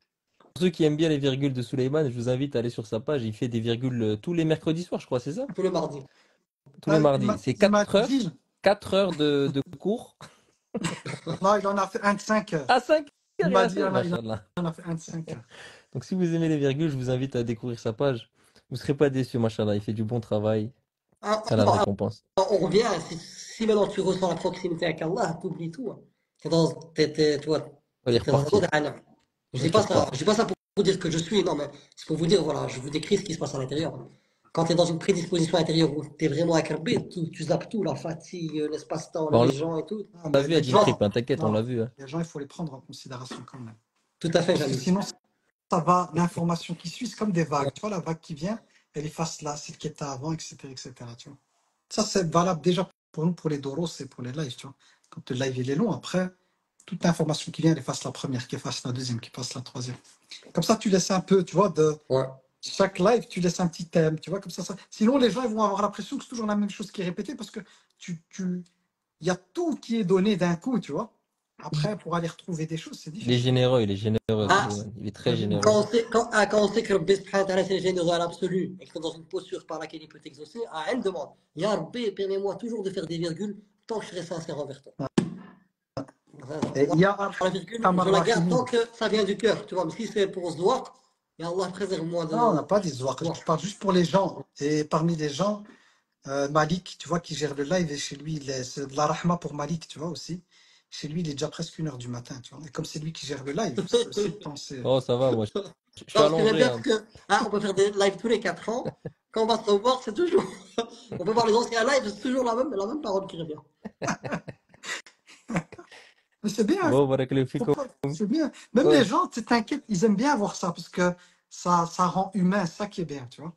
C: ceux qui aiment bien les virgules de Suleiman, je vous invite à aller sur sa page. Il fait des virgules tous les mercredis soirs, je crois, c'est ça?
A: Tous les mardis.
C: Tous les
B: Il
C: mardis. C'est
B: il m'a
C: 4 heures.
B: dit,
C: 4 heures de cours.
B: non, il en a fait un de 5 heures.
C: À 5
B: Il
C: heures, il
B: m'a
C: a
B: dit,
C: fait,
B: il
C: machallah.
B: en a fait un de 5 heures.
C: Donc si vous aimez les virgules, je vous invite à découvrir sa page. Vous serez pas déçus, machallah. Il fait du bon travail.
A: Ah,
C: Ça a la récompense.
A: on revient, si maintenant tu ressens la proximité avec Allah, t'oublies tout, hein. Tu vois,
C: Il est
A: t'es dans un
C: reparti.
A: autre alam.
C: Ouais, tu
A: Je
C: repars.
A: dis pas ça pour vous dire que je suis, non, mais c'est pour vous dire, voilà, je vous décris ce qui se passe à l'intérieur. Quand tu es dans une prédisposition intérieure où tu es vraiment accarbé, tu zappes tout, la fatigue, l'espace-temps,
C: Bon, on
A: les gens et tout.
B: Non,
C: l'a
B: mais
C: vu à
B: les
C: Gene Trip,
B: gens,
C: hein, t'inquiète, on
B: non,
C: l'a vu, hein.
B: les gens, il faut les prendre en considération quand même.
A: Tout à fait,
B: Parce que
A: Jamil.
B: sinon, ça va, l'information qui suit, c'est comme des
A: Ouais.
B: vagues. Tu vois, la vague qui vient, elle efface là, celle qui était avant, etc., etc., tu vois. Ça, c'est valable déjà pour nous, pour les doros, c'est pour les lives, tu vois. Quand le live, il est long, après, toute l'information qui vient, elle efface la première, qui efface la deuxième, qui efface la troisième. Comme ça, tu laisses un peu, tu vois, de
A: Ouais.
B: chaque live, tu laisses un petit thème, tu vois, comme ça. Sinon, les gens, ils vont avoir l'impression que c'est toujours la même chose qui est répétée parce que il y a tout qui est donné d'un coup, tu vois. Après, pour aller retrouver des choses, c'est difficile.
C: Il est généreux,
A: Ah,
C: Suleiman. Il est très
B: Très
C: généreux.
B: généreux.
A: quand on sait que Rabbi subhanahu wa ta'ala, c'est le généreux à l'absolu et que tu es dans une posture par laquelle il peut t'exaucer, elle demande, Ya Rabbi, permets-moi toujours de faire des virgules tant que je serai sincère envers toi.
B: Et il y a
A: La virgule, je la garde
B: Tamarrahimi.
A: tant que ça vient du cœur, tu vois. Mais si c'est pour se voir, ya Allah, préserve-moi
B: Non, on n'a
A: de
B: pas d'histoire.
A: voir.
B: Je parle juste pour les gens. Et parmi les gens, Malik, tu vois, qui gère le live, et chez lui, c'est de la rahma pour Malik, tu vois, aussi. Chez lui, il est déjà presque 1 heure du matin, tu vois. Et comme c'est lui qui gère le live, c'est aussi le temps, c'est...
C: Oh, ça va, moi, je suis
A: Non, ce que j'aime
C: allongé,
A: bien,
C: hein.
A: c'est que on peut faire des lives tous les 4 ans. Quand on va se revoir, c'est toujours. On peut voir les anciens lives, c'est toujours la même parole qui revient.
B: Mais c'est bien,
C: Bon, barakallahu
B: faut
C: fikoum.
B: pas- c'est bien. Même les
C: Ouais,
B: gens, tu t'inquiètes, ils aiment bien voir ça, parce que ça rend humain, c'est ça qui est bien, tu vois.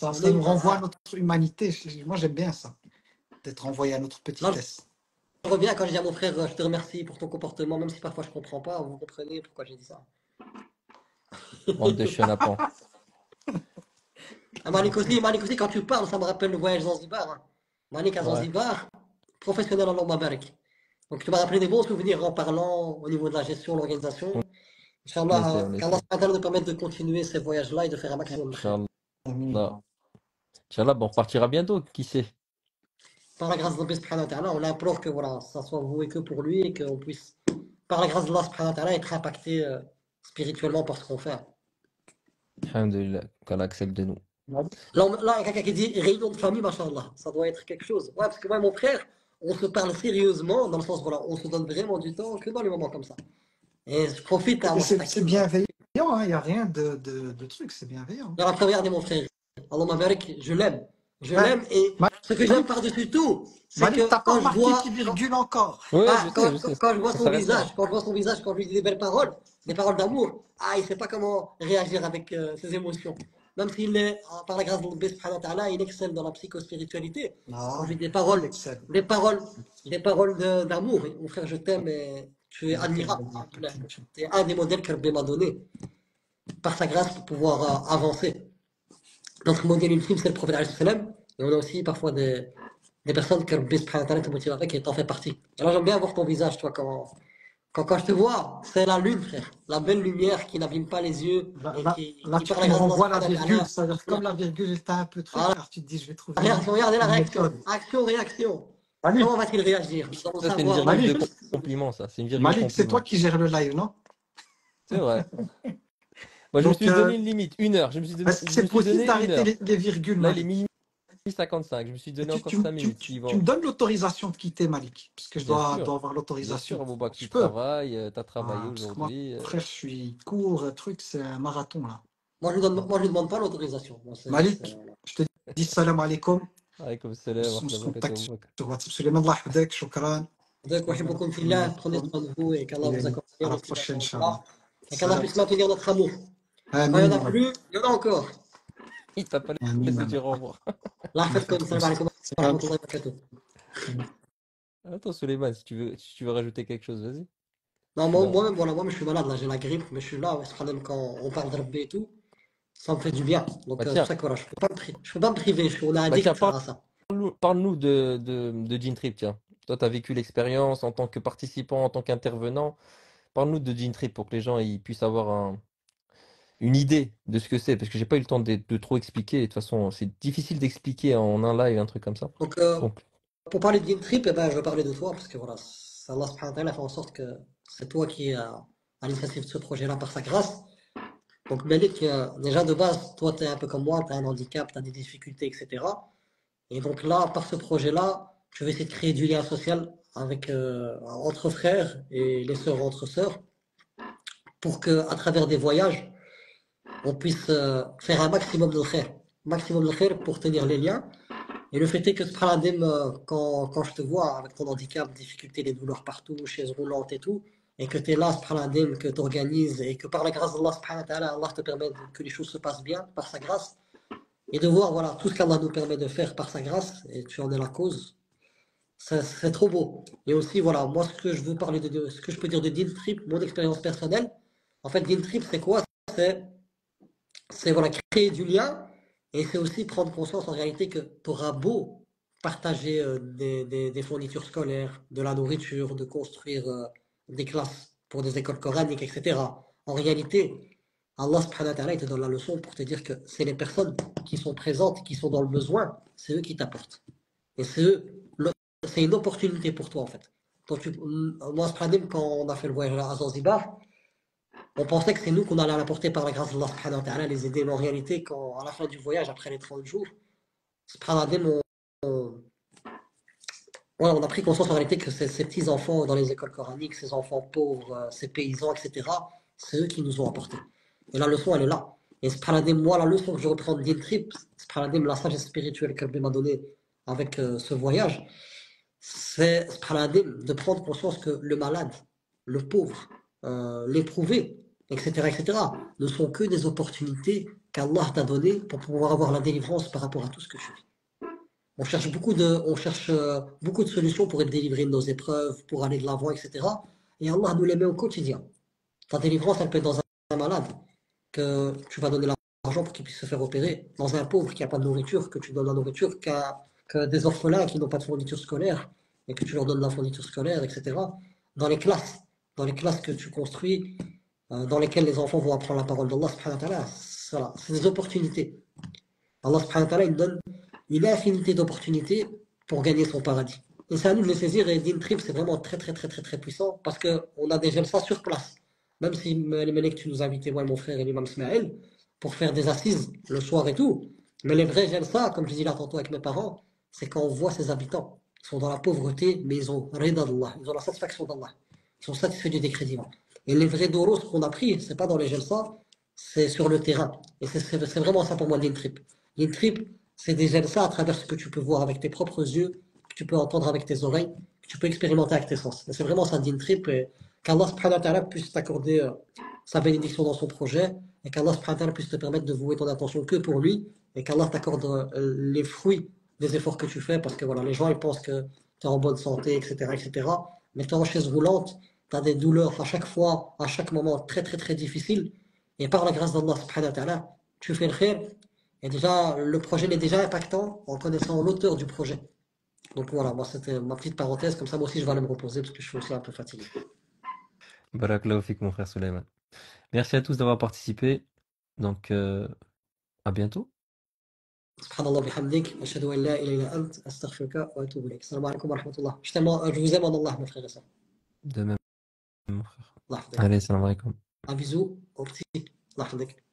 A: On
B: Ça
A: est
B: nous
A: humain.
B: renvoie à notre humanité. Moi, j'aime bien ça, d'être renvoyé à notre
A: Là,
B: petitesse.
A: je reviens quand je dis à mon frère, je te remercie pour ton comportement, même si parfois je comprends pas, vous comprenez pourquoi j'ai dit ça.
C: bande de chenapans.
A: Ah, Malik aussi, quand tu parles, ça me rappelle le voyage Zanzibar, hein. Malik à
C: Ouais,
A: Zanzibar, professionnel en Barik. Donc tu m'as rappelé des bons souvenirs en parlant au niveau de la gestion,
C: on
A: l'organisation.
C: essaie,
A: Inch'Allah,
C: on
A: qu'Allah
C: essaie.
A: subhanahu wa ta'ala nous permette de continuer ces voyages-là et de faire un maximum de khair.
C: Inch'Allah. Inch'Allah, bon, on repartira bientôt, qui sait?
A: Par la grâce d'Allah subhanahu wa ta'ala, on implore que voilà, ça soit voué que pour lui et qu'on puisse, par la grâce d'Allah subhanahu wa ta'ala, être impacté spirituellement par ce qu'on fait.
C: Alhamdulillah, qu'Allah accepte de nous.
A: Là, il y a quelqu'un qui dit réunion de famille, machallah, ça doit être quelque chose. Ouais, parce que moi et mon frère, on se parle sérieusement, dans le sens, voilà, on se donne vraiment du temps que dans les moments comme ça. Et je profite à
B: Et
A: moi,
B: c'est bienveillant, hein, il n'y a rien de truc, c'est bienveillant.
A: dans la première de mon frère. Allah Barak, je l'aime. Je
B: Ouais.
A: l'aime et ce que j'aime
B: Malik,
A: par-dessus tout, c'est
B: Malik,
A: que
B: t'as pas remarqué qu'il virgule encore.
C: Ouais, je sais,
A: quand je vois
C: ça
A: son
C: s'arrête
A: visage,
C: là.
A: quand je vois son visage, quand je lui dis des paroles d'amour, il sait pas comment réagir avec ses émotions. Même s'il est, par la grâce d'Allah subhanahu wa ta'ala, il excelle dans la psychospiritualité. Quand je
B: Non,
A: lui dis
B: il excelle.
A: des paroles d'amour. Mon frère, je t'aime et tu es admirable. Alhamdoulilah. Tu es un des modèles que Rabbi m'a donné par sa grâce pour pouvoir avancer. Notre modèle ultime, c'est le prophète alayhi salam. Et on a aussi parfois des personnes que Rabbi subhanahu wa ta'ala te motive avec et t'en fais partie. Et là, j'aime bien voir ton visage, toi, quand je te vois, c'est la lune, frère. La belle lumière qui n'abîme pas les yeux et
B: Là,
A: qui
B: tu
A: par la
B: me
A: grâce d'Allah
B: renvoies la
A: subhanahu wa
B: virgule,
A: ta'ala.
B: c'est-à-dire que comme la virgule était un peu truc,
A: Voilà,
B: alors tu te dis, je vais
A: la
B: trouver
A: réaction, regardez la
B: une
A: réaction.
B: méthode.
A: Action, réaction.
B: Malik,
A: Comment va-t-il réagir? Nous allons
C: Ça, c'est une
A: savoir
C: virgule
A: dans
C: de
B: Malik,
A: quelques
C: compliment, ça. C'est une virgule
B: Malik, c'est toi
C: compliment.
B: qui gères le live, non?
C: C'est vrai. Moi, je me
B: Donc,
C: suis donné une limite, 1 heure.
B: est-ce que
C: Je
B: c'est
C: me suis
B: possible
C: donné une
B: d'arrêter
C: heure.
B: les virgules,
C: Là, il est
B: Malik?
C: minuit 55. Je me suis
B: Et
C: donné encore 5 minutes.
B: tu me donnes l'autorisation de quitter, Malik, parce que je
C: Bien
B: dois
C: sûr,
B: avoir
C: bien sûr,
B: l'autorisation.
C: Aboubak, tu
B: Je peux.
C: travailles, tu as travaillé
B: Parce que moi,
C: aujourd'hui.
B: frère, je suis court, truc, c'est un marathon, là.
A: moi, je lui demande pas l'autorisation. Moi,
B: Malik, je te dis salam alaikum.
C: Alaykoum
B: On
C: salam wa
B: se
C: rahmatullahi wa barakatuh,
B: contacte
C: Aboubak.
B: sur WhatsApp. Suleiman, Allah yahfadek, shukran.
A: beaucoup fillah, prenez soin de vous et qu'Allah vous
B: Et
A: accompagne
B: à la
A: aussi dans
B: prochaine,
A: ce
B: Inch'Allah.
A: moment-là. Et qu'Allah
B: Salam.
A: puisse maintenir notre amour. Quand il n'y en a
B: Amin.
A: plus, il y en a encore.
C: Il t'a pas laissé
B: Amin.
C: dire au revoir.
A: Allah
B: On a fait
A: يحفظكم
B: comme
A: السلام
B: ça.
A: عليكم
B: Salam.
A: ورحمة الله وبركاته.
C: Attends, Suleiman, si tu veux rajouter quelque chose, vas-y.
A: Non,
C: Je suis là.
A: moi-même, voilà, moi, je suis malade, là, j'ai la grippe, mais je suis là, ouais, même quand on parle de Rabbi et tout, ça me fait du bien. Donc,
C: Bah
A: c'est pour
C: tiens,
A: ça que voilà, je peux pas me priver, on est
C: bah tiens,
A: addict à ça.
C: parle-nous de Gene Trip, tiens. Toi, tu as vécu l'expérience en tant que participant, en tant qu'intervenant. Parle-nous de Gene Trip pour que les gens ils puissent avoir une idée de ce que c'est, parce que j'ai pas eu le temps de trop expliquer. De toute façon, c'est difficile d'expliquer en un live un truc comme ça.
A: Donc,
C: Donc,
A: pour parler de Game Trip, eh ben, je vais parler de toi, parce que voilà, Allah subhanahu wa ta'ala a fait en sorte que c'est toi qui es à l'initiative de ce projet-là par sa grâce. Donc, Malik, déjà de base, toi, tu es un peu comme moi, tu as un handicap, tu as des difficultés, etc. Et donc là, par ce projet-là, je vais essayer de créer du lien social avec, entre frères et les sœurs entre sœurs pour que, à travers des voyages, on puisse faire un maximum de khair pour tenir les liens. Et le fait est que Spradim, quand je te vois avec ton handicap, difficulté, les douleurs partout, chaises roulantes et tout, et que tu es là, Spradim, que tu organises, et que par la grâce d'Allah, subhanahu wa ta'ala, Allah te permet que les choses se passent bien par sa grâce, et de voir voilà, tout ce qu'Allah nous permet de faire par sa grâce, et tu en es la cause, c'est trop beau. Et aussi, voilà, moi, ce que je veux parler ce que je peux dire de Dean Trip, mon expérience personnelle, en fait, Dean Trip, c'est quoi? C'est voilà, créer du lien et c'est aussi prendre conscience en réalité que tu auras beau partager des fournitures scolaires, de la nourriture, de construire des classes pour des écoles coraniques, etc. En réalité, Allah subhanahu wa ta'ala il te donne la leçon pour te dire que c'est les personnes qui sont présentes, qui sont dans le besoin, c'est eux qui t'apportent. Et c'est une opportunité pour toi en fait. Moi, quand on a fait le voyage à Zanzibar, on pensait que c'est nous qu'on allait l'apporter par la grâce d'Allah subhanahu wa ta'ala, les aider. Mais en réalité, à la fin du voyage, après les 30 jours, subhanallah, on a pris conscience en réalité que ces petits enfants dans les écoles coraniques, ces enfants pauvres, ces paysans, etc., c'est eux qui nous ont apporté. Et la leçon, elle est là. Et subhanallah, moi, la leçon que je reprends de Dean Trip, subhanallah, la sagesse spirituelle qu'Allah m'a donnée avec ce voyage, c'est subhanallah, de prendre conscience que le malade, le pauvre, l'éprouvé, etc., etc., ne sont que des opportunités qu'Allah t'a données pour pouvoir avoir la délivrance par rapport à tout ce que tu vis. On cherche beaucoup de solutions pour être délivré de nos épreuves, pour aller de l'avant, etc. Et Allah nous les met au quotidien. Ta délivrance, elle peut être dans un malade, que tu vas donner l'argent pour qu'il puisse se faire opérer, dans un pauvre qui n'a pas de nourriture, que tu donnes la nourriture, que des orphelins qui n'ont pas de fourniture scolaire, et que tu leur donnes la fourniture scolaire, etc. Dans les classes, dans les classes que tu construis, dans lesquelles les enfants vont apprendre la parole d'Allah, subhanahu wa ta'ala, voilà, c'est des opportunités. Allah subhanahu wa ta'ala, il donne une infinité d'opportunités pour gagner son paradis. Et c'est à nous de les saisir, et Dean Trip, c'est vraiment très, très, très, très, très puissant, parce qu'on a déjà ça sur place. Même si les mecs, tu nous invitais, moi et mon frère et l'imam Smaël, pour faire des assises le soir et tout. Mais les vrais ça, comme je dis là tantôt avec mes parents, c'est quand on voit ces habitants. Ils sont dans la pauvreté, mais ils ont rida d'Allah. Ils ont la satisfaction d'Allah. Ils sont satisfaits du décret divin. Et les vrais doros qu'on a pris, c'est pas dans les ça, c'est sur le terrain. Et c'est vraiment ça pour moi, l'in trip. L'in trip, c'est des ça à travers ce que tu peux voir avec tes propres yeux, que tu peux entendre avec tes oreilles, que tu peux expérimenter avec tes sens. Et c'est vraiment ça, l'in trip. Et qu'Allah subhanahu wa ta'ala puisse t'accorder sa bénédiction dans son projet et qu'Allah subhanahu wa ta'ala puisse te permettre de vouer ton attention que pour lui et qu'Allah t'accorde les fruits des efforts que tu fais parce que voilà, les gens ils pensent que tu es en bonne santé, etc., etc. Mais tu es en chaise roulante, tu as des douleurs à chaque fois, à chaque moment très très très difficile et par la grâce d'Allah subhanahu wa ta'ala, tu fais le khair et déjà le projet est déjà impactant en connaissant l'auteur du projet. Donc voilà, moi c'était ma petite parenthèse, comme ça moi aussi je vais aller me reposer parce que je suis aussi un peu fatigué.
C: Barakallahu fik, mon frère Souleymane. Merci à tous d'avoir participé. Donc, à bientôt.
A: سبحان الله بحمدك أشهد أن لا إله إلا أنت أستغفرك وأتوب إليك السلام عليكم ورحمة الله je vous aime en Allah mes frères et sœurs
C: De même, mon frère.
A: الله يحفظك
C: Allez, salam alaikum.
A: un bisou au petit الله يحفظك